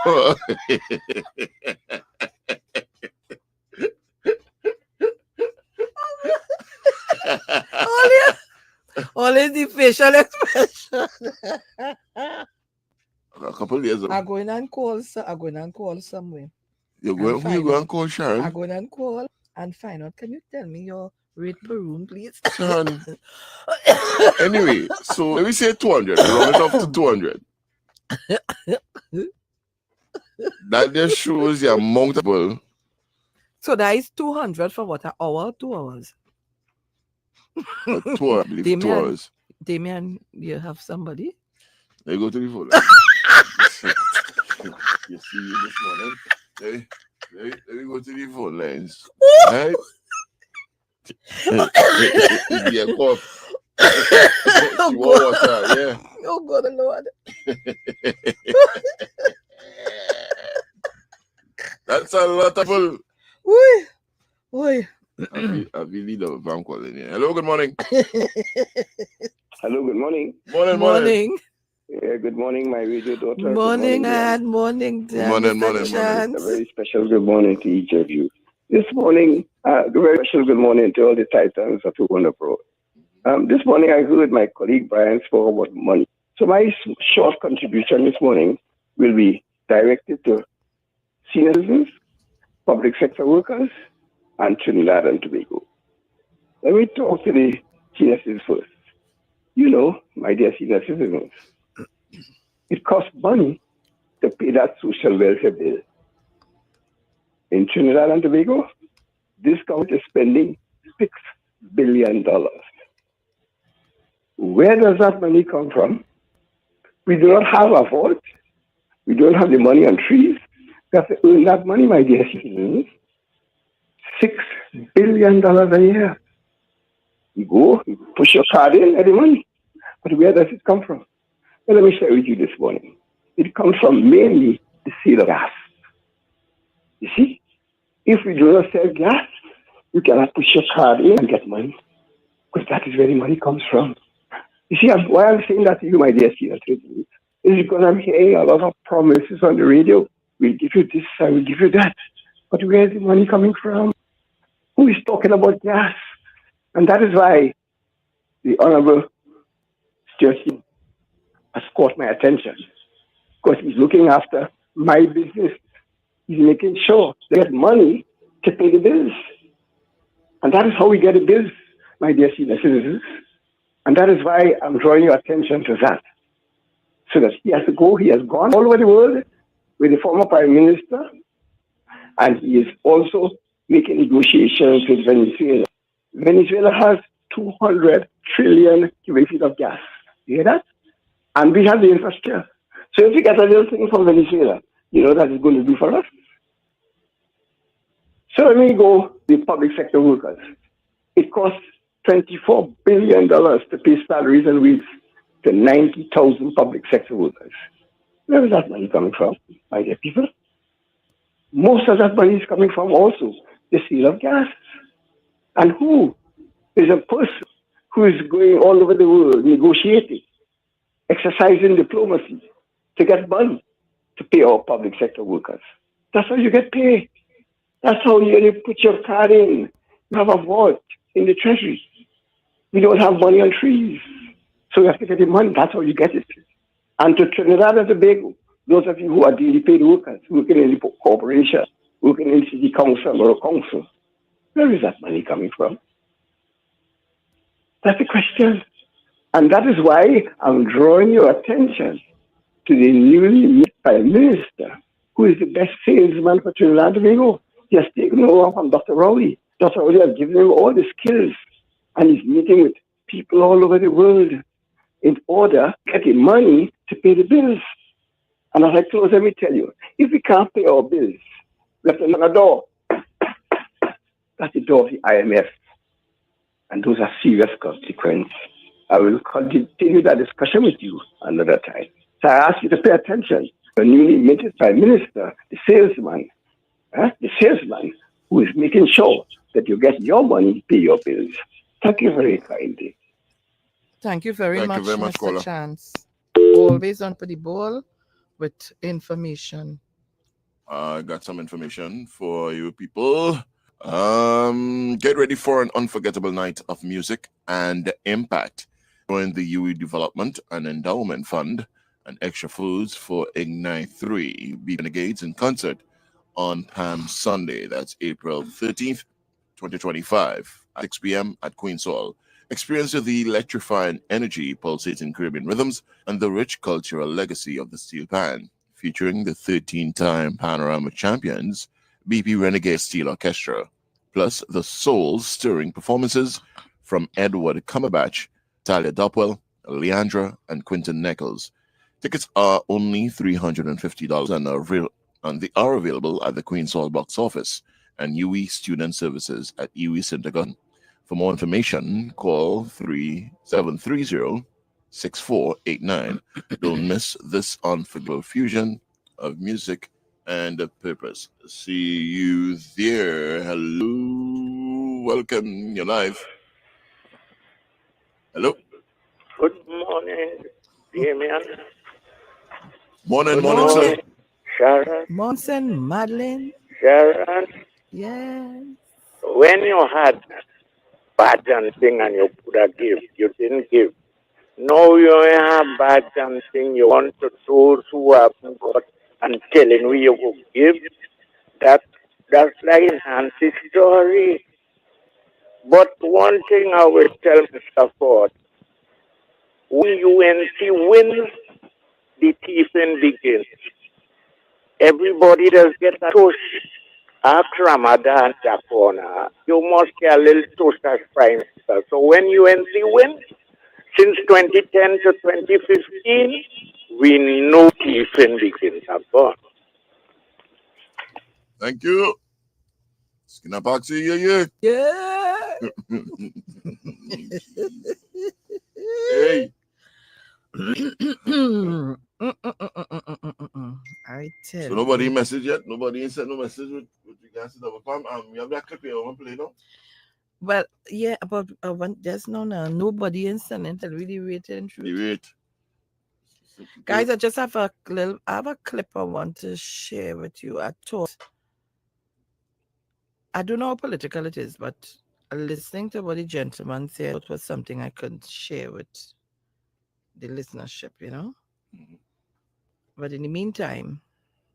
M: Only the facial expression.
L: A couple of years ago.
M: I'm going and call somewhere.
L: Who you going to call, Sharon?
M: I'm going and call and find out. Can you tell me your rate per room, please?
L: Sharon. Anyway, so let me say 200. Round it up to 200. That just shows the amount of people.
M: So that is 200 for what, an hour, 2 hours?
L: 2 hours, I believe. 2 hours.
M: Damien, you have somebody?
L: They go to the phone. You see me this morning? Let me go to the phone lines. Right? Yeah, cough.
M: Oh,
L: water, yeah.
M: Oh, God, Lord.
L: That's a lot of people.
M: Oi.
L: I believe the bank calling here. Hello, good morning.
C: Hello, good morning.
L: Morning.
C: Yeah, good morning, my radio daughter.
M: Morning, Dad. Morning, Dad.
L: Morning.
C: A very special good morning to each of you. This morning, a very special good morning to all the Titans of Uganda Pro. This morning, I heard my colleague Brian spoke about money. So my short contribution this morning will be directed to senior citizens, public sector workers, and Trinidad and Tobago. Let me talk to the senior citizens first. You know, my dear senior citizens, it costs money to pay that social welfare bill. In Trinidad and Tobago, this government is spending $6 billion. Where does that money come from? We do not have a vault. We don't have the money on trees. We have to earn that money, my dear citizens. $6 billion a year. You go, you push your card in, get the money. But where does it come from? Well, let me share with you this morning. It comes from mainly the sale of gas. You see, if we do not sell gas, you cannot push your card in and get money, because that is where the money comes from. You see, why I'm saying that to you, my dear senior citizens, is because I'm hearing a lot of promises on the radio. We'll give you this, I will give you that. But where is the money coming from? Who is talking about gas? And that is why the Honorable Stewart has caught my attention, because he's looking after my business. He's making sure they get money to pay the bills. And that is how we get the bills, my dear senior citizens. And that is why I'm drawing your attention to that. So that he has to go, he has gone all over the world with the former Prime Minister, and he is also making negotiations with Venezuela. Venezuela has 200 trillion cubic feet of gas. You hear that? And we have the infrastructure. So if we get a little thing from Venezuela, you know that it's going to do for us? So let me go the public sector workers. It costs $24 billion to pay salaries and wages to 90,000 public sector workers. Where is that money coming from, my dear people? Most of that money is coming from also the sale of gas. And who is a person who is going all over the world negotiating, exercising diplomacy to get money to pay our public sector workers? That's how you get paid. That's how you put your card in. You have a vault in the treasury. We don't have money on trees. So you have to get the money. That's how you get it. And to Trinidad and Tobago, those of you who are daily paid workers, working in the corporation, working in city council or council, where is that money coming from? That's the question. And that is why I'm drawing your attention to the newly made Prime Minister, who is the best salesman for Trinidad and Tobago. He has taken over from Dr. Rowley. Dr. Oye has given him all the skills, and he's meeting with people all over the world in order to get the money to pay the bills. And as I close, let me tell you, if we can't pay our bills, we have to knock on a door. That's the door of the IMF. And those are serious consequences. I will continue that discussion with you another time. So I ask you to pay attention. The newly minted Prime Minister, the salesman who is making sure that you get your money, pay your bills. Thank you very kindly.
M: Thank you very much, Mr.
L: caller.
M: Chance. Always on for the ball with information.
L: I got some information for you people. Get ready for an unforgettable night of music and impact. Join the UE Development and Endowment Fund and Extra Foods for Ignite 3 Be Renegades in concert on Palm Sunday. That's April 13th, 2025 at 6 p.m. at Queen's Hall. Experience the electrifying energy, pulsating Caribbean rhythms, and the rich cultural legacy of the steel pan, featuring the 13-time Panorama champions, BP Renegade Steel Orchestra, plus the soul-stirring performances from Edward Cumberbatch, Talia Dopwell, Leandra, and Quinton Nichols. Tickets are only $350 and they are available at the Queen's Hall box office and UE Student Services at UE Synagogue. For more information, call 3730-6489. Don't miss this unforgettable fusion of music and purpose. See you there. Hello. Welcome. You're live. Hello.
G: Good morning, Damien.
L: Morning, sir.
G: Sharon.
M: Monson, Madeline.
G: Sharon.
M: Yes.
G: When you had bad and thing and you could have give, you didn't give. Now you have bad and thing you want to those who haven't got and telling who you will give. That's like enhance story. But one thing I will tell Mr. Ford, when UNC wins, the thieving begins. Everybody does get a toast. After Ramadan that corner, you must get a little toast as Prime Minister. So when UNC wins, since 2010 to 2015, we know thieving begins.
L: Thank you. Skinapaxi, yeah. Hey.
M: I tell
L: So nobody
M: you.
L: message yet? Nobody sent no message with regards to the farm. We have that clip here. I want to play now.
M: Well, yeah, but there's nobody in Senate really waiting.
L: Wait.
M: Guys, I just have a clip I want to share with you. I don't know how political it is, but listening to what the gentleman said, it was something I could share with the listenership, you know.
L: Mm-hmm.
M: But in the meantime,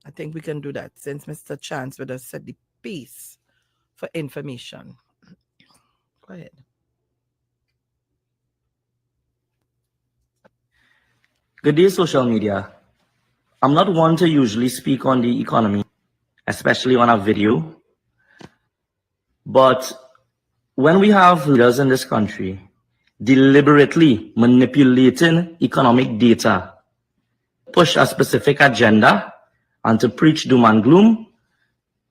M: I think we can do that since Mr. Chance would have set the pace for information. Go ahead.
I: Good day, social media. I'm not one to usually speak on the economy, especially on a video. But when we have leaders in this country deliberately manipulating economic data, push a specific agenda, and to preach doom and gloom,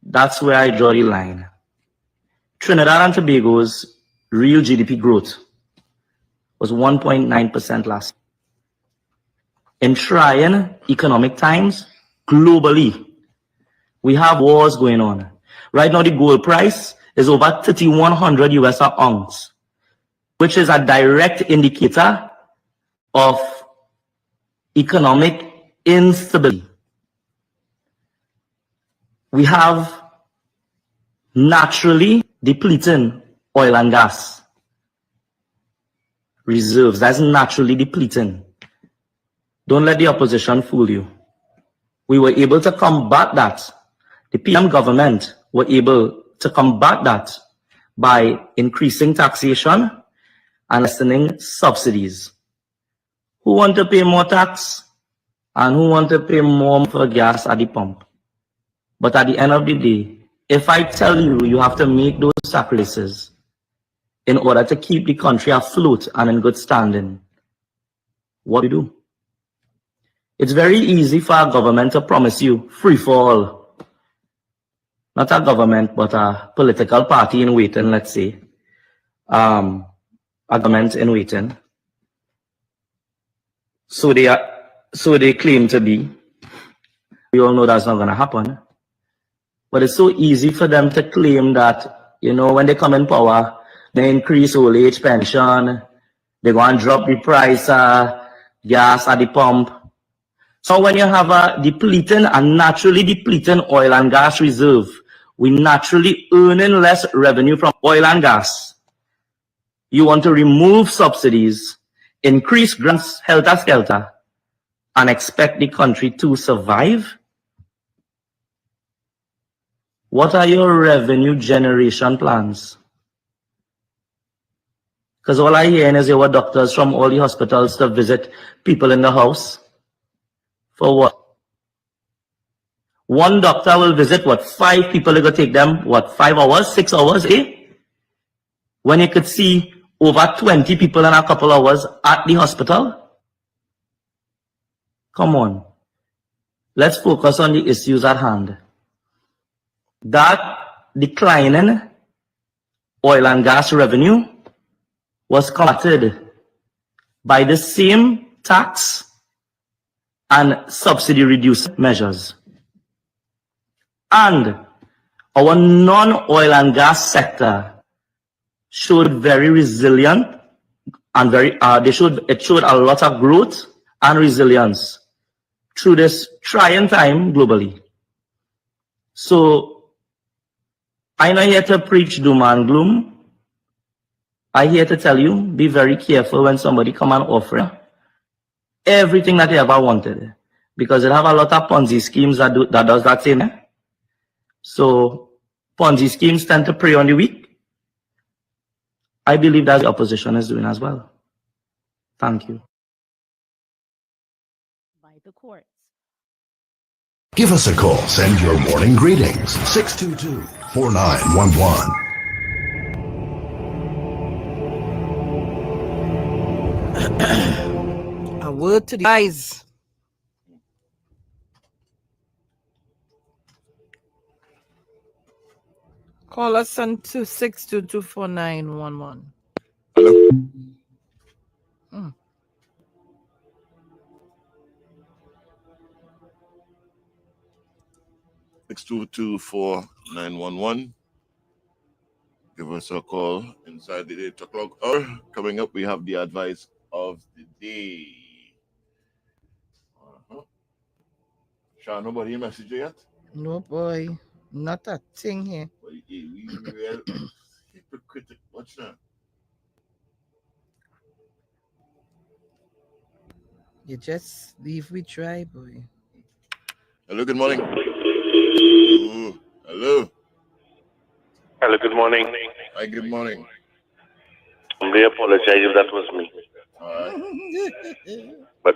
I: that's where I draw the line. Trinidad and Tobago's real GDP growth was 1.9% last year. In trying economic times, globally, we have wars going on. Right now, the gold price is over 3,100 US an ounce, which is a direct indicator of economic instability. We have naturally depleting oil and gas reserves. That's naturally depleting. Don't let the opposition fool you. We were able to combat that. The PM government were able to combat that by increasing taxation and lessening subsidies. Who want to pay more tax and who want to pay more for gas at the pump? But at the end of the day, If I tell you you have to make those sacrifices in order to keep the country afloat and in good standing, what do you do? It's very easy for a government to promise you free for all. Not a government, but a political party in waiting, let's say. A government in waiting. So they claim to be. We all know that's not going to happen. But it's so easy for them to claim that, you know, when they come in power, they increase old age pension, they're going to drop the price of gas at the pump. So when you have a depleting and naturally depleting oil and gas reserve, we naturally earning less revenue from oil and gas. You want to remove subsidies, increase grants helter-skelter, and expect the country to survive? What are your revenue generation plans? Because all I hear is you want doctors from all the hospitals to visit people in the house. For what? One doctor will visit, what, 5 people? It will take them, what, 5 hours, 6 hours, eh? When you could see over 20 people in a couple hours at the hospital? Come on. Let's focus on the issues at hand. That declining oil and gas revenue was combated by the same tax and subsidy reduced measures. And our non-oil and gas sector showed very resilient and it showed a lot of growth and resilience through this trying time globally. So I'm not here to preach doom and gloom. I'm here to tell you, be very careful when somebody come and offer everything that you ever wanted, because they have a lot of Ponzi schemes that does that same. So Ponzi schemes tend to prey on the weak. I believe that the opposition is doing as well. Thank you.
H: By the courts.
F: Give us a call. Send your morning greetings. 622-4911.
M: A word to the guys. Call us on 622-4911.
L: Hello. 622-4911. Give us a call inside the 8 o'clock hour. Coming up, we have the advice of the day. Sean, nobody message you yet?
M: No, boy. Not a thing here.
L: We real hypocritic. What's that?
M: You just leave we try, boy.
L: Hello, good morning. Ooh, hello.
N: Hello, good morning.
L: Hi, good morning.
N: I apologize if that was me. But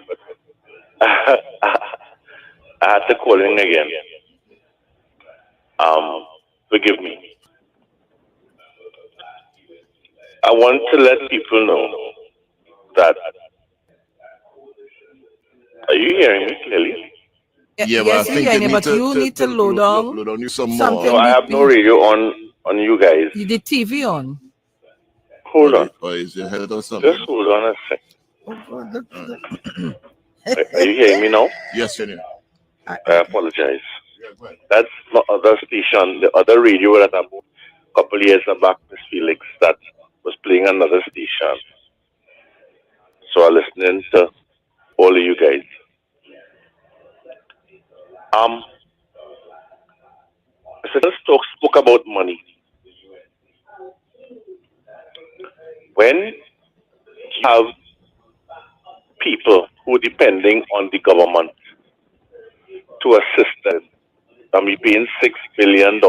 N: I had to call in again. Forgive me. I want to let people know that. Are you hearing me clearly?
L: Yeah, but I think
M: you need to load on
L: you some
M: something.
L: more.
N: No, I have no radio on you guys.
M: You did TV on.
N: Hold on.
L: Or is your head or something?
N: Just hold on a sec. Are you hearing me now?
L: Yes, you're here.
N: I apologize. That's the other station, the other radio that a couple years back, Miss Felix, that was playing another station. So I'm listening to all of you guys. Mr. Stoke spoke about money. When you have people who are depending on the government to assist them, and we paying $6 billion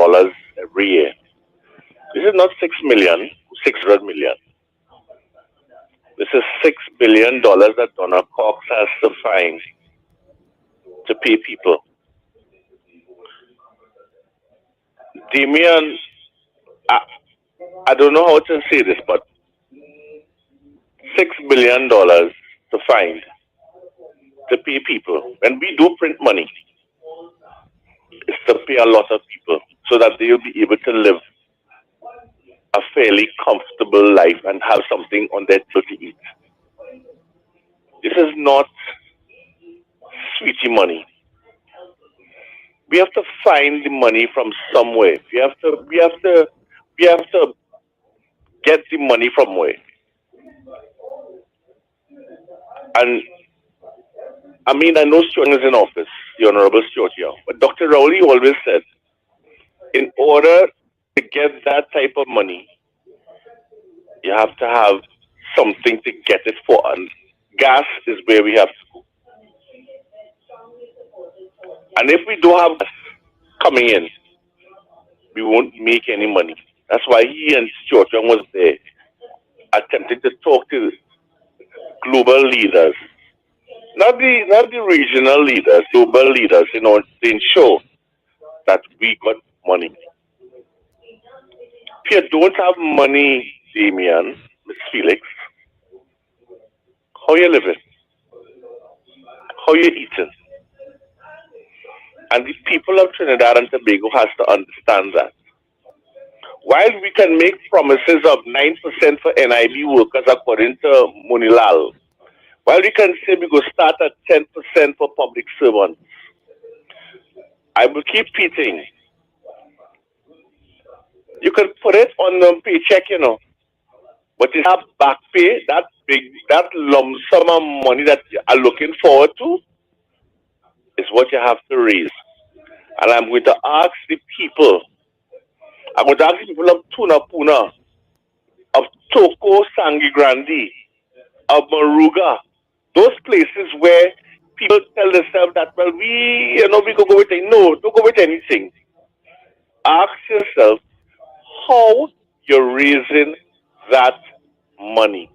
N: every year. This is not 6 million, 600 million. This is $6 billion that Donna Cox has to find to pay people. Damien, I don't know how to say this, but $6 billion to find, to pay people. When we do print money, it's to pay a lot of people so that they'll be able to live a fairly comfortable life and have something on their table to eat. This is not sweetie money. We have to find the money from somewhere. We have to get the money from where. And I mean, I know Stuart is in office, the Honorable Stuart here, but Dr. Rowley always said, in order to get that type of money, you have to have something to get it for. And gas is where we have to go. And if we don't have gas coming in, we won't make any money. That's why he and Stuart Young was there, attempting to talk to global leaders, not the regional leaders, global leaders, to ensure that we got money. If you don't have money, Damien, Miss Felix, how you living? How you eating? And the people of Trinidad and Tobago has to understand that. While we can make promises of 9% for NIB workers according to Monilal, while we can say we go start at 10% for public servants, I will keep repeating. You can put it on the paycheck, but it's that back pay, that lump sum of money that you are looking forward to, is what you have to raise. And I'm going to ask the people, I'm going to ask the people of Tuna Puna, of Toko Sangi Grande, of Maruga, those places where people tell themselves that, well, we could go with anything. No, don't go with anything. Ask yourself how you're raising that money.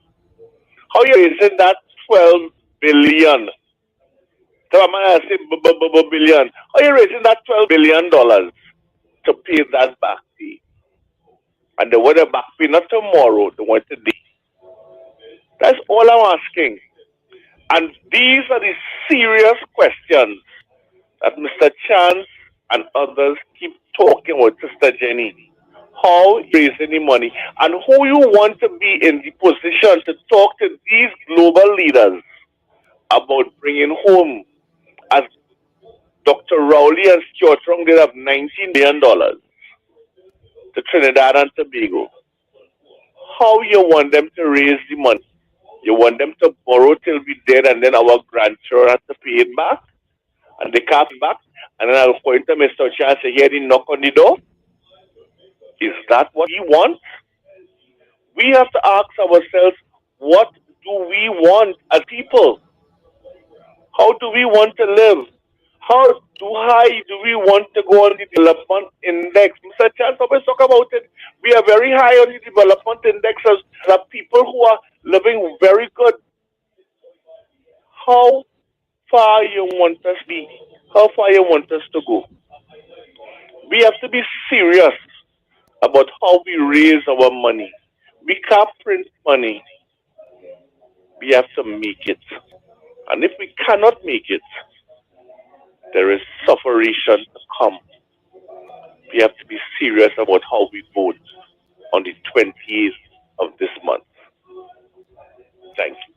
N: How you're raising that 12 billion. I say billion. How you raising that $12 billion to pay that back pay? And they want the back pay not tomorrow, they want today. That's all I'm asking. And these are the serious questions that Mr. Chance and others keep talking with Sister Jenny. How you raising the money and who you want to be in the position to talk to these global leaders about bringing home, as Dr. Rowley and Stuart Young did, have $19 billion to Trinidad and Tobago. How you want them to raise the money? You want them to borrow till we dead and then our grandchildren have to pay it back? And they can't pay back? And then I'll point to Mr. Chan and say, here they knock on the door? Is that what we want? We have to ask ourselves, what do we want as people? How do we want to live? How high do we want to go on the development index? Mr. Chance always talk about it. We are very high on the development index as people who are living very good. How far you want us to be? How far you want us to go? We have to be serious about how we raise our money. We can't print money. We have to make it. And if we cannot make it, there is sufferation to come. We have to be serious about how we vote on the 20th of this month. Thank you.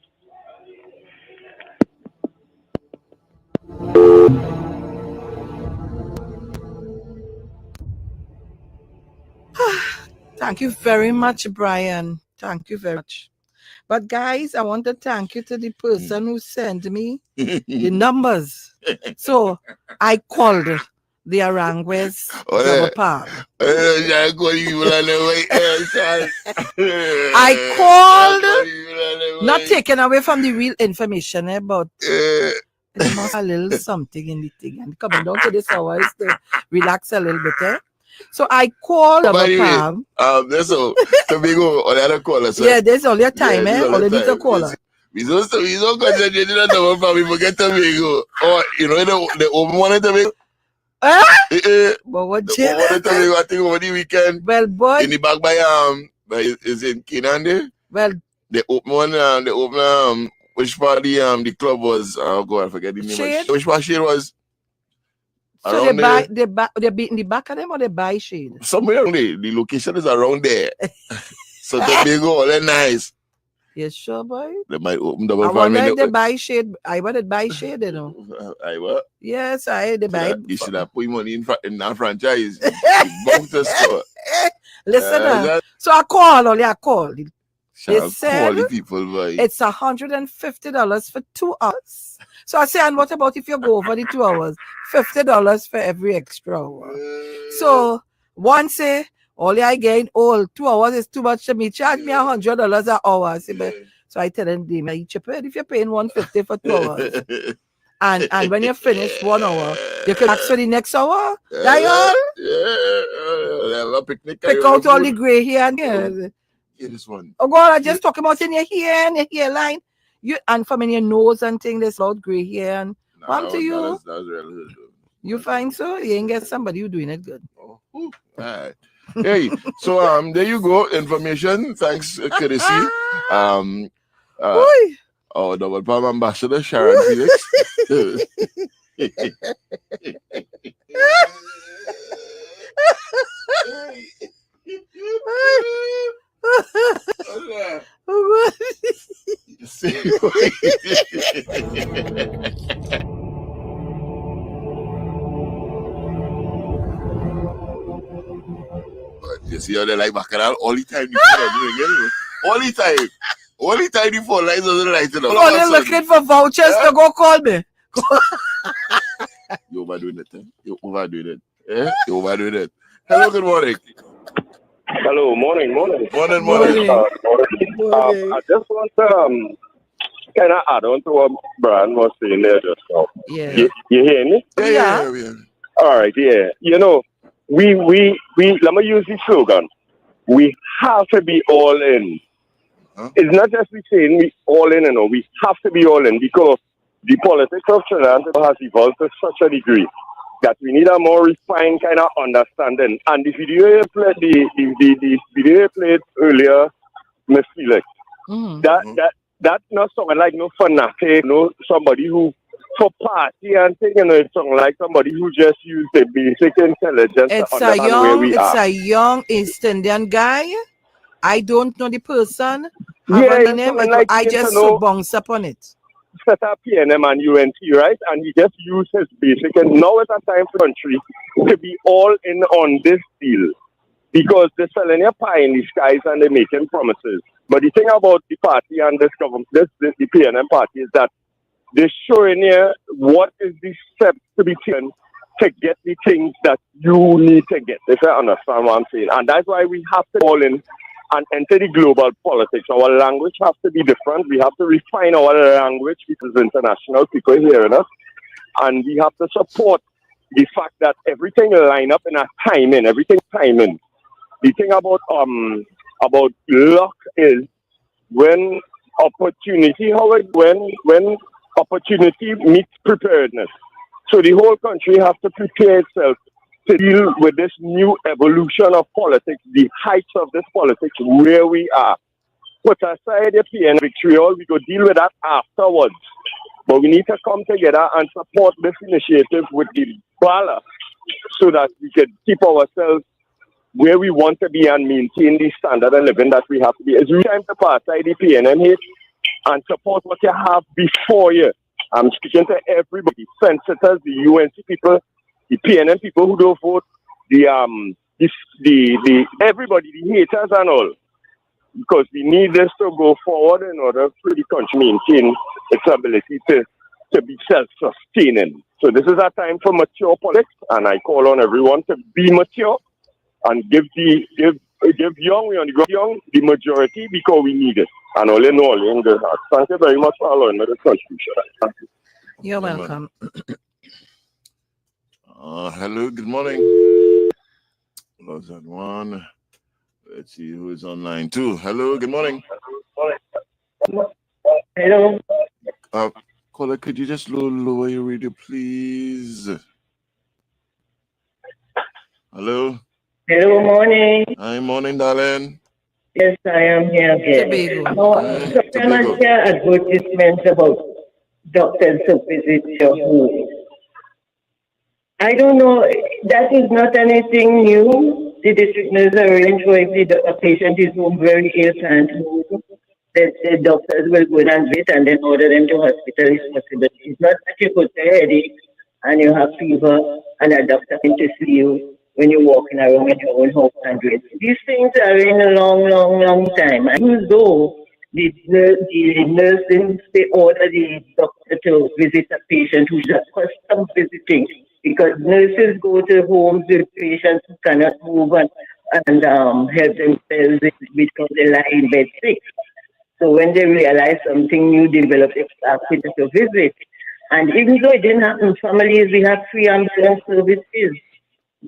M: Thank you very much, Brian. Thank you very much. But guys, I want to thank you to the person who sent me the numbers. So I called the Arangwes I called, not taking away from the real information, but there must be a little something in the thing. And coming down to this hour is to relax a little bit. So I called Palm.
L: That's all. Tobago or the other caller.
M: Yeah, there's only a time, Only need to call her.
L: We don't concentrate on Double Palm. We forget Tobago. Or, the open one in Tobago.
M: But what
L: I think over the weekend.
M: Well, boy.
L: In the back by is in Canaan there?
M: Well,
L: they open which part the club was? Oh God, I forget the name.
M: Shade?
L: Which part Shade was?
M: So
L: around
M: they beat in the back of them or they buy Shade?
L: Somewhere around there. The location is around there. So Tobago, all that nice.
M: You sure, boy?
L: They might open double
M: I wonder
L: farm.
M: if they buy Shade. I want to buy Shade, you know.
L: I what?
M: Yes, they buy it.
L: You should have put money in that franchise. You bound to score.
M: Listen, so I call. They said
L: call the people, boy.
M: it's $150 for 2 hours. So I say, and what about if you go over the 2 hours? $50 for every extra hour. So one say, all I gain, 2 hours is too much to me. Charge me $100 an hour. So I tell them, you cheaper if you're paying $150 for 2 hours. And when you finish 1 hour, you can ask for the next hour.
L: Yeah, a picnic.
M: Pick out all the gray hair and here.
L: Yeah, this one.
M: Oh God, I just talking about in your hair and your hairline. And from in your nose and thing, there's a lot of gray hair. And to you.
L: That's real.
M: You find so? You ain't get somebody who doing it good.
L: Oh, all right. Hey, so there you go. Information. Thanks, courtesy. Double Palm Ambassador Sharon Felix. You see how they like Baccarat all the time. All the time. All the time the phone lines doesn't light it up.
M: Oh, they're looking for vouchers to go call me.
L: You're overdoing it. You're overdoing it. You're overdoing it. Hello, good morning.
E: Hello, morning.
L: Morning.
E: I just want to kind of add on to what Brian was saying there just now.
M: Yeah.
E: You hear me?
L: Yeah.
E: All right, yeah. You know, we let me use the slogan. We have to be all in.
L: Huh?
E: It's not just we saying we all in, we have to be all in because the politics of Trinidad has evolved to such a degree that we need a more refined kind of understanding. And the video you played, the video you played earlier, Miss Felix, that not something like no fanatic, no somebody who for party and thing, it's something like somebody who just used the basic intelligence to understand where we are.
M: It's a young East Indian guy. I don't know the person. I just saw BounXup on it.
E: Set up PNM and UNT, right? And he just used his basic. And now it's a time for country to be all in on this deal. Because they're selling a pie in the skies and they're making promises. But the thing about the party and this government, the PNM party, is that they're showing you what is the steps to be taken to get the things that you need to get, if I understand what I'm saying. And that's why we have to all in and enter the global politics. Our language has to be different. We have to refine our language because international people hearing us. And we have to support the fact that everything line up in a timing, everything timing. The thing about luck is when opportunity meets preparedness. So the whole country has to prepare itself to deal with this new evolution of politics, the heights of this politics, where we are. Put aside the PN victory, we go deal with that afterwards. But we need to come together and support this initiative with the ballot so that we can keep ourselves where we want to be and maintain the standard of living that we have to be. It's really time to pass aside the PNM hate and support what you have before you. I'm speaking to everybody, senators, the UNC people, the PNM people who don't vote, the everybody, the haters and all. Because we need this to go forward in order for the country maintain its ability to be self-sustaining. So this is a time for mature politics, and I call on everyone to be mature and give young the majority because we need it. And all in good heart. Thank you very much for allowing me this contribution. Thank you.
M: You're welcome.
L: Hello, good morning. Lost that one. Let's see who is online too. Hello, good morning.
H: Hello.
L: Caller, could you just lower your radio, please? Hello.
H: Hello, morning.
L: Hi, morning, darling.
H: Yes, I am here again. Sometimes I hear advertisements about doctors to visit your home. I don't know, that is not anything new. The district nurse arrange for if a patient is home very ill, can't move. The doctors will go and visit and then order them to hospital if possible. It's not that you put a headache and you have fever and a doctor can to see you when you're walking around in your own house and doing. These things are in a long time. And even though the nurse didn't order the doctor to visit a patient who's a custom visiting, because nurses go to homes with patients who cannot move and help themselves because they lie in bed sick. So when they realize something new developed, they ask people to visit. And even though it didn't happen, families, we have free ambulance services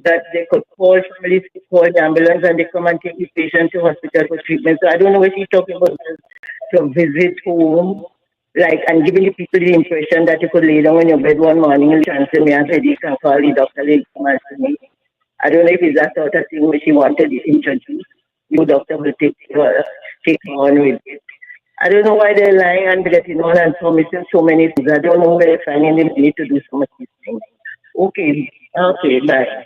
H: that they could call, families could call the ambulance and they come and take the patient to hospital for treatment. So I don't know what she's talking about, to visit home, like, and giving the people the impression that you could lay down in your bed one morning and transfer me and say, you can call the doctor, they come and see me. I don't know if it's that sort of thing which she wanted to introduce. Your doctor will take on with it. I don't know why they're lying and getting on and promising so many things. I don't know where they're finding the money to do so much these things. Okay, bye.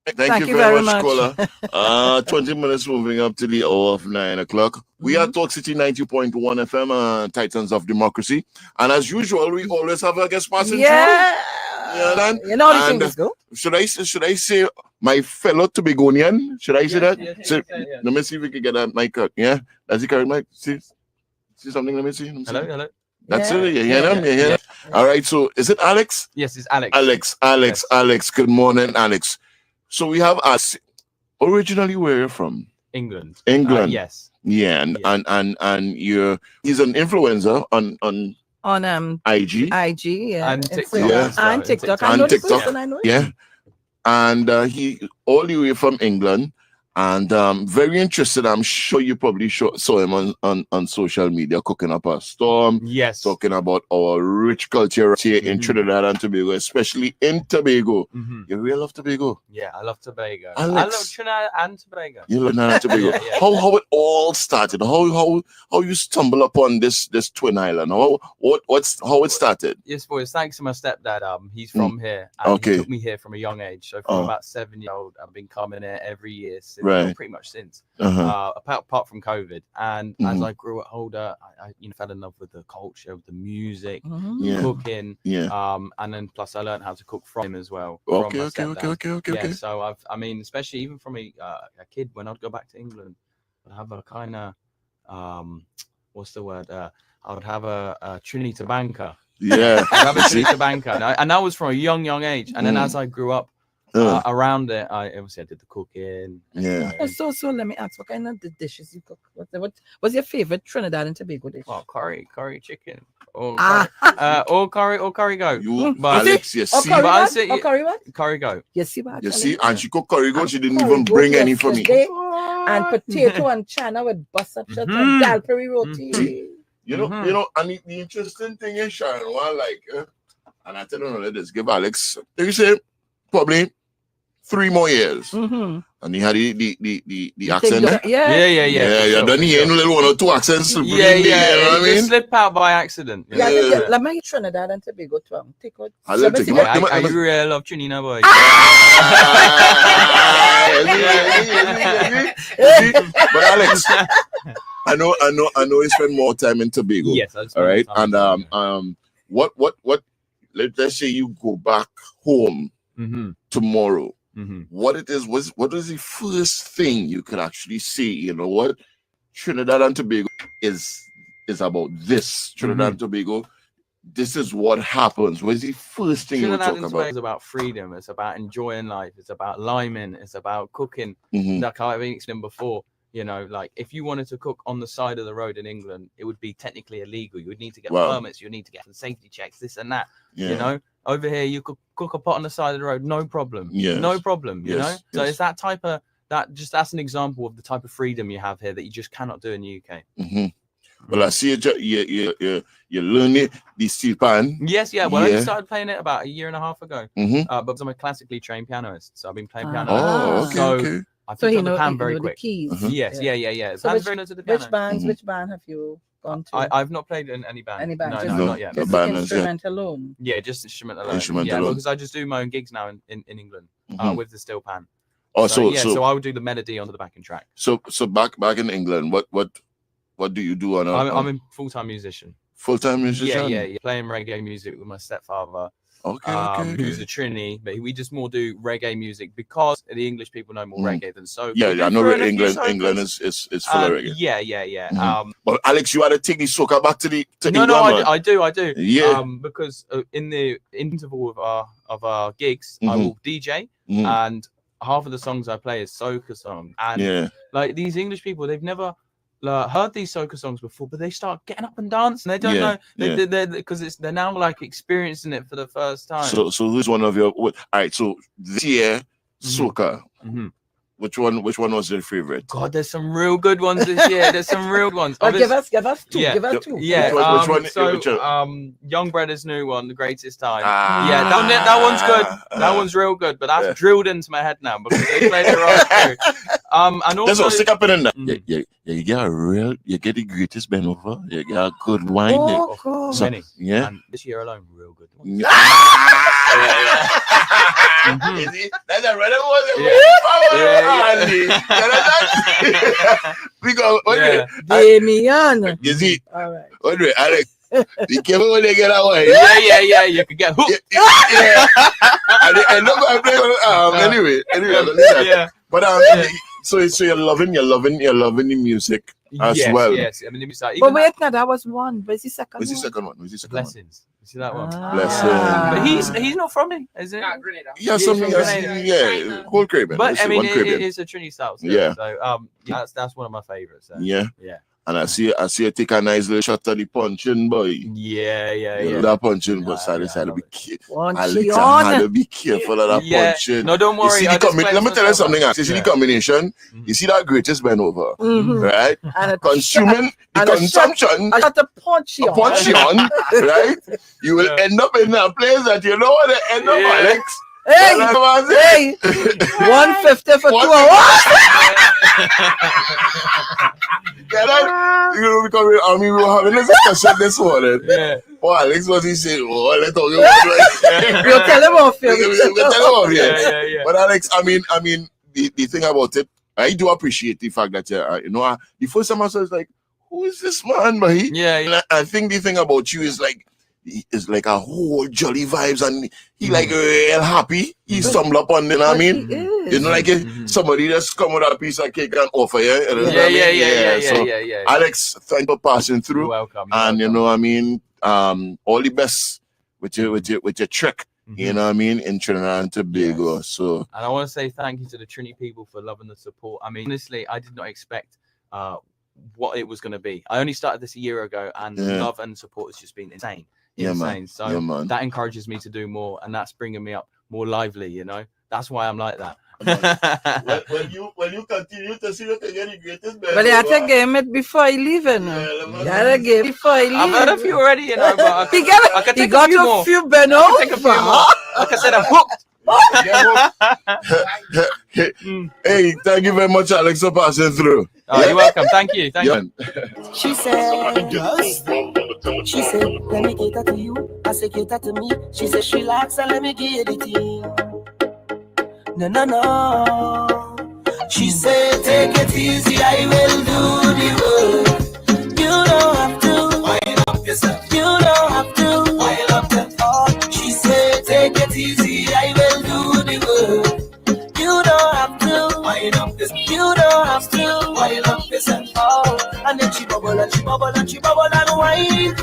L: Thank you very much, caller. 20 minutes moving up to the hour of 9 o'clock. We are Talk City 90.1 FM, Titans of Democracy. And as usual, we always have a guest passing through. Yeah,
M: you know the things go.
L: Should I say my fellow Tobagonian? Should I say that? Let me see if we can get that mic cut. Yeah? Does he carry mic? See something? Let me see.
O: Hello.
L: That's it. You hear them? You hear them? All right. So is it Alex?
O: Yes, it's Alex.
L: Alex. Good morning, Alex. So we have us. Originally, where you're from?
O: England.
L: Yes. Yeah, and he's an influencer on IG,
M: yeah,
O: and TikTok,
M: and TikTok. I know the person, I know.
L: Yeah, and he all the way from England, and very interested. I'm sure you probably saw him on social media cooking up a storm.
O: Yes,
L: talking about our rich culture here in Trinidad and Tobago, especially in Tobago. You really love Tobago?
O: Yeah, I love Tobago.
L: Alex,
O: I love Trinidad and Tobago.
L: You love Trinidad and Tobago.
O: Yeah.
L: How it all started? How you stumble upon this twin island? How it started?
O: Yes, boys. Thanks to my stepdad. He's from here. And he took me here from a young age. So from about 7 years old, I've been coming here every year since. Pretty much since. Apart from COVID. And as I grew older, I fell in love with the culture, with the music, cooking. And then plus I learned how to cook from him as well.
L: Okay.
O: Yeah, so especially even from a kid, when I'd go back to England, I'd have a kind of what's the word? I would have a Trinity banker.
L: Yeah.
O: I'd have a Trinity banker. And that was from a young age. And then as I grew up around it, I did the cooking.
M: So let me ask, what kind of dishes you cook? What was your favorite Trinidad and Tobago dish?
O: Oh, curry chicken. Or curry goat.
L: Alex, you see,
M: curry what?
O: Curry goat.
M: You see what?
L: You see, and she cooked curry goat. She didn't even bring any for me.
M: And potato and chana with butter chips and dal peri roti.
L: You know, and the interesting thing is, Sharon, and I tell you, let us give Alex. You say probably 3 more years. And he had the accent.
O: Yeah.
L: You done hear a little 1 or 2 accents.
O: Yeah.
L: You know what I mean?
O: Slip out by accident.
M: Let me Trinidad and Tobago too. Take out.
O: I really love Trinidad, boy.
L: But Alex, I know you spend more time in Tobago.
O: Yes,
L: all right. And what? Let's say you go back home tomorrow. What is the first thing you can actually see? You know what Trinidad and Tobago is about this. Trinidad and Tobago, this is what happens. What is the first thing you talk about?
O: It's about freedom. It's about enjoying life. It's about liming. It's about cooking. Like I've explained before. Like if you wanted to cook on the side of the road in England, it would be technically illegal. You would need to get permits. You would need to get safety checks, this and that. Over here, you could cook a pot on the side of the road, no problem. No problem. You know. So it's that type of that's an example of the type of freedom you have here that you just cannot do in the UK.
L: Well, I see you learn it, the steel pan.
O: Yes, yeah. Well, I only started playing it about a year and a half ago. But I'm a classically trained pianist, so I've been playing piano.
L: Okay.
O: I picked up the pan very
M: know
O: quick.
M: The keys.
O: Yes, yeah.
M: So
O: Pan's very new to the piano.
M: Which band have you gone to?
O: I've not played in any band.
M: Any band?
O: No, not yet.
M: Just instrument alone.
O: Yeah, just instrument alone. Yeah, because I just do my own gigs now in England with the steel pan.
L: Oh,
O: so I would do the melody onto the backing track.
L: So back in England, what do you do on?
O: I'm a full-time musician.
L: Full-time musician.
O: Yeah. Playing reggae music with my stepfather.
L: Okay.
O: Who's a Trini, but we just more do reggae music because the English people know more reggae than soca.
L: Yeah, I know England is full of reggae.
O: Yeah.
L: But Alex, you had to take the soca back to England.
O: No, I do.
L: Yeah.
O: Because in the interval of our gigs, I will DJ, and half of the songs I play is soca songs. And like these English people, they've never heard these soca songs before, but they start getting up and dancing. They don't know because they're now like experiencing it for the first time.
L: So who's one of your? All right. So this year, soca. Which one was your favorite?
O: God, there's some real good ones this year. There's some real ones.
M: Give us two.
O: Yeah.
M: Give us two.
O: Yeah.
L: Which one?
O: Young Brothers' new one, The Greatest Time. Yeah, that one's good. That one's real good. But that's drilled into my head now because they played it right through. And also,
L: that's what stick up in there. You get the greatest band over. You get a good wine.
O: Many.
L: Yeah.
O: And this year alone, real good ones.
L: That's a random one. Because
M: Damian.
L: You see,
M: all right.
L: Alex, be careful when they get away.
O: Yeah. You can get hooked.
L: Anyway.
O: Yeah.
L: But so you're loving the music as well.
O: Yes. I mean,
M: but wait, now that was one. Where's the second one?
L: Where's the second one?
O: Blessings. You see that one?
L: Blessings.
O: But he's not from it, is it?
L: Yeah, whole Caribbean.
O: But I mean, it is a Trinity style.
L: Yeah.
O: So that's one of my favorites. So.
L: Yeah. And I see you take a nice little shot of the punching, boy.
O: Yeah.
L: That punching, but Alex had to be careful.
M: Alex
L: had to be careful of that punching.
O: No, don't worry.
L: Let me tell you something else. You see the combination? You see that greatest bend over, right?
M: And
L: consumption.
M: I got to punch you
L: on, right? You will end up in a place that you don't want to end up, Alex.
M: Hey, 150 for 2
L: hours. We were having a discussion this morning. Oh, Alex, what he said? Oh, let's talk about it.
M: We'll tell him off here.
L: Yeah. But Alex, I mean, the thing about it, I do appreciate the fact that the first time I was like, who is this man? But I think the thing about you is like a whole jolly vibes, and he like real happy. He stumbled up on, somebody just come with a piece of cake and offer you.
O: Yeah.
L: Alex, thank you for passing through.
O: You're welcome.
L: All the best with your trick. You know what I mean, in Trinidad and Tobago. So,
O: and I want to say thank you to the Trinity people for loving the support. I mean, honestly, I did not expect what it was going to be. I only started this a year ago, and the love and support has just been insane.
L: Man.
O: So that encourages me to do more, and that's bringing me up more lively. That's why I'm like that.
L: when you continue to see, you can get the greatest.
M: But you have to game it before you leave, you gotta game before you leave.
O: I've had a few already, but I can take
M: got
O: a few more.
M: a few, Benno.
O: I can take a few more. Like I said, I'm hooked.
L: Hey, thank you very much, Alex, for passing through.
O: You're welcome. Thank you.
D: She said, let me cater to you. I say, cater to me. She said, she likes and let me give it to you. No. She said, take it easy, I will do the work. You don't have to wind up yourself. You don't have to wind up that all. She said, take it easy, I will do the work. You don't have to wind up yourself. You don't have to wind up yourself. Oh, and then she bubble and she bubble and she bubble and wine.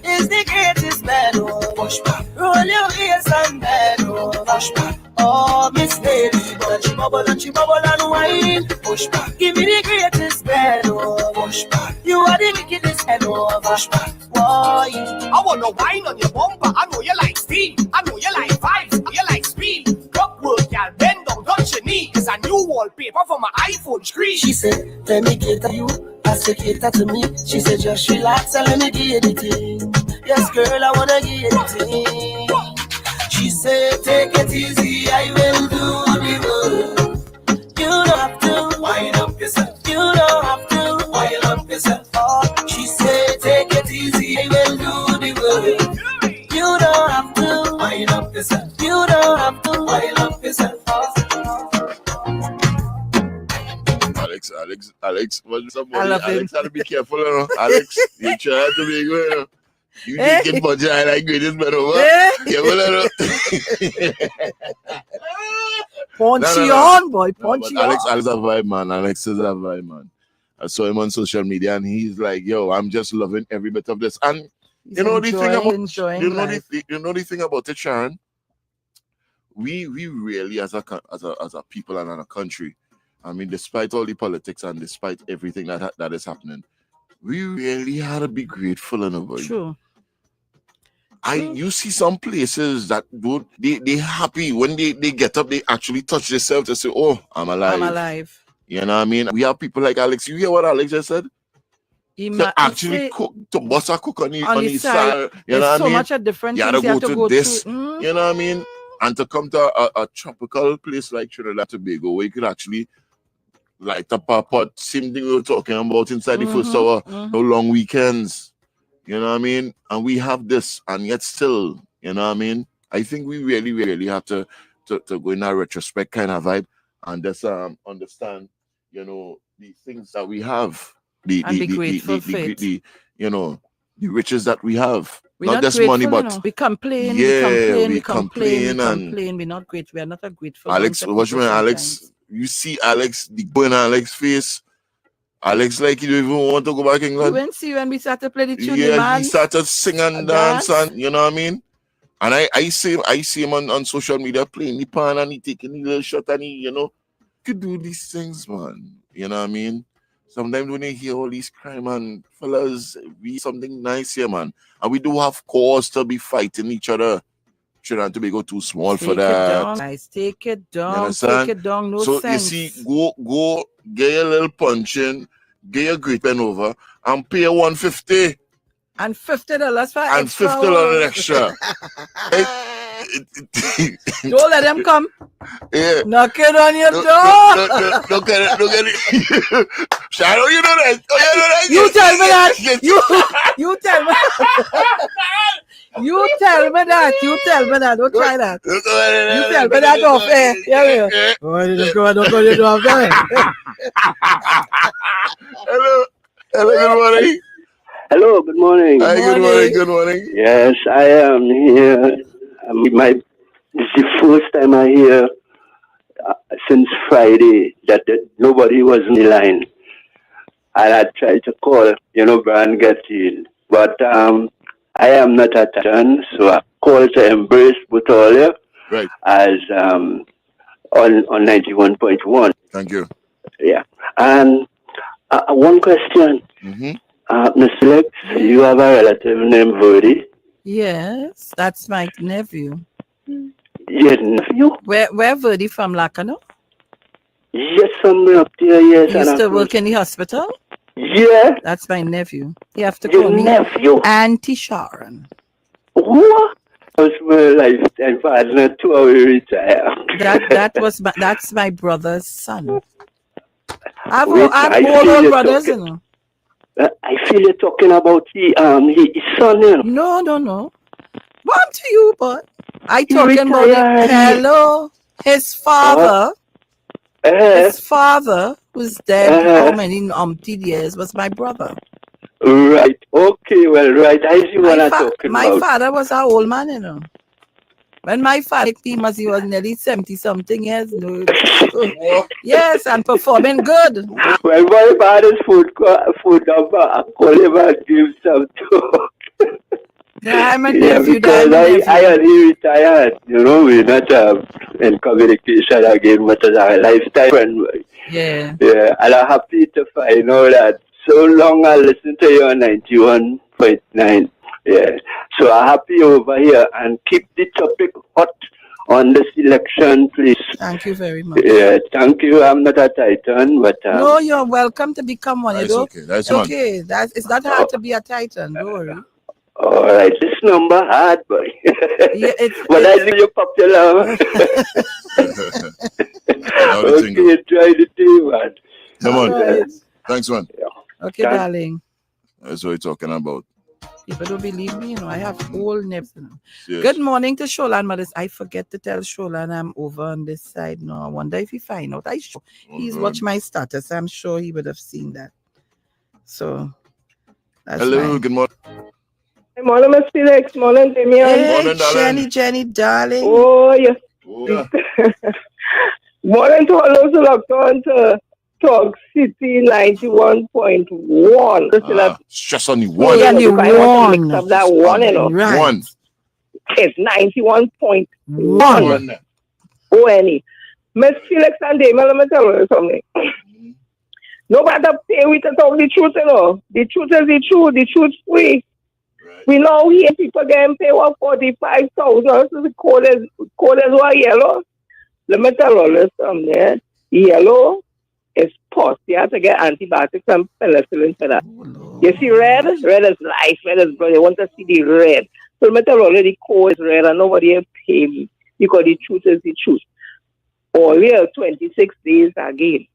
D: Is the greatest man. Push back. Roll your ears and bend. Push back. Oh, Miss Lady, she bubble and wine. Push back. Give me the greatest bed. Push back. You are the wickedest head. Push back. Why? I want to wine on your bumper. I know you like steam. I know you like vibes. You like speed. Rock work, y'all bend down, touch your me is a new wallpaper for my iPhone screen. She said, let me cater you, I say cater to me. She said, just relax and let me give you the thing. Yes, girl, I wanna give you the thing. She said, take it easy, I will do the work. You don't have to wind up yourself. You don't have to wind up yourself. Oh, she said, take it easy, I will do the work. You don't have to wind up yourself. You don't have to wind up yourself.
L: Alex, what's somebody? Alex, had to be careful, you know. Alex, you try to be good, you know. You thinking budget, I like greatest man over. Careful, you know.
M: Punchy on, boy, punchy on.
L: Alex is a vibe, man. Alex is a vibe, man. I saw him on social media, and he's like, "Yo, I'm just loving every bit of this." And you know the thing about the thing about it, Sharon. We really, as a people and as a country, I mean, despite all the politics and despite everything that is happening, we really had to be grateful in a way.
M: True.
L: You see some places that they happy when they get up, they actually touch themselves to say, "Oh, I'm alive."
M: I'm alive.
L: You know what I mean? We have people like Alex. You hear what Alex just said? To actually cook, to bust a cook on the side. You know what I mean?
M: So much a different
L: you
M: things
L: gotta
M: you have to go
L: this.
M: through.
L: You know what I mean? And to come to a tropical place like Trinidad and Tobago where you could actually light up a pot. Same thing we were talking about inside the first hour. No long weekends. You know what I mean? And we have this, and yet still, you know what I mean? I think we really, really have to go in a retrospect kind of vibe and just understand, you know, the things that we have. Be grateful for it. You know, the riches that we have.
M: We're not
L: just
M: grateful,
L: money, but
M: you know. We complain, we complain. We're not great. We are not a grateful.
L: Alex, watch me, Alex. You see Alex, the burn on Alex's face. Alex, like, you don't even want to go back in England.
M: You went see when we started to play the tune,
L: he started sing and dance, and you know what I mean. And I see him on social media playing the pan and he taking the little shot and he, you know, could do these things, man. You know what I mean? Sometimes when you hear all these crime and fellas, be something nice here, man. And we do have cause to be fighting each other. Trinidad to go too small for that.
M: Guys, take it down. Take it down. No
L: so
M: sense.
L: You see, go get your little punching, get your great pen over, and pay $150.
M: And $50 for
L: and
M: extra.
L: $50 extra.
M: Don't let them come.
L: Yeah.
M: Knock it on your door.
L: Look at it. Shadow, you know that.
M: You tell me that. You tell me. You tell me that. Don't try that. You tell me that off air. Yeah. Don't go off there.
L: Hello, good morning.
P: Hello, good morning.
L: Hi, good morning.
P: Yes, I am here. This is the first time I hear since Friday that nobody was on the line. And I tried to call, Brian Gatfield. But I am not a turn, so I called to embrace Butolia as on 91.1.
L: Thank you.
P: Yeah. And one question. Mr. Lex, you have a relative named Verdi?
M: Yes, that's my nephew.
P: Your nephew?
M: Where Verdi from, Lacano?
P: Yes, somewhere up there, yes.
M: He used to work in the hospital?
P: Yeah.
M: That's my nephew. You have to
P: Your
M: call me
P: nephew?
M: Auntie Sharon.
P: What? That was my lifetime partner 2 hours retire.
M: That's my brother's son. I've all brothers,
P: I feel you're talking about his son.
M: No. What to you, but I talking about his father. His father, who's dead how many years, was my brother.
P: Right. Okay. Well, right. I see what I'm talking
M: my
P: about.
M: My father was an old man, When my father came, he was nearly 70-something years. Yes, and performing good.
P: Well, my father's food number, I call him and give some talk.
M: Yeah, I'm a nephew.
P: Because I already retired. We're not in communication again, but as a lifetime friend.
M: Yeah.
P: Yeah, and I'm happy to find out that so long I listened to you on 91.9. Yeah, so I'm happy over here and keep the topic hot on this election, please.
M: Thank you very much.
P: Yeah, thank you. I'm not a Titan, but
M: no, you're welcome to become one.
L: That's
M: You know?
L: okay. That's
M: okay. It's not hard to be a Titan. Don't worry.
P: All right, this number hard, boy.
M: Yeah,
P: but I think you're popular. Okay, try the thing, man.
L: Come on.
M: Right.
L: Thanks, man.
M: Okay, darling.
L: That's what we're talking about.
M: People don't believe me, you know. I have whole nips. You know.
L: Yes.
M: Good morning to Sholan Mothers. I forget to tell Sholan I'm over on this side now. I wonder if he find out. He's watched my status. I'm sure he would have seen that. So, that's
L: hello. Good morning.
B: Morning, Miss Felix. Morning, Damian.
M: Hey,
L: morning,
M: Jenny, darling.
B: Oh, yes. Morning to all those who locked on to Talk City 91.1.
L: Just on the one.
B: Yeah, the one. Mix up that one, you know.
M: Right.
L: One.
B: It's 91.1. O-N-E. Miss Felix and Damian, let me tell you something. No matter pay we to talk the truth, you know. The truth is the truth. The truth free. We know here people getting paid what 45,000. The code is what yellow. Let me tell you something. Yellow is pus. You have to get antibiotics and penicillin for that. You see red? Red is life. Red is blood. You want to see the red. So let me tell you, the code is red and nobody will pay me because the truth is the truth. Only 26 days again.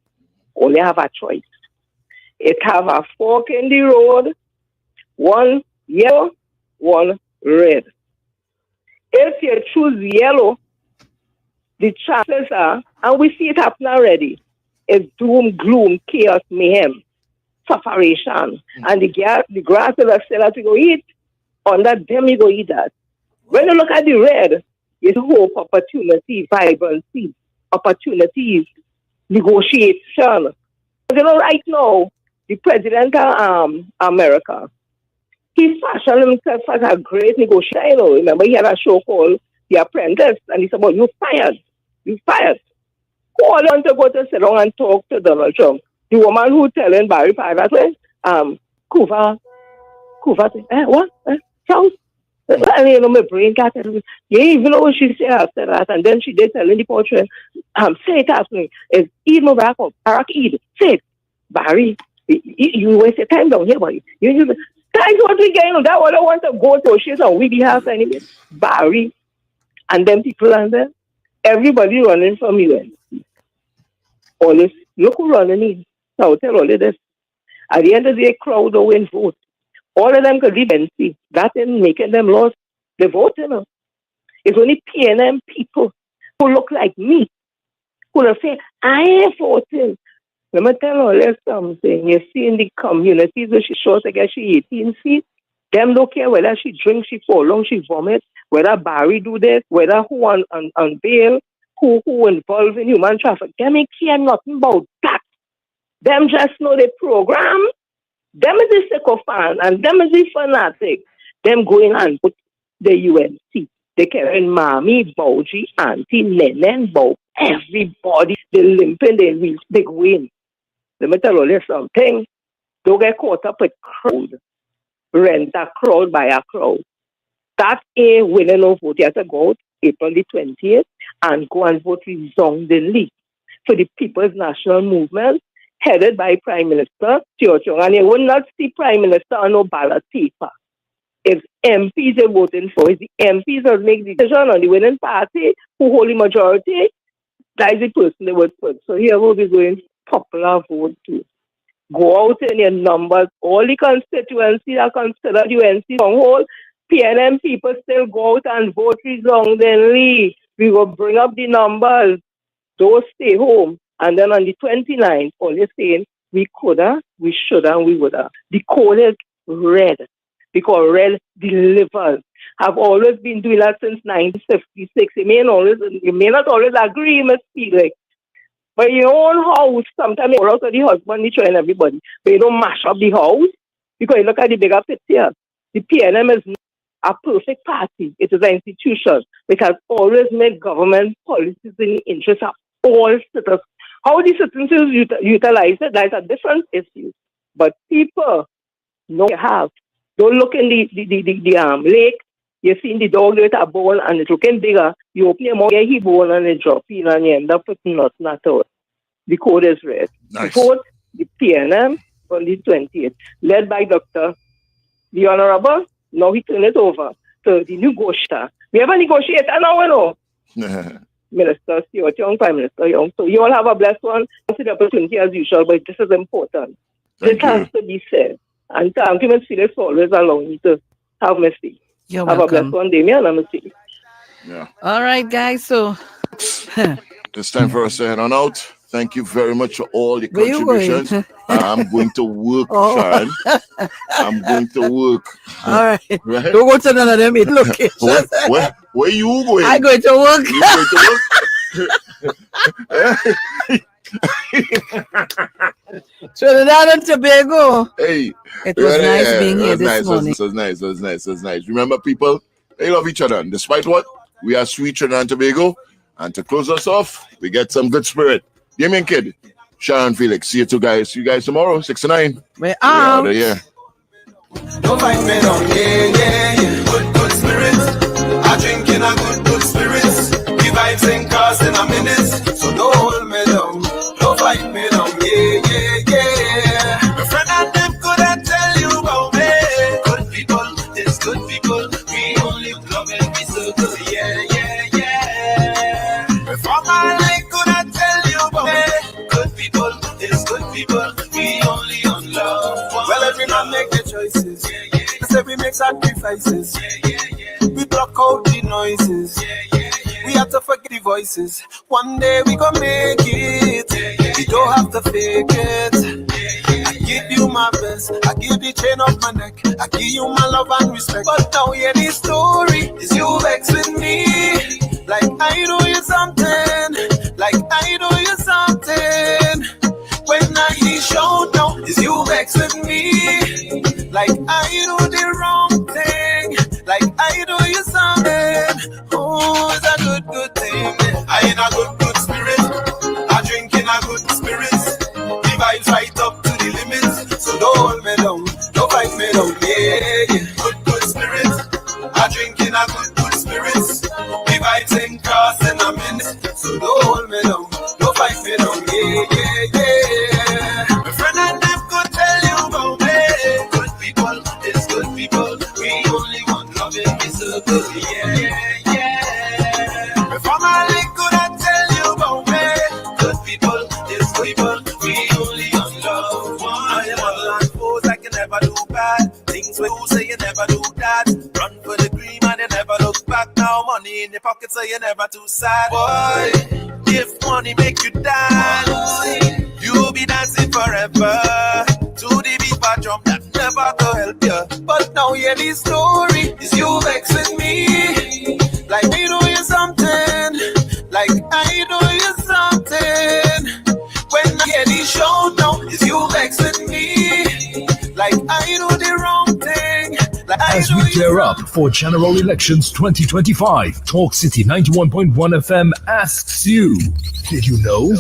B: Only have a choice. It have a fork in the road. One yellow, one red. If you choose yellow, the chances are, and we see it happen already, is doom, gloom, chaos, mayhem, sufferation. And the grass is still to go eat. Under them, you go eat that. When you look at the red, it's hope, opportunity, vibrancy, opportunities, negotiation. You know, right now, the president of America, he fashioned himself as a great negotiator. You know, remember, he had a show called The Apprentice, and he said, well, you fired. You fired. Who all want to go to sit down and talk to Donald Trump? The woman who telling Barry Pivot, Kuva, what? South? And you know, my brain got it. You even know what she said after that. And then she did tell in the portrait, say it after me. It's Eid Mubarak or Barack Eid. Say it. Barry, you waste your time down here, boy. That's what we get. That's what I want to go to. She's on we behalf anyway. Barry. And then people and then everybody running from UNC. All this, look who running in. So I'll tell all of this. At the end of the day, crowd don't win vote. All of them could leave NC. That ain't making them lost. They vote, you know. It's only PNM people who look like me who will say, I ain't voting. Let me tell you something. You see in the communities where she shows, I guess she 18 feet, them don't care whether she drinks, she fall long, she vomit, whether Barry do this, whether who on bail, who involved in human trafficking. Them ain't care nothing about that. Them just know the program. Them is the sycophant and them is the fanatic. Them going and put the UNC. They carrying mommy, Bougie, auntie, Nenen, Bow, everybody. They limping, they real big win. Let me tell you something. Don't get caught up with crowd. Rent a crowd by a crowd. That ain't winning no vote. You have to go out April the 20th and go and vote resoundingly for the People's National Movement, headed by Prime Minister Teo Chung. And you will not see Prime Minister on no ballot paper. If MPs are voting for it, the MPs will make the decision on the winning party, who hold the majority, that is the person they would put. So here we'll be going popular vote too. Go out in your numbers. All the constituencies are considered UNC stronghold. PNM people still go out and vote resoundingly. We will bring up the numbers. Don't stay home. And then on the 29th, all you're saying, we coulda, we shoulda, and we woulda. The code is red. Because red delivers. I've always been doing that since 1956. You may not always agree, Miss Felix. But in your own house, sometimes you go out to the husband, you train everybody. But you don't mash up the house. Because you look at the bigger picture. The PNM is not a perfect party. It is an institution. It has always made government policies in the interest of all citizens. How the citizens utilize it, that's a different issue. But people know you have. Don't look in the lake. You see the dog with a bone and it's looking bigger. You open your mouth, he bone and they drop in and you end up with nuts not out. The code is red.
L: Nice.
B: The code, the PNM on the 28th, led by Dr. The Honorable, now he turn it over to the negotiator. We have a negotiator now, you know. Minister Stewart Young, Prime Minister Young. So you all have a blessed one. Consider the opportunity as usual, but this is important. This has to be said. And thank you, Ms. Felix, for always allowing me to have my say.
M: You're
B: have
M: welcome.
B: a blessed one, Damien, and Ms.
L: Yeah.
M: All right, guys. So
L: it's time for us to head on out. Thank you very much for all your
M: Where you
L: contributions.
M: going?
L: I'm going to work, Sharon. I'm going to work.
M: All right.
L: Right?
M: Don't go to none of them locations.
L: Where you going?
M: I going to work.
L: You going to work?
M: Trinidad and Tobago.
L: Hey,
M: it was nice being here this morning.
L: It was nice. Remember, people, they love each other. And despite what, we are sweet Trinidad and Tobago. And to close us off, we get some good spirit. Damien Kid, Sharon Felix. See you guys tomorrow, 6 to 9.
M: We're out.
L: Yeah.
D: Don't fight me down, yeah. Good spirit. I drink in a good spirits. The vibes ain't cars in a minute. So don't hold me down. Don't fight me down, yeah. My friend and them couldn't tell you about me. Good people, there's good people. We only love and we so good, yeah. Before my life couldn't tell you about me. Good people, there's good people. We only on love. Well, every man make their choices. Say we make sacrifices. We block out the noises. We have to forget the voices. One day we gon' make it. You don't have to fake it. I give you my best. I give the chain off my neck. I give you my love and respect. But now hear the story. Is you vex with me? Like I do you something. Like I do you something. When I hear show now, is you vex with me? Like I do the wrong thing. Like I do you something. Oh, it's a good thing. I in a good spirit. I drink in a good spirits. The vibes right up to the limits. So don't hold me down. Don't fight me down. Yeah. Good spirit. I drink in a good spirits. The vibes ain't crossing a minute. So don't hold me down. Don't fight me down. Yeah. My friend and them could tell you about me. Good people, it's good people. We only want love and be so good. Yeah. Before my leg couldn't tell you about me. Good people, it's good people. We only want love. I am on land pose like you never do bad. Things we do say you never do that. Run for the cream and you never look back. Now money in your pocket so you never too sad. Boy, if money make you dance, you'll be dancing forever. To the beat I jump that never go help you. But now hear the story. Is you vex with me? Like I do you something. Like I do you something. When I hear the show now, is you vex with me? Like I do the wrong thing. Like
J: As we gear up for General Elections 2025, Talk City 91.1 FM asks you, did you know?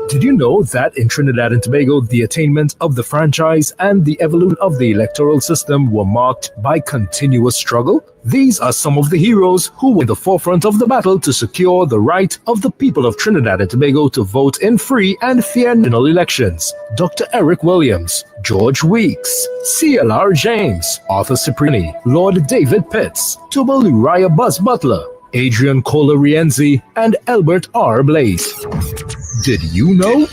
J: Did you know that in Trinidad and Tobago, the attainment of the franchise and the evolution of the electoral system were marked by continuous struggle? These are some of the heroes who were in the forefront of the battle to secure the right of the people of Trinidad and Tobago to vote in free and fair national elections. Dr. Eric Williams, George Weeks, CLR James, Arthur Ciprini, Lord David Pitts, Tubalu Raya Buzz Butler, Adrian Cola Rienzi, and Albert R. Blaze. Did you know?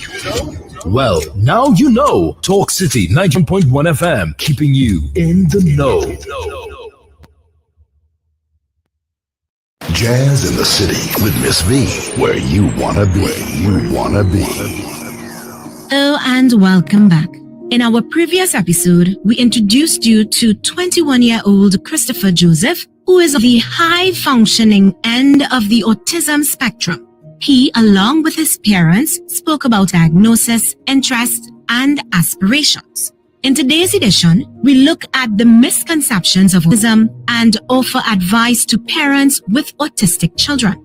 J: Well, now you know. Talk City 91.1 FM, keeping you in the know.
F: Jazz in the City with Miss V, where you wanna be.
Q: Hello and welcome back. In our previous episode, we introduced you to 21-year-old Christopher Joseph, who is of the high-functioning end of the autism spectrum. He, along with his parents, spoke about diagnosis, interests, and aspirations. In today's edition, we look at the misconceptions of autism and offer advice to parents with autistic children.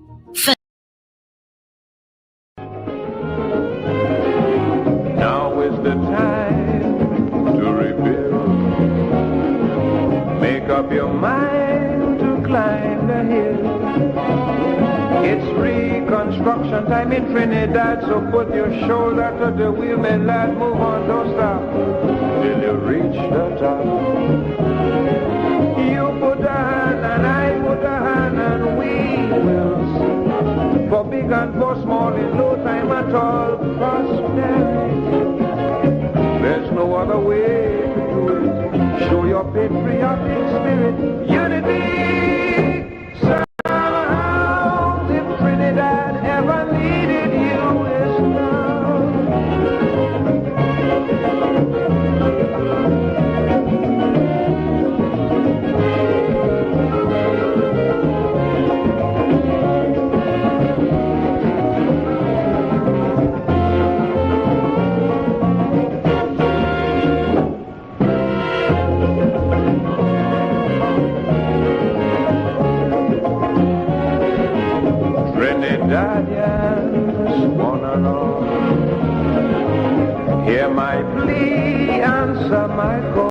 R: Now is the time to rebuild. Make up your mind to climb the hill. It's reconstruction time in Trinidad, so put your shoulder to the wheel, my lad, move on, don't stop till you reach the top. You put a hand and I put a hand and we will sing. For big and for small in no time at all, prosperity. There's no other way to do it. Show your patriotic spirit, unity. Somehow, if Trinidad ever needed you, it's now. Trinidadians, one and all, hear my plea, answer my call.